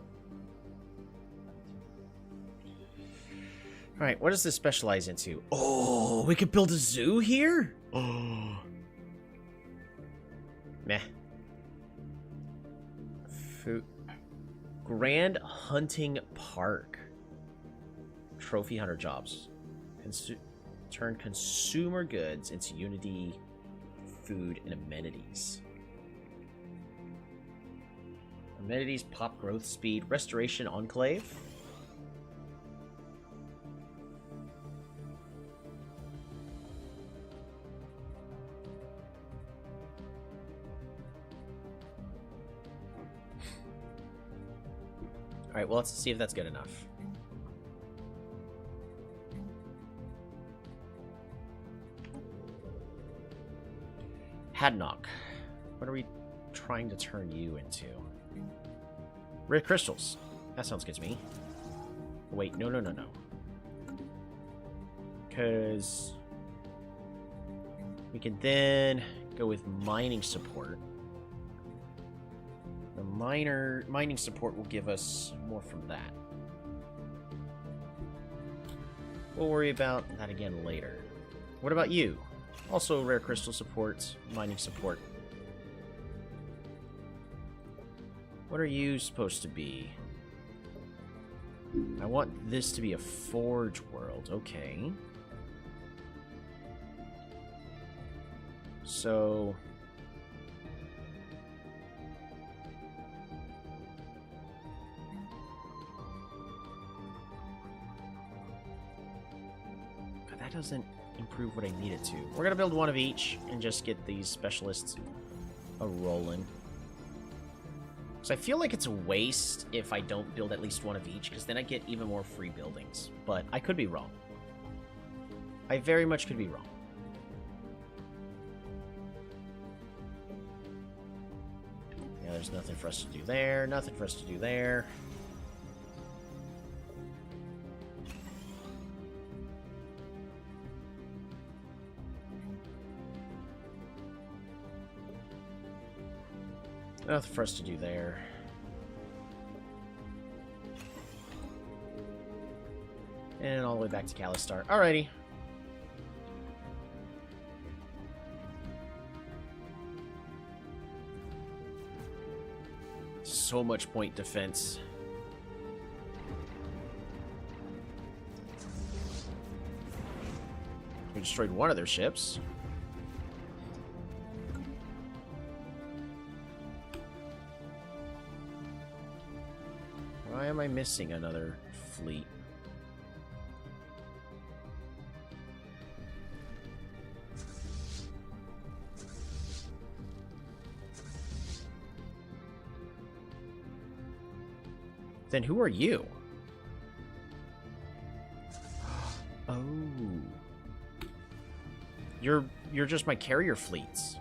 Alright, what does this specialize into? Oh, we could build a zoo here? Oh. Meh. Grand Hunting Park. Trophy hunter jobs. Turn consumer goods into Unity, food, and amenities. Amenities, pop growth speed, restoration enclave. Alright, well, let's see if that's good enough. Hadnock. What are we trying to turn you into? Rare crystals. That sounds good to me. Wait, no. Because we can then go with mining support. The mining support will give us more from that. We'll worry about that again later. What about you? Also rare crystal support, mining support. What are you supposed to be? I want this to be a forge world. Okay. So... that doesn't improve what I need it to. We're gonna build 1 of each and just get these specialists a-rolling. So I feel like it's a waste if I don't build at least 1 of each, because then I get even more free buildings. But I could be wrong. I very much could be wrong. Yeah, there's nothing for us to do there, nothing for us to do there. Nothing for us to do there. And all the way back to Calistar. Alrighty. So much point defense. We destroyed one of their ships. Why am I missing another fleet? Then who are you? Oh. You're just my carrier fleets.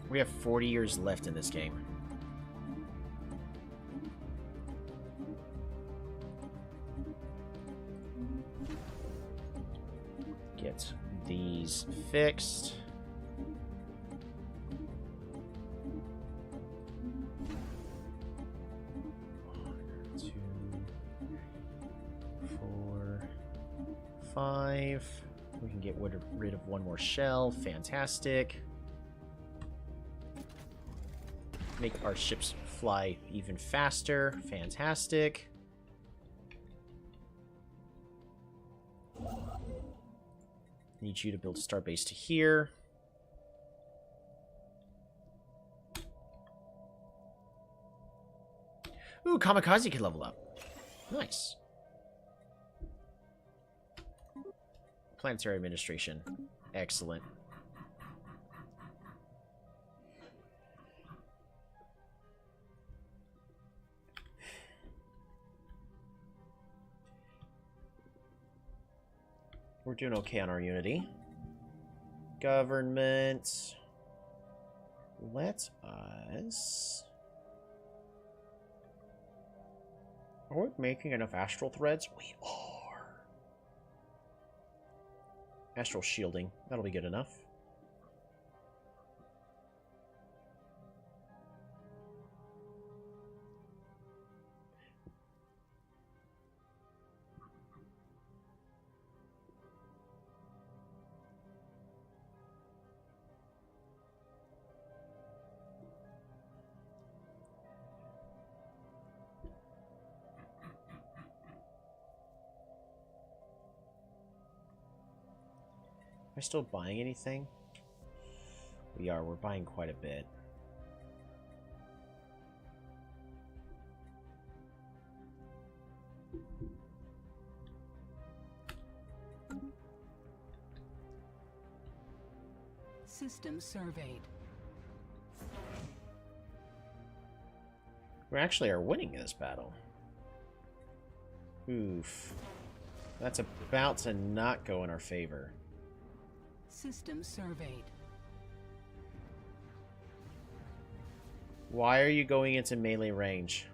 We have 40 years left in this game. Get these fixed. One, two, 4, 5. We can get rid of one more shell. Fantastic. Make our ships fly even faster. Fantastic. Need you to build a starbase to here. Ooh, Kamikaze can level up. Nice. Planetary administration. Excellent. We're doing okay on our Unity. Government. Let us... Are we making enough astral threads? We are. Astral shielding. That'll be good enough. Am I still buying anything? We are. We're buying quite a bit. System surveyed. We actually are winning this battle. Oof. That's about to not go in our favor. System surveyed. Why are you going into melee range?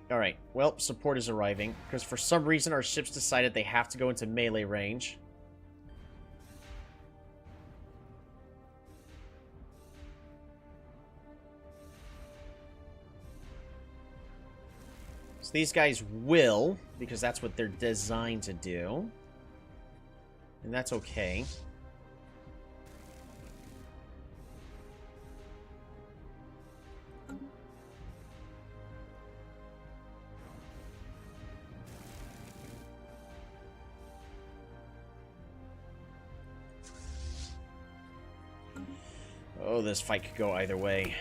Alright, well, support is arriving, because for some reason our ships decided they have to go into melee range. So these guys will, because that's what they're designed to do. And that's okay. Oh, this fight could go either way.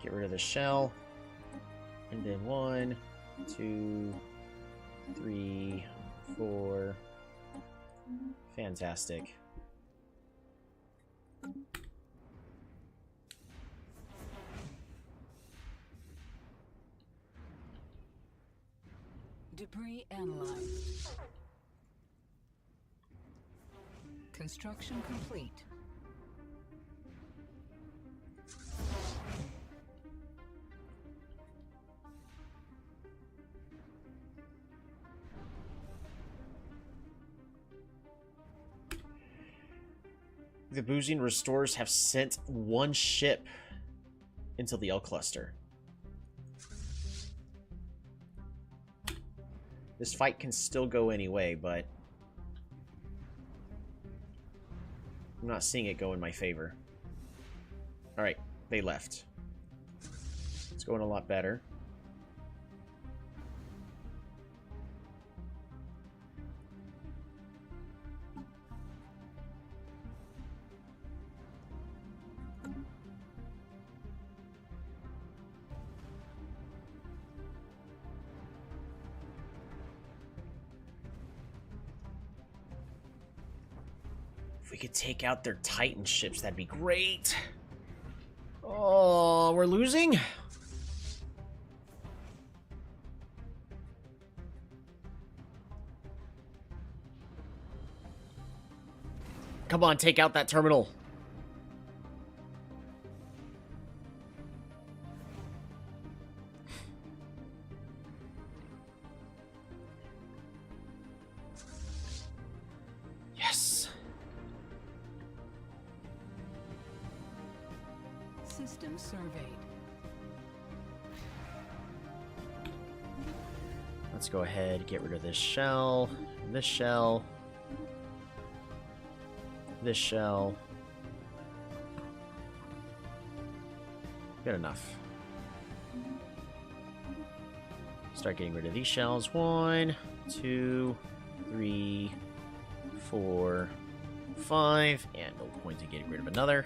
Get rid of the shell. And then 1, 2, 3, 4. Fantastic. Debris analyzed. Construction complete. The Boozian Restorers have sent one ship into the L cluster. This fight can still go any way, but I'm not seeing it go in my favor. Alright, they left. It's going a lot better. If we could take out their Titan ships, that'd be great. Oh, we're losing? Come on, take out that terminal. Yes. System surveyed. Let's go ahead, get rid of this shell, this shell, this shell. Good enough. Start getting rid of these shells. 1, 2, 3, 4, 5, and no point in getting rid of another.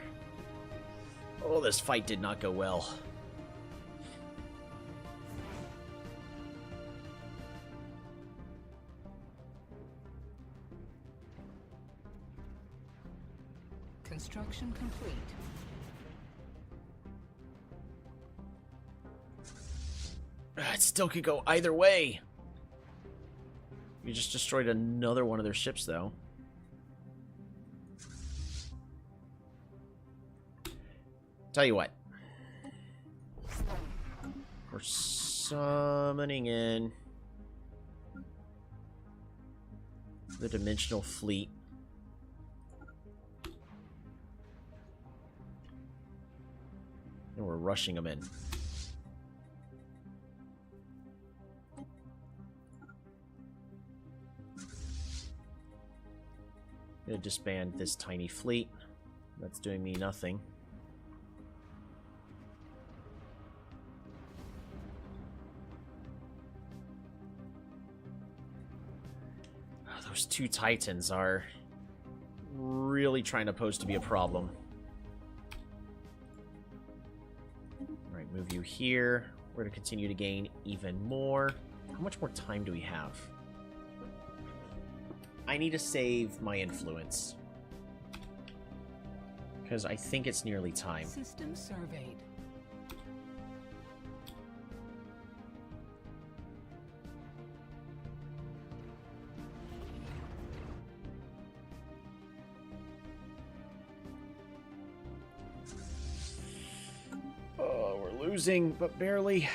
Oh, this fight did not go well. Construction complete. It still could go either way. You just destroyed another one of their ships, though. Tell you what. We're summoning in the Dimensional Fleet. And we're rushing them in. I'm gonna disband this tiny fleet. That's doing me nothing. Those two Titans are really trying to pose to be a problem. Alright, move you here. We're going to continue to gain even more. How much more time do we have? I need to save my influence. Because I think it's nearly time. System surveyed. Oh, we're losing, but barely.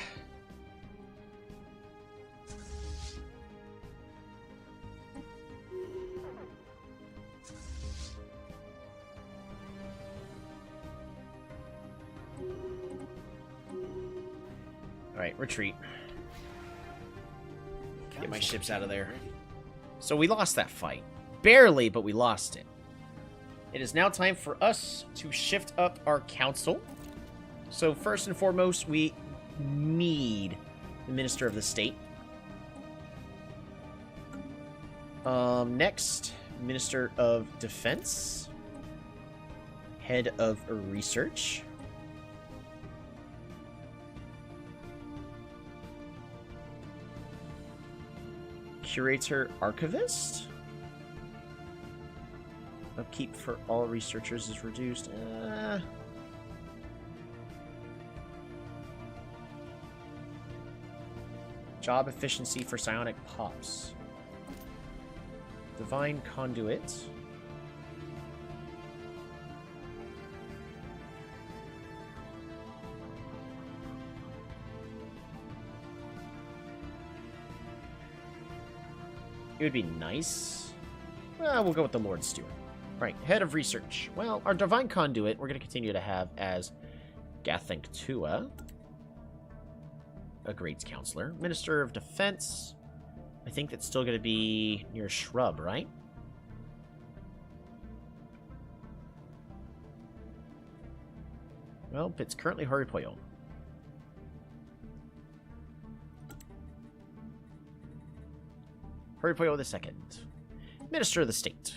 Alright, retreat. Get my ships out of there. So we lost that fight. Barely, but we lost it. It is now time for us to shift up our council. So first and foremost, we need the Minister of the State. Next, Minister of Defense. Head of Research. Curator Archivist. Upkeep for all researchers is reduced. Job efficiency for psionic pops. Divine Conduit. It would be nice. Well, we'll go with the Lord Steward. Right, head of research. Well, our divine conduit we're going to continue to have as Gathanktua, a great counselor. Minister of Defense. I think that's still going to be near Shrub, right? Well, it's currently Horipoyo. Horipoyo II. Minister of the State.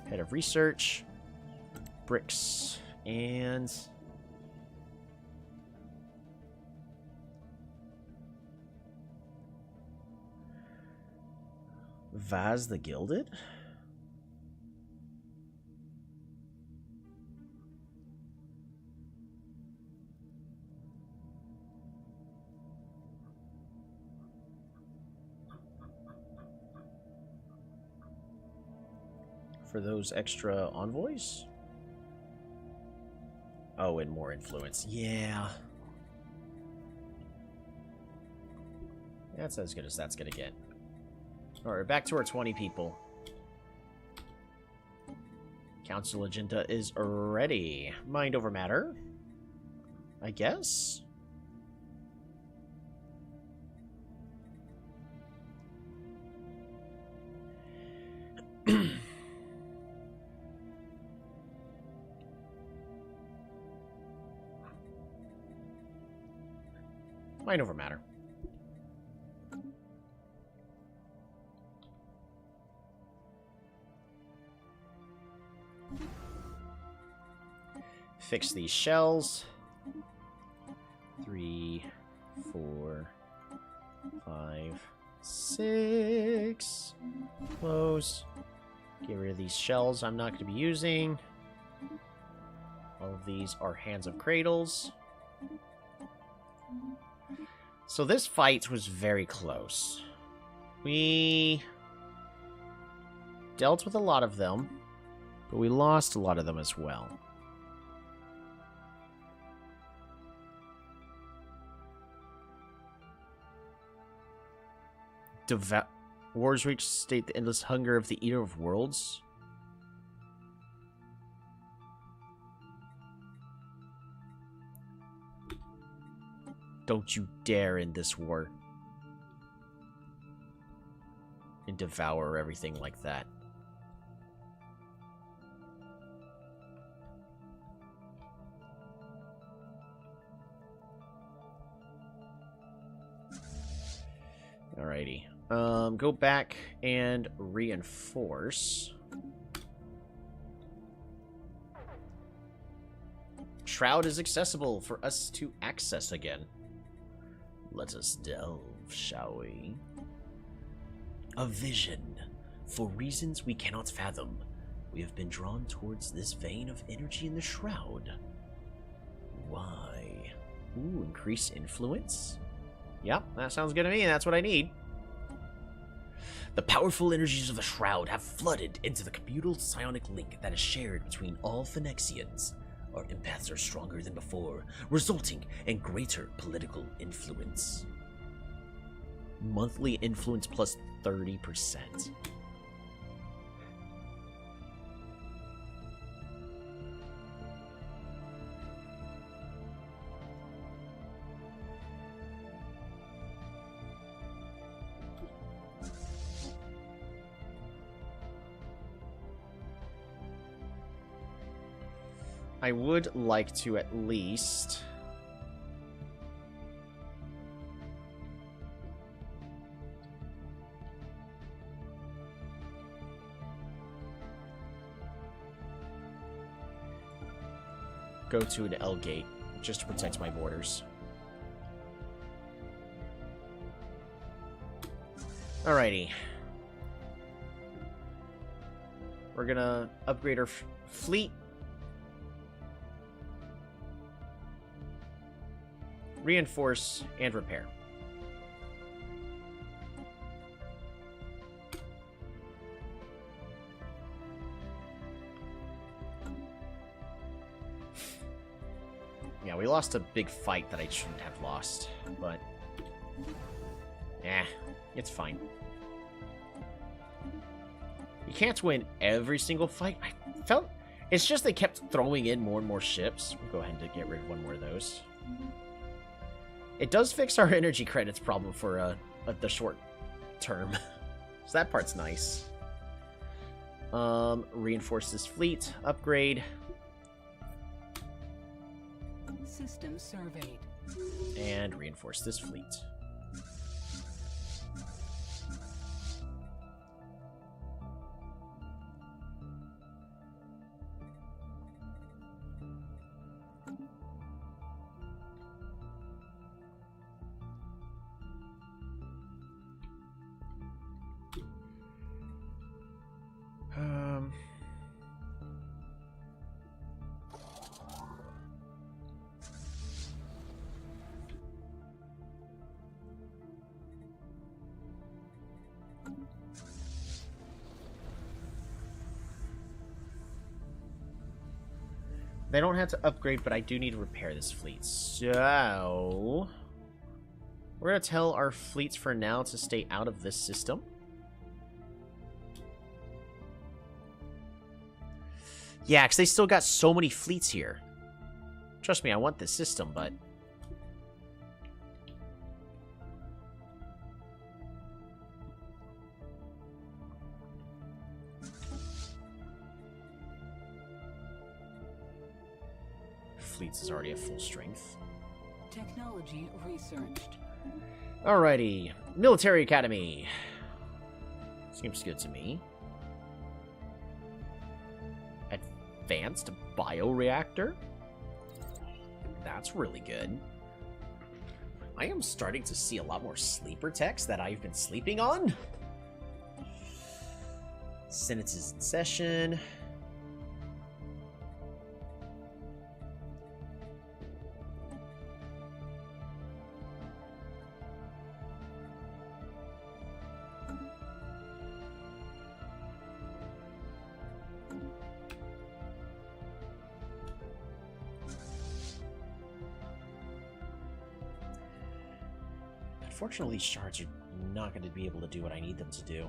Head of research, bricks, and Vaz the Gilded? For those extra envoys? Oh, and more influence. Yeah. That's as good as that's gonna get. Alright, back to our 20 people. Council agenda is ready. Mind over matter, I guess? Mind over matter. Fix these shells. 3, 4, 5, 6. Close. Get rid of these shells I'm not going to be using. All of these are Hands of Cradles. So this fight was very close. We dealt with a lot of them, but we lost a lot of them as well. Wars reach state the endless hunger of the Eater of Worlds. Don't you dare end this war. And devour everything like that. Alrighty. Go back and reinforce. Shroud is accessible for us to access again. Let us delve, shall we? A vision. For reasons we cannot fathom, we have been drawn towards this vein of energy in the Shroud. Why? Ooh, increase influence? Yep, that sounds good to me. That's what I need. The powerful energies of the Shroud have flooded into the communal psionic link that is shared between all Phoenicians. Our empaths are stronger than before, resulting in greater political influence. Monthly influence plus 30%. I would like to at least... go to an L gate, just to protect my borders. Alrighty. We're gonna upgrade our fleet. Reinforce and repair. Yeah, we lost a big fight that I shouldn't have lost, but... it's fine. You can't win every single fight. I felt... It's just they kept throwing in more and more ships. We'll go ahead and get rid of one more of those. It does fix our energy credits problem for the short term. So that part's nice. Reinforce this fleet. Upgrade. System surveyed. And reinforce this fleet. They don't have to upgrade, but I do need to repair this fleet. So... we're going to tell our fleets for now to stay out of this system. Yeah, because they still got so many fleets here. Trust me, I want this system, but... fleets is already at full strength. Technology researched. Alrighty. Military Academy. Seems good to me. Advanced bioreactor? That's really good. I am starting to see a lot more sleeper techs that I've been sleeping on. Senate is in session. Unfortunately, these shards are not going to be able to do what I need them to do.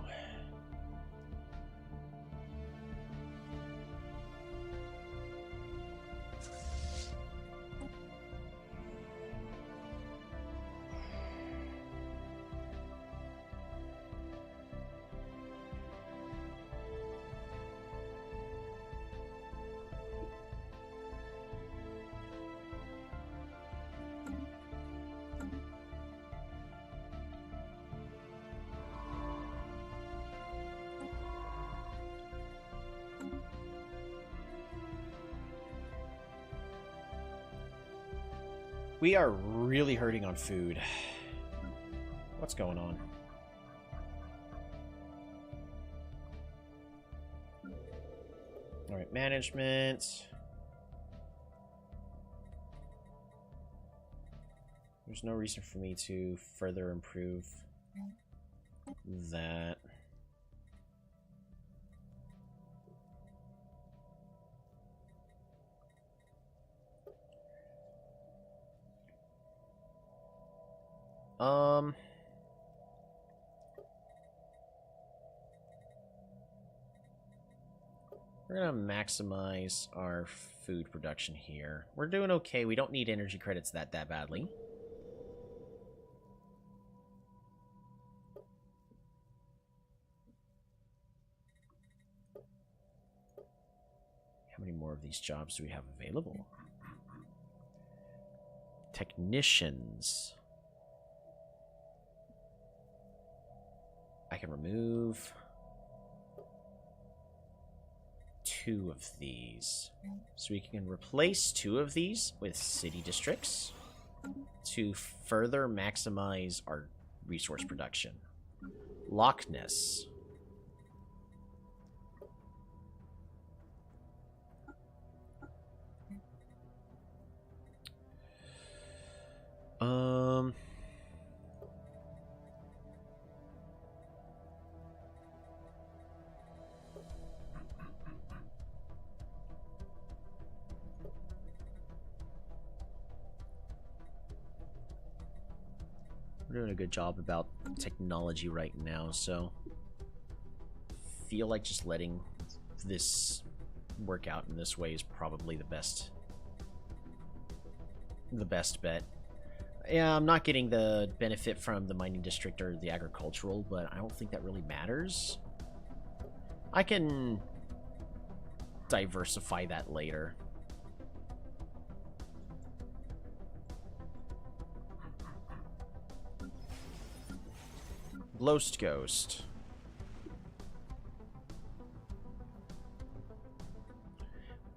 We are really hurting on food. What's going on? Alright, management. There's no reason for me to further improve that. We're gonna maximize our food production here. We're doing okay. We don't need energy credits that badly. How many more of these jobs do we have available? Technicians. I can remove 2 of these. So we can replace 2 of these with city districts to further maximize our resource production. Loch Ness. We're doing a good job about technology right now, so feel like just letting this work out in this way is probably the best bet. Yeah, I'm not getting the benefit from the mining district or the agricultural, but I don't think that really matters. I can diversify that later. Ghost Ghost.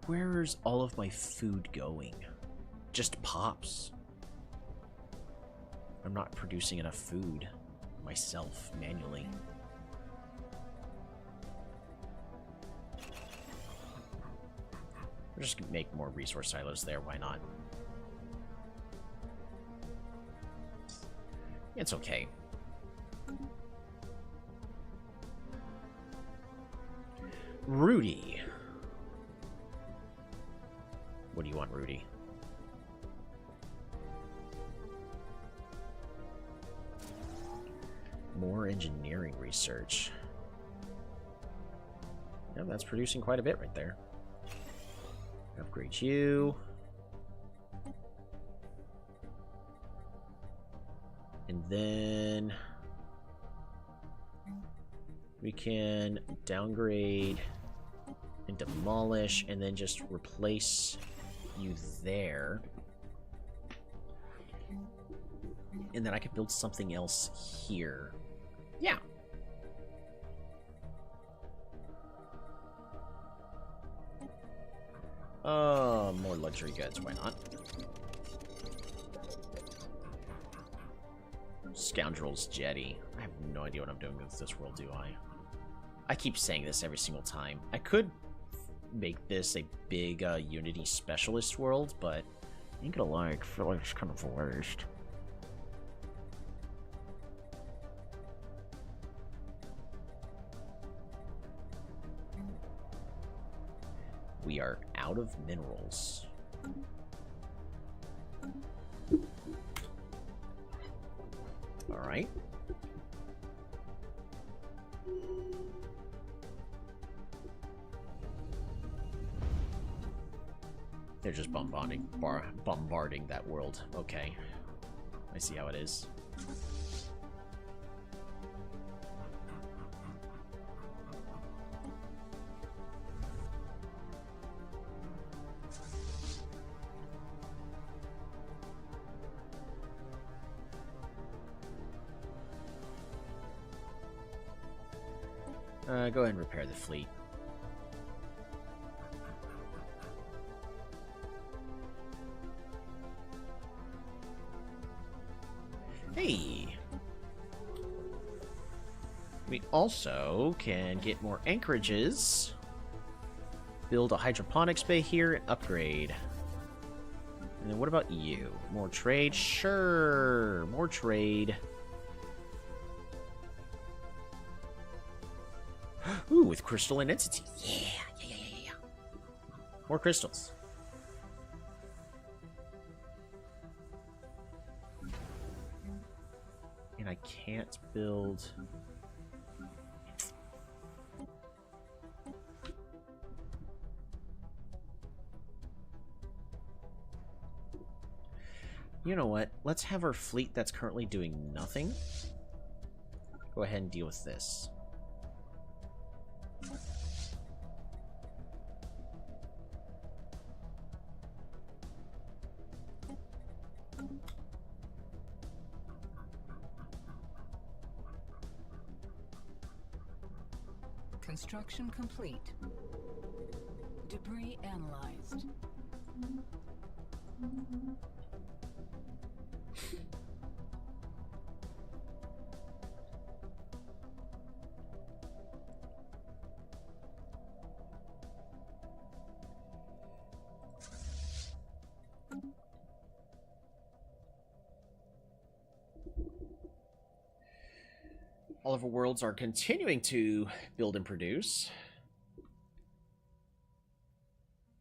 Where's all of my food going? Just pops. I'm not producing enough food myself manually. We'll just make more resource silos there, why not? It's okay. Rudy. What do you want, Rudy? More engineering research. Yeah, that's producing quite a bit right there. Upgrade you. And then we can downgrade and demolish and then just replace you there. And then I could build something else here. Yeah. More luxury goods, why not? Scoundrel's Jetty. I have no idea what I'm doing with this world, do I? I keep saying this every single time. I could make this a big Unity specialist world, but I ain't gonna lie, I feel like it's kind of the worst. We are out of minerals. Alright. They're just bombarding that world. Okay. I see how it is. Go ahead and repair the fleet. Hey! We also can get more anchorages, build a hydroponics bay here, and upgrade. And then what about you? More trade? Sure! More trade. Ooh, with crystalline entity. Yeah. More crystals. And I can't build... You know what? Let's have our fleet that's currently doing nothing. Go ahead and deal with this. Construction complete. Debris analyzed. All of our worlds are continuing to build and produce.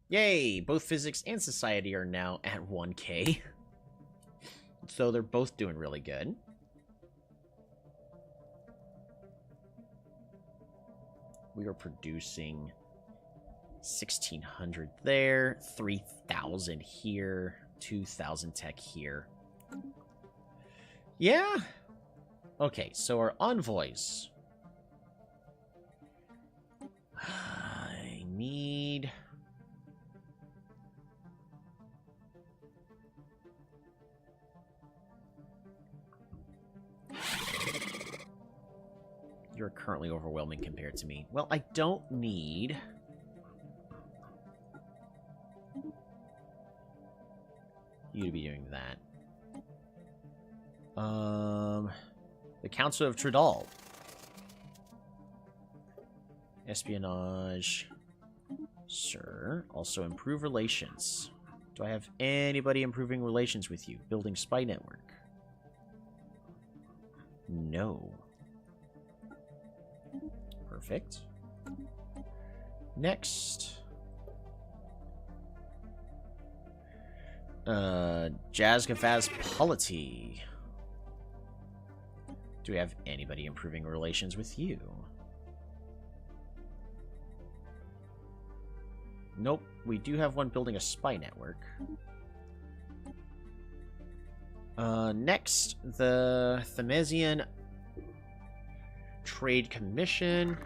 Yay! Both physics and society are now at 1K. So they're both doing really good. We are producing 1,600 there, 3,000 here, 2,000 tech here. Yeah. Okay, so our envoys. I need... You're currently overwhelming compared to me. Well, I don't need... you to be doing that. The Council of Tridal. Espionage. Sir. Also improve relations. Do I have anybody improving relations with you? Building spy network. No. Perfect. Next. Jazgavaz Polity. Do we have anybody improving relations with you? Nope. We do have one building a spy network. Next, the Themesian Trade Commission.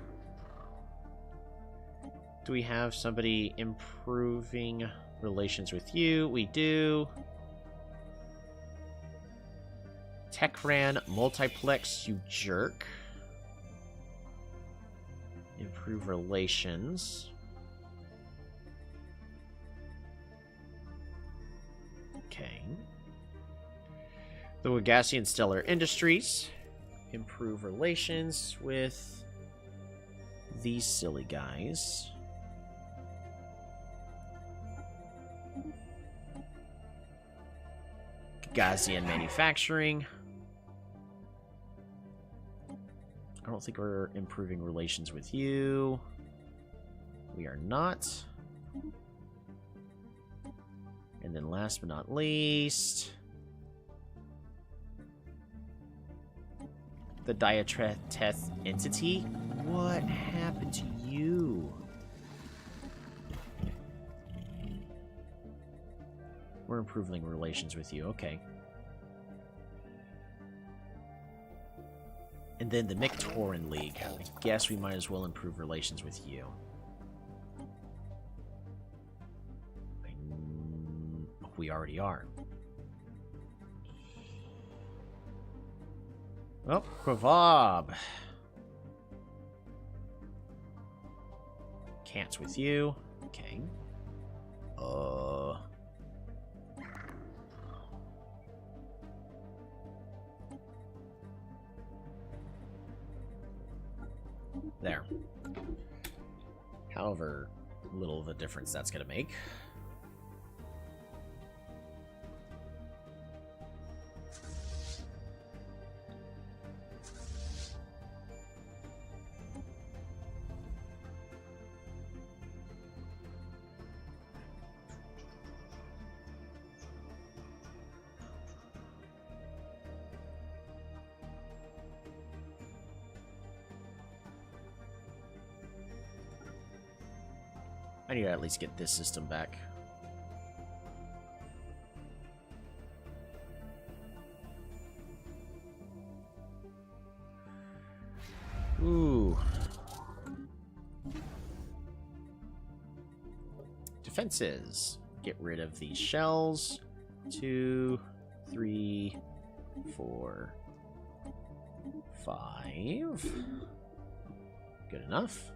Do we have somebody improving relations with you? We do. Techran Multiplex, you jerk. Improve relations. Okay. The Wagassian Stellar Industries. Improve relations with these silly guys. Gagassian Manufacturing. I don't think we're improving relations with you. We are not. And then last but not least, the Diatreteth entity. What happened to you? We're improving relations with you. Okay. And then the Mictoran League. I guess we might as well improve relations with you. We already are. Oh, Kravab. Can't with you. Okay. There. However little of a difference that's going to make. I need to at least get this system back. Ooh. Defenses. Get rid of these shells. 2, 3, 4, 5. Good enough.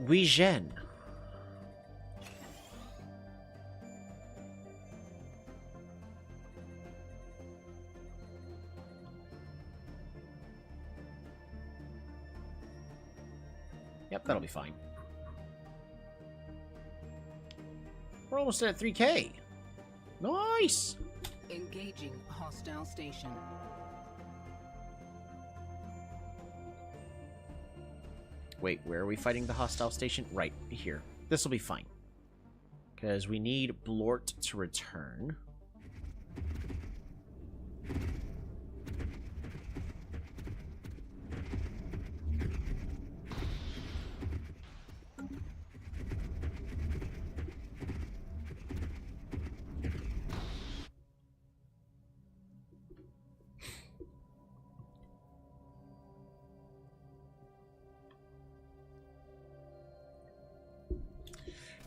Guijen. Yep, that'll be fine. We're almost at 3K. Nice! Engaging hostile station. Wait, where are we fighting the hostile station? Right here. This will be fine. Because we need Blort to return.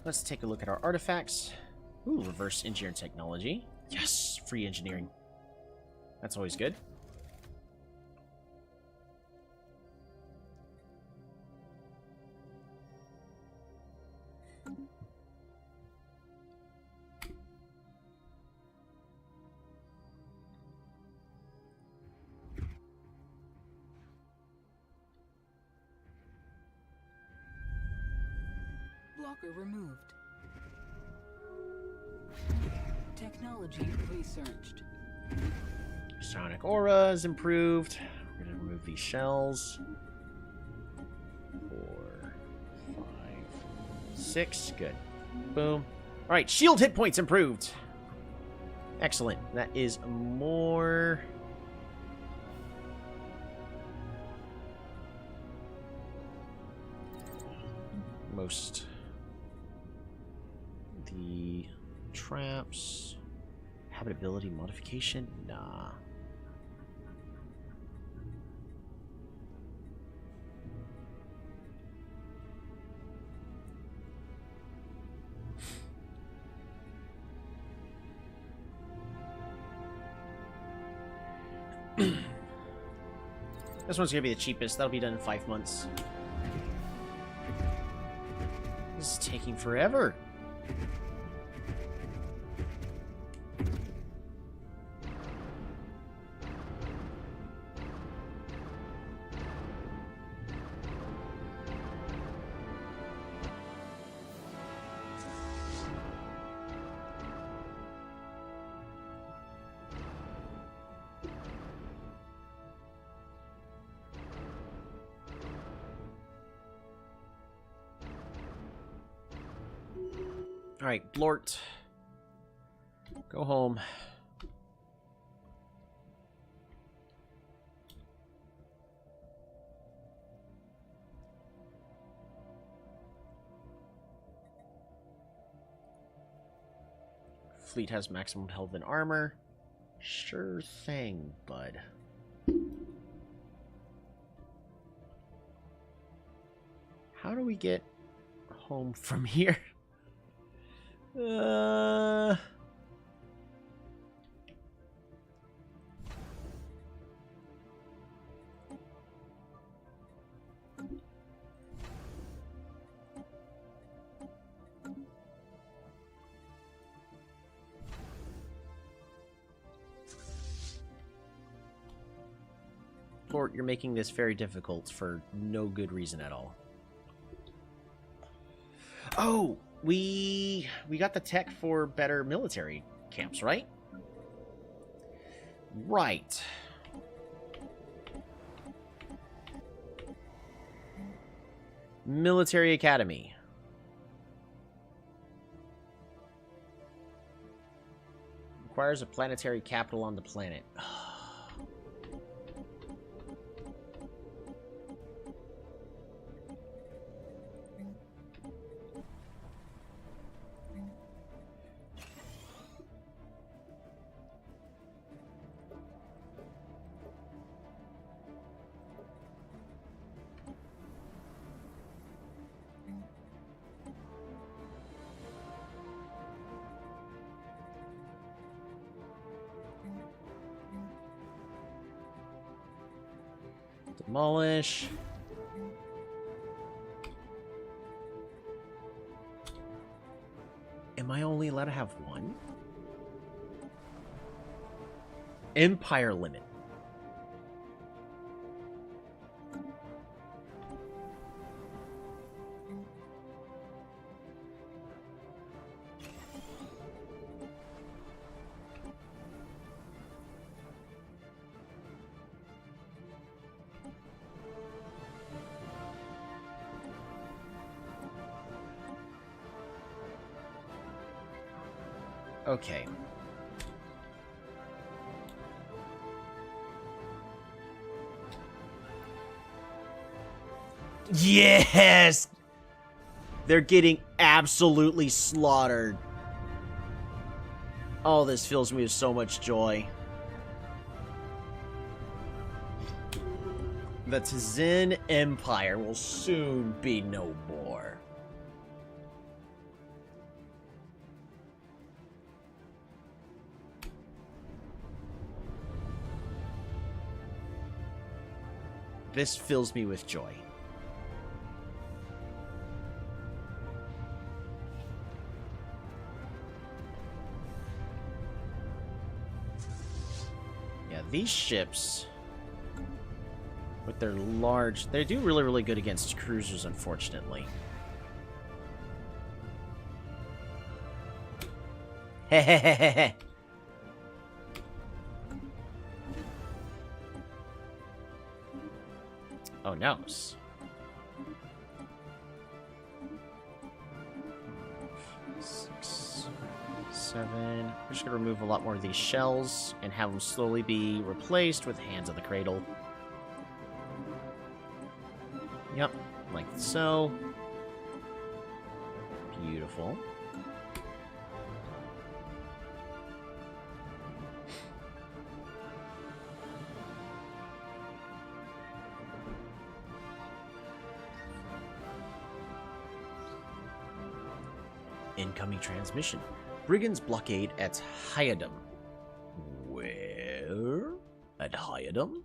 Let's take a look at our artifacts. Ooh, reverse engineer technology. Yes, free engineering. That's always good. Blocker removed. Technology researched. Sonic aura is improved. We're gonna remove these shells. 4, 5, 6. Good. Boom. All right, shield hit points improved. Excellent. That is more. Most. The traps. Habitability modification? Nah. This one's gonna be the cheapest. That'll be done in 5 months. This is taking forever. Alright, Blort. Go home. Fleet has maximum health and armor. Sure thing, bud. How do we get home from here? Lord, you're making this very difficult for no good reason at all. Oh, we got the tech for better military camps, right? Right. Military Academy. Requires a planetary capital on the planet. Demolish. Am I only allowed to have one? Empire limit. Okay. Yes! They're getting absolutely slaughtered. Oh, this fills me with so much joy. The Tzin Empire will soon be no more. This fills me with joy. Yeah, these ships, with their large, they do really, really good against cruisers, unfortunately. Hehehehe. Oh, no. 6, 7. We're just gonna remove a lot more of these shells and have them slowly be replaced with Hands of the Cradle. Yep, like so. Beautiful. Incoming transmission. Brigands blockade at Hyadum. Where? At Hyadum?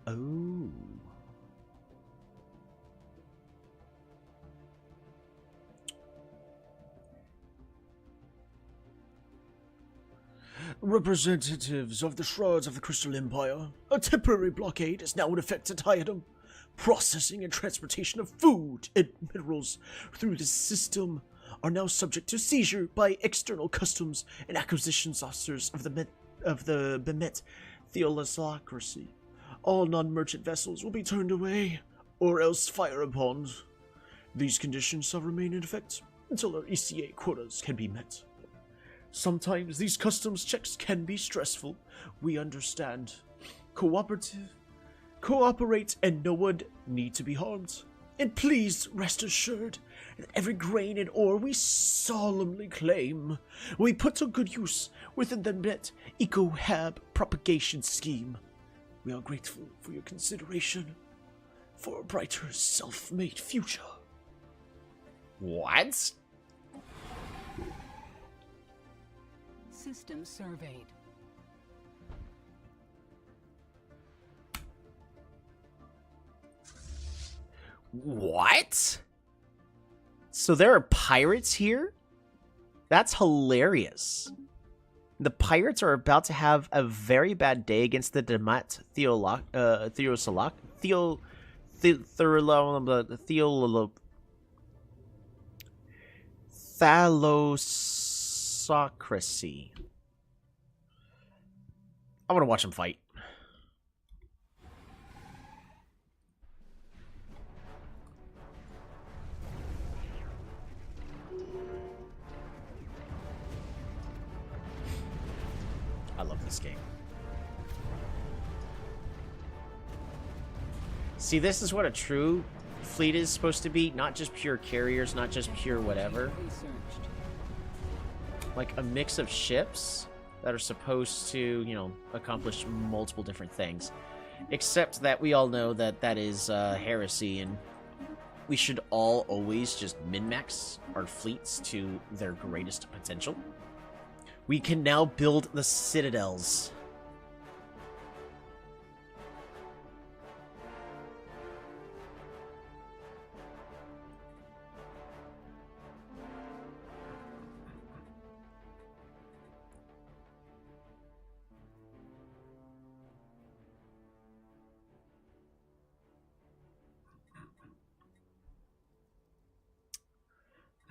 Oh. Representatives of the Shards of the Crystal Empire, a temporary blockade is now in effect at Hyadum. Processing and transportation of food and minerals through the system are now subject to seizure by external customs and acquisitions officers of the Bemet Theolocracy. All non-merchant vessels will be turned away, or else fire upon. These conditions shall remain in effect until our ECA quotas can be met. Sometimes these customs checks can be stressful. We understand. Cooperate and no one need to be harmed. And please rest assured that every grain and ore we solemnly claim will be put to good use within the Net Eco-Hab propagation scheme. We are grateful for your consideration for a brighter self-made future. What? System surveyed. What? So there are pirates here? That's hilarious. The pirates are about to have a very bad day against the Demat Thalosocracy. I want to watch them fight. I love this game. See, this is what a true fleet is supposed to be. Not just pure carriers, not just pure whatever. Researched. Like a mix of ships that are supposed to, you know, accomplish multiple different things. Except that we all know that that is heresy, and we should all always just min-max our fleets to their greatest potential. We can now build the citadels.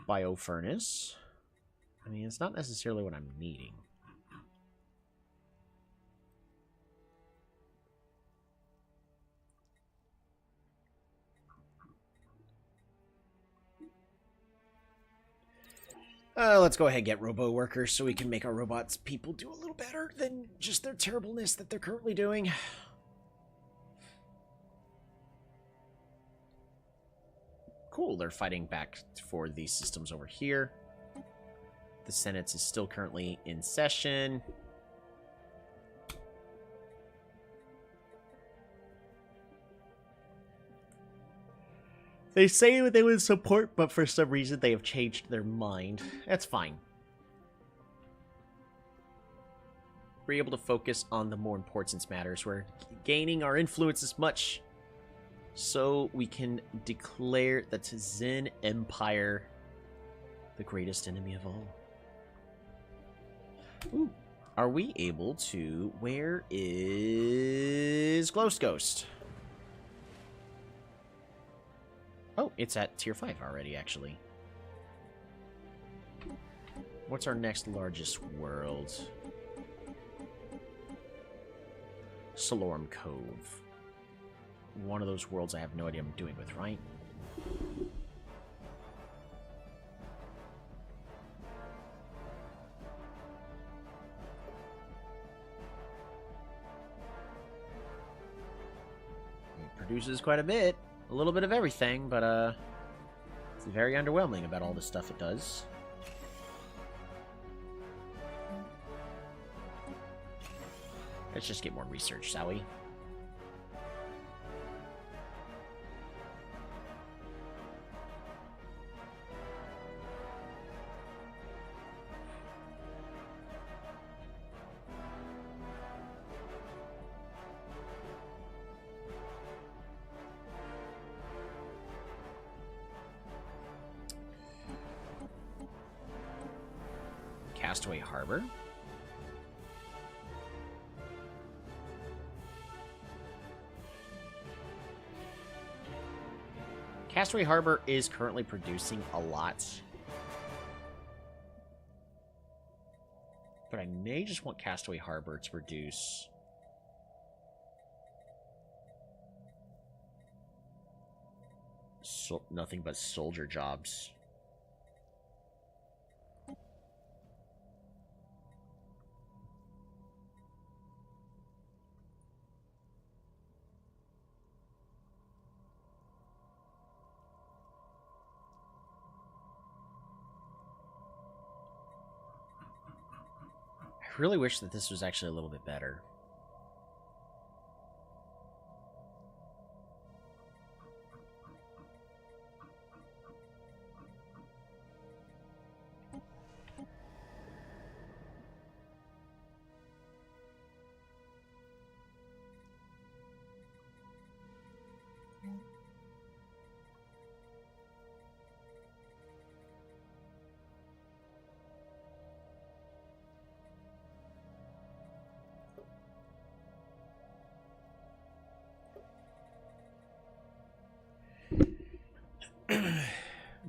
Biofurnace. I mean, it's not necessarily what I'm needing. Let's go ahead and get robo workers so we can make our robots people do a little better than just their terribleness that they're currently doing. Cool, they're fighting back for these systems over here. The Senate is still currently in session. They say they would support, but for some reason they have changed their mind. That's fine. We're able to focus on the more important matters. We're gaining our influence as much so we can declare the Tzin Empire the greatest enemy of all. Ooh. Are we able to... Where is Glow's Ghost? Oh, it's at tier 5 already, actually. What's our next largest world? Salorum Cove. One of those worlds I have no idea what I'm doing with, right? It produces quite a bit. A little bit of everything, but it's very underwhelming about all the stuff it does. Let's just get more research, shall we? Castaway Harbor. Castaway Harbor is currently producing a lot. But I may just want Castaway Harbor to produce nothing but soldier jobs. I really wish that this was actually a little bit better.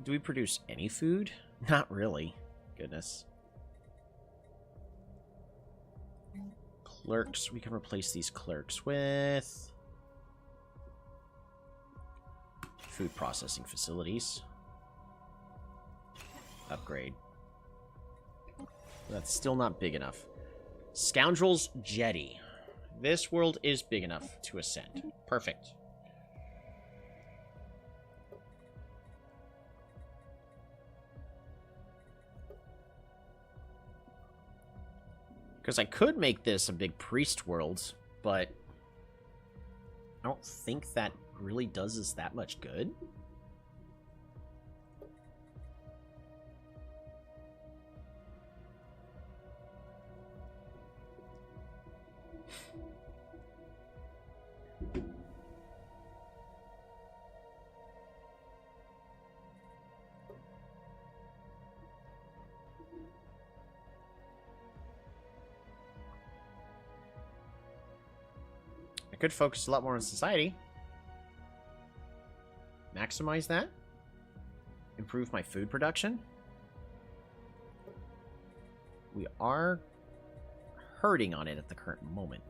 Do we produce any food? Not really. Goodness. Clerks. We can replace these clerks with food processing facilities. Upgrade. That's still not big enough. Scoundrels Jetty. This world is big enough to ascend. Perfect. Because I could make this a big priest world, but I don't think that really does us that much good. Could focus a lot more on society. Maximize that. Improve my food production. We are hurting on it at the current moment.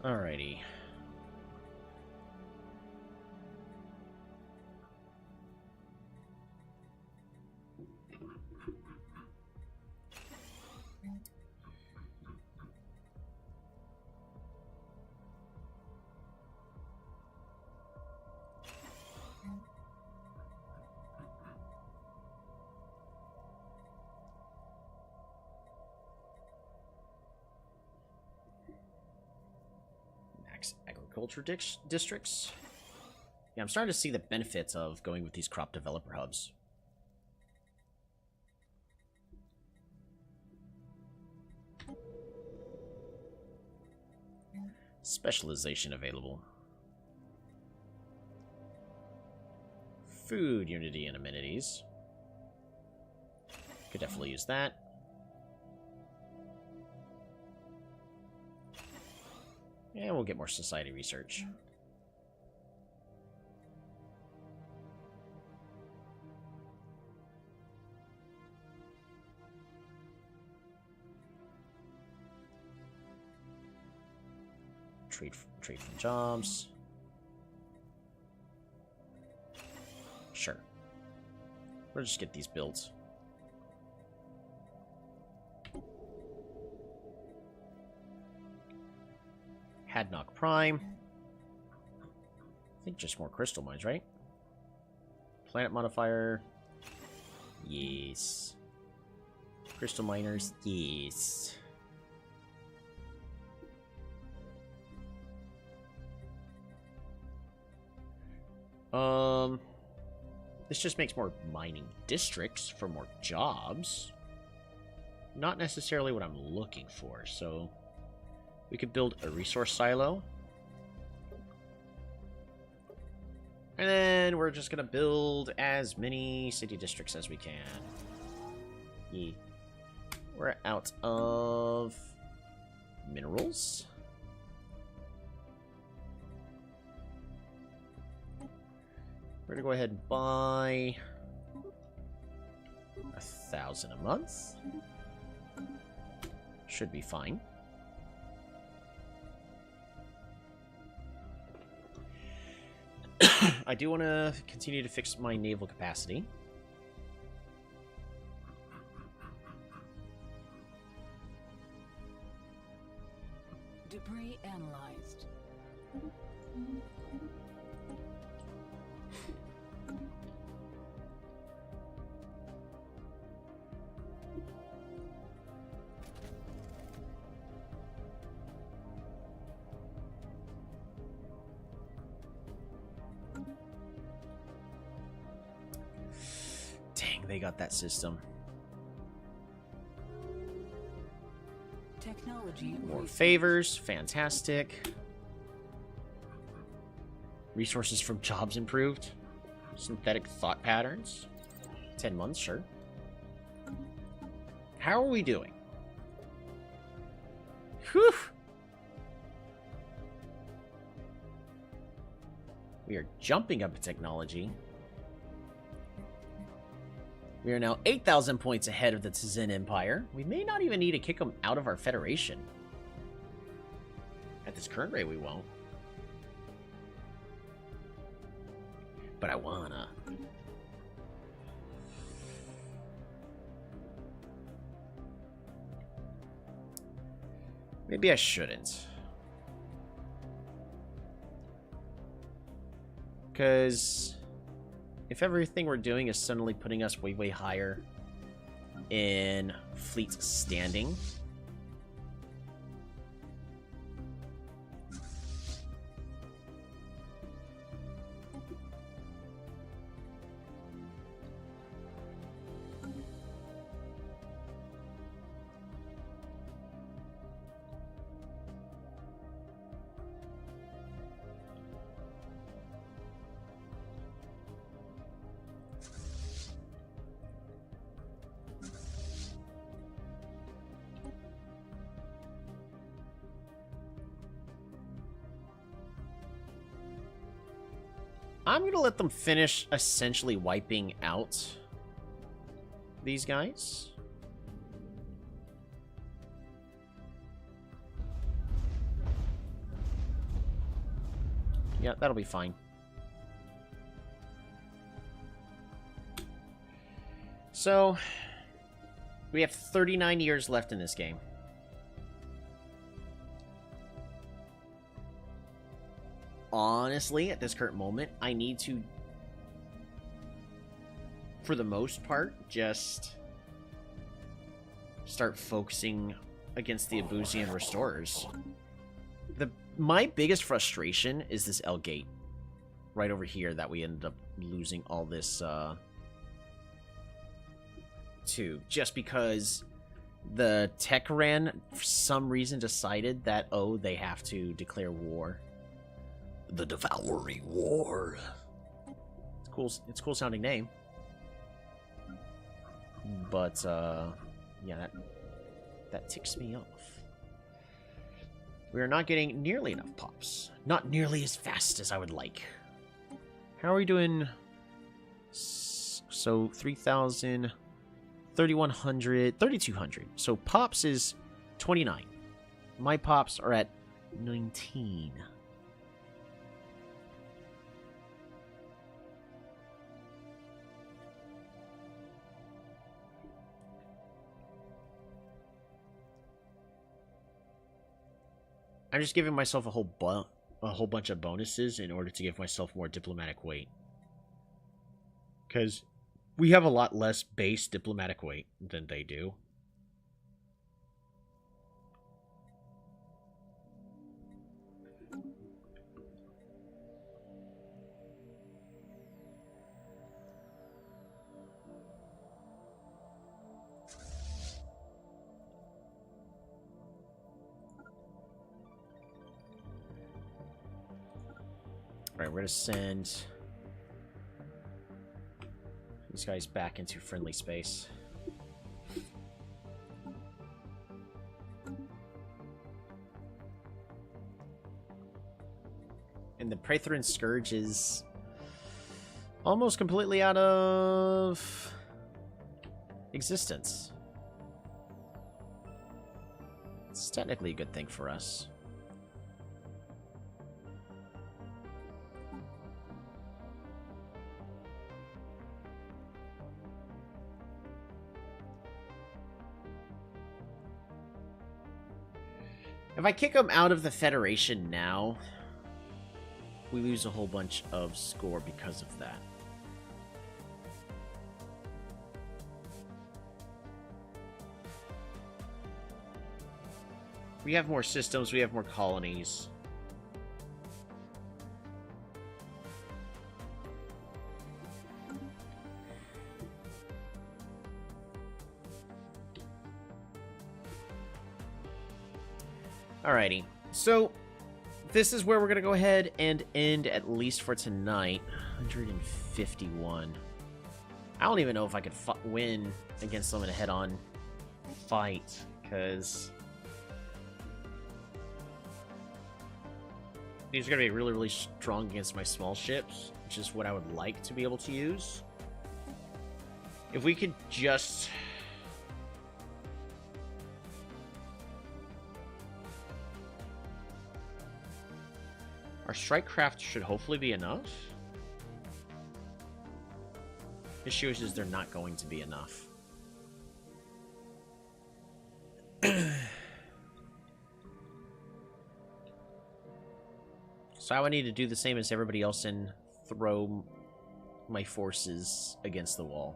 Alrighty. Agriculture districts. Yeah, I'm starting to see the benefits of going with these crop developer hubs. Specialization available. Food, unity, and amenities. Could definitely use that. And we'll get more society research. Trade from jobs. Sure. We'll just get these built. Hadnock Prime. I think just more crystal mines, right? Planet modifier. Yes. Crystal miners. Yes. This just makes more mining districts for more jobs. Not necessarily what I'm looking for, so we could build a resource silo. And then we're just gonna build as many city districts as we can. Yeah. We're out of minerals. We're gonna go ahead and buy 1,000 a month. Should be fine. I do want to continue to fix my naval capacity. Debris analyzed. Dang, they got that system. Technology More research. favors, fantastic. Resources from jobs improved. Synthetic thought patterns. 10 months, sure. How are we doing? Whew! We are jumping up in technology. We are now 8,000 points ahead of the Tzin Empire. We may not even need to kick them out of our Federation. At this current rate, we won't. But I wanna. Maybe I shouldn't. Because if everything we're doing is suddenly putting us way, way higher in fleet standing, I'm going to let them finish essentially wiping out these guys. Yeah, that'll be fine. So, we have 39 years left in this game. Honestly, at this current moment, I need to, for the most part, just start focusing against the Abusian Restorers. My biggest frustration is this L gate right over here that we ended up losing all this to, just because the Techran for some reason decided that, oh, they have to declare war. The Devouring War. It's cool. It's a cool sounding name, but yeah, that ticks me off. We are not getting nearly enough pops. Not nearly as fast as I would like. How are we doing? So 3,000, 3,100, 3,200. So pops is 29. My pops are at 19. I'm just giving myself a whole bunch of bonuses in order to give myself more diplomatic weight. Because we have a lot less base diplomatic weight than they do. Alright, we're going to send these guys back into friendly space. And the Praetorian Scourge is almost completely out of existence. It's technically a good thing for us. If I kick them out of the Federation now, we lose a whole bunch of score because of that. We have more systems, we have more colonies. Alrighty, so this is where we're going to go ahead and end, at least for tonight. 151. I don't even know if I could win against them in a head-on fight, because these are going to be really, really strong against my small ships, which is what I would like to be able to use. If we could just... Our strike craft should hopefully be enough. Issue is they're not going to be enough. So I would need to do the same as everybody else and throw my forces against the wall.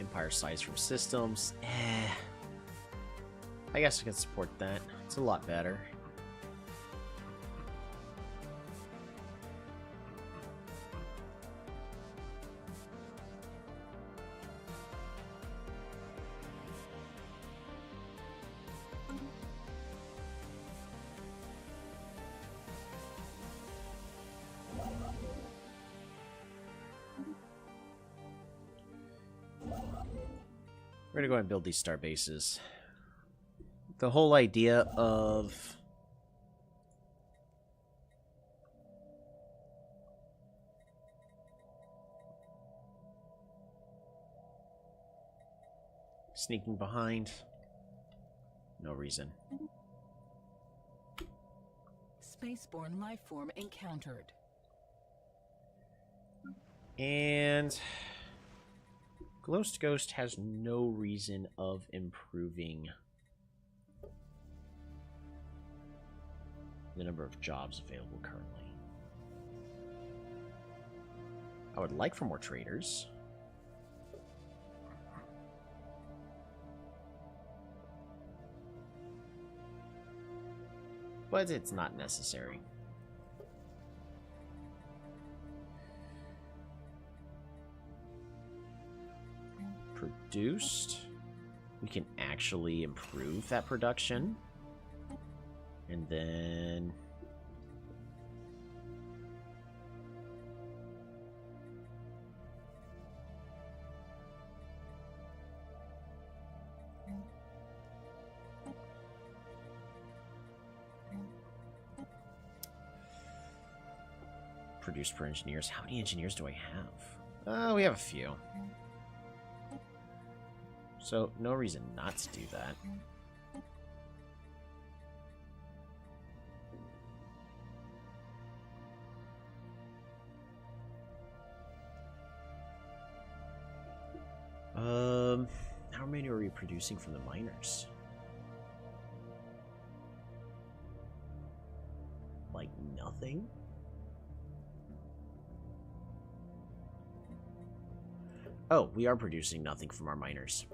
Empire size from systems. I guess I can support that. It's a lot better. We're gonna go ahead and build these star bases. The whole idea of sneaking behind, no reason. Spaceborne lifeform encountered. And Ghost has no reason of improving the number of jobs available currently. I would like for more traders. But it's not necessary. Produced. We can actually improve that production. And then produced per engineers. How many engineers do I have? We have a few. So, no reason not to do that. How many are we producing from the miners? Like nothing? Oh, we are producing nothing from our miners.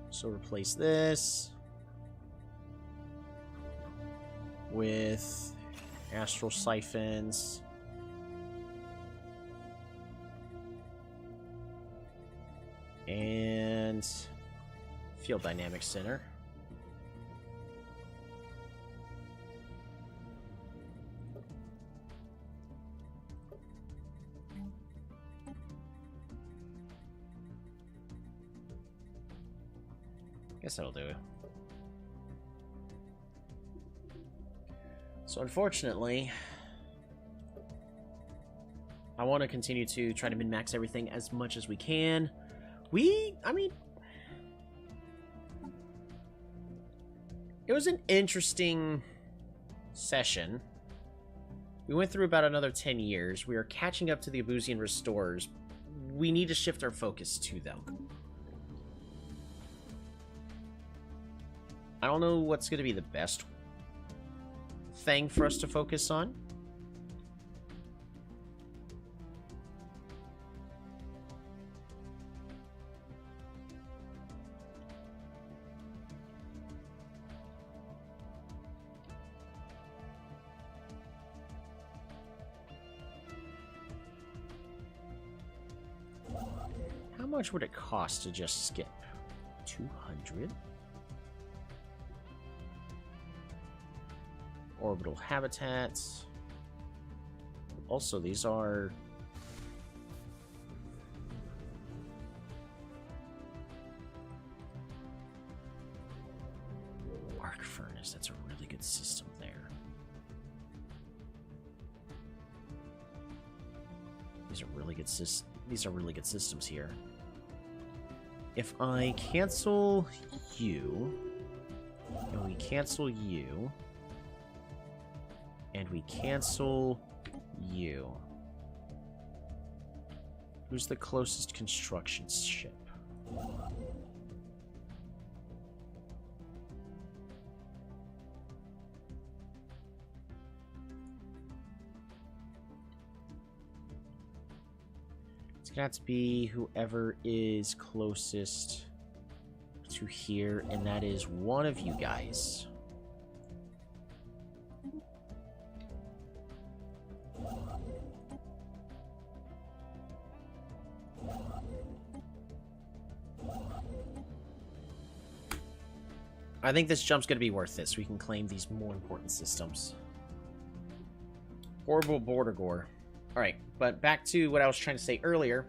So replace this with astral siphons. And field dynamics center. Guess that'll do it. So unfortunately, I want to continue to try to min-max everything as much as we can. I mean, it was an interesting session. We went through about another 10 years. We are catching up to the Abusian Restorers. We need to shift our focus to them. I don't know what's going to be the best thing for us to focus on. How much would it cost to just skip? 200? Orbital habitats. Also, these are arc furnace. That's a really good system there. These are really good systems here. If I cancel you, and we cancel you, and we cancel you. Who's the closest construction ship? It's gonna have to be whoever is closest to here, and that is one of you guys. I think this jump's going to be worth it, so we can claim these more important systems. Horrible Border Gore. Alright, but back to what I was trying to say earlier.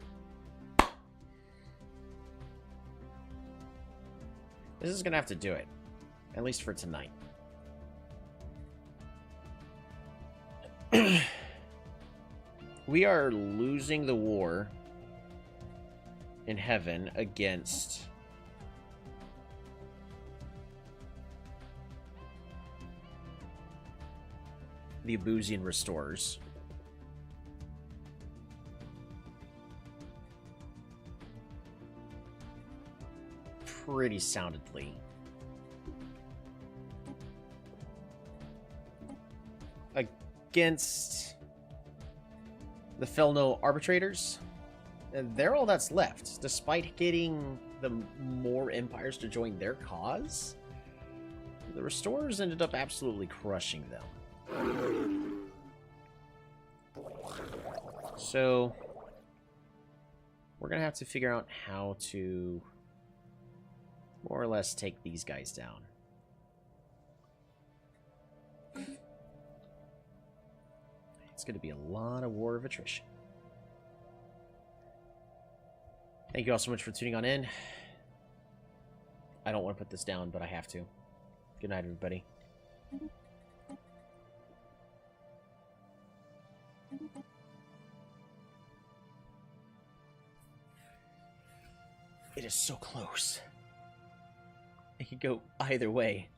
This is gonna have to do it. At least for tonight. We are losing the war in heaven against the Abusian Restorers. Pretty soundedly. Against the Felno Arbitrators, they're all that's left. Despite getting the more empires to join their cause, the Restorers ended up absolutely crushing them. So, we're gonna have to figure out how to more or less take these guys down. It's going to be a lot of war of attrition. Thank you all so much for tuning on in. I don't want to put this down, but I have to. Good night, everybody. It is so close. It could go either way.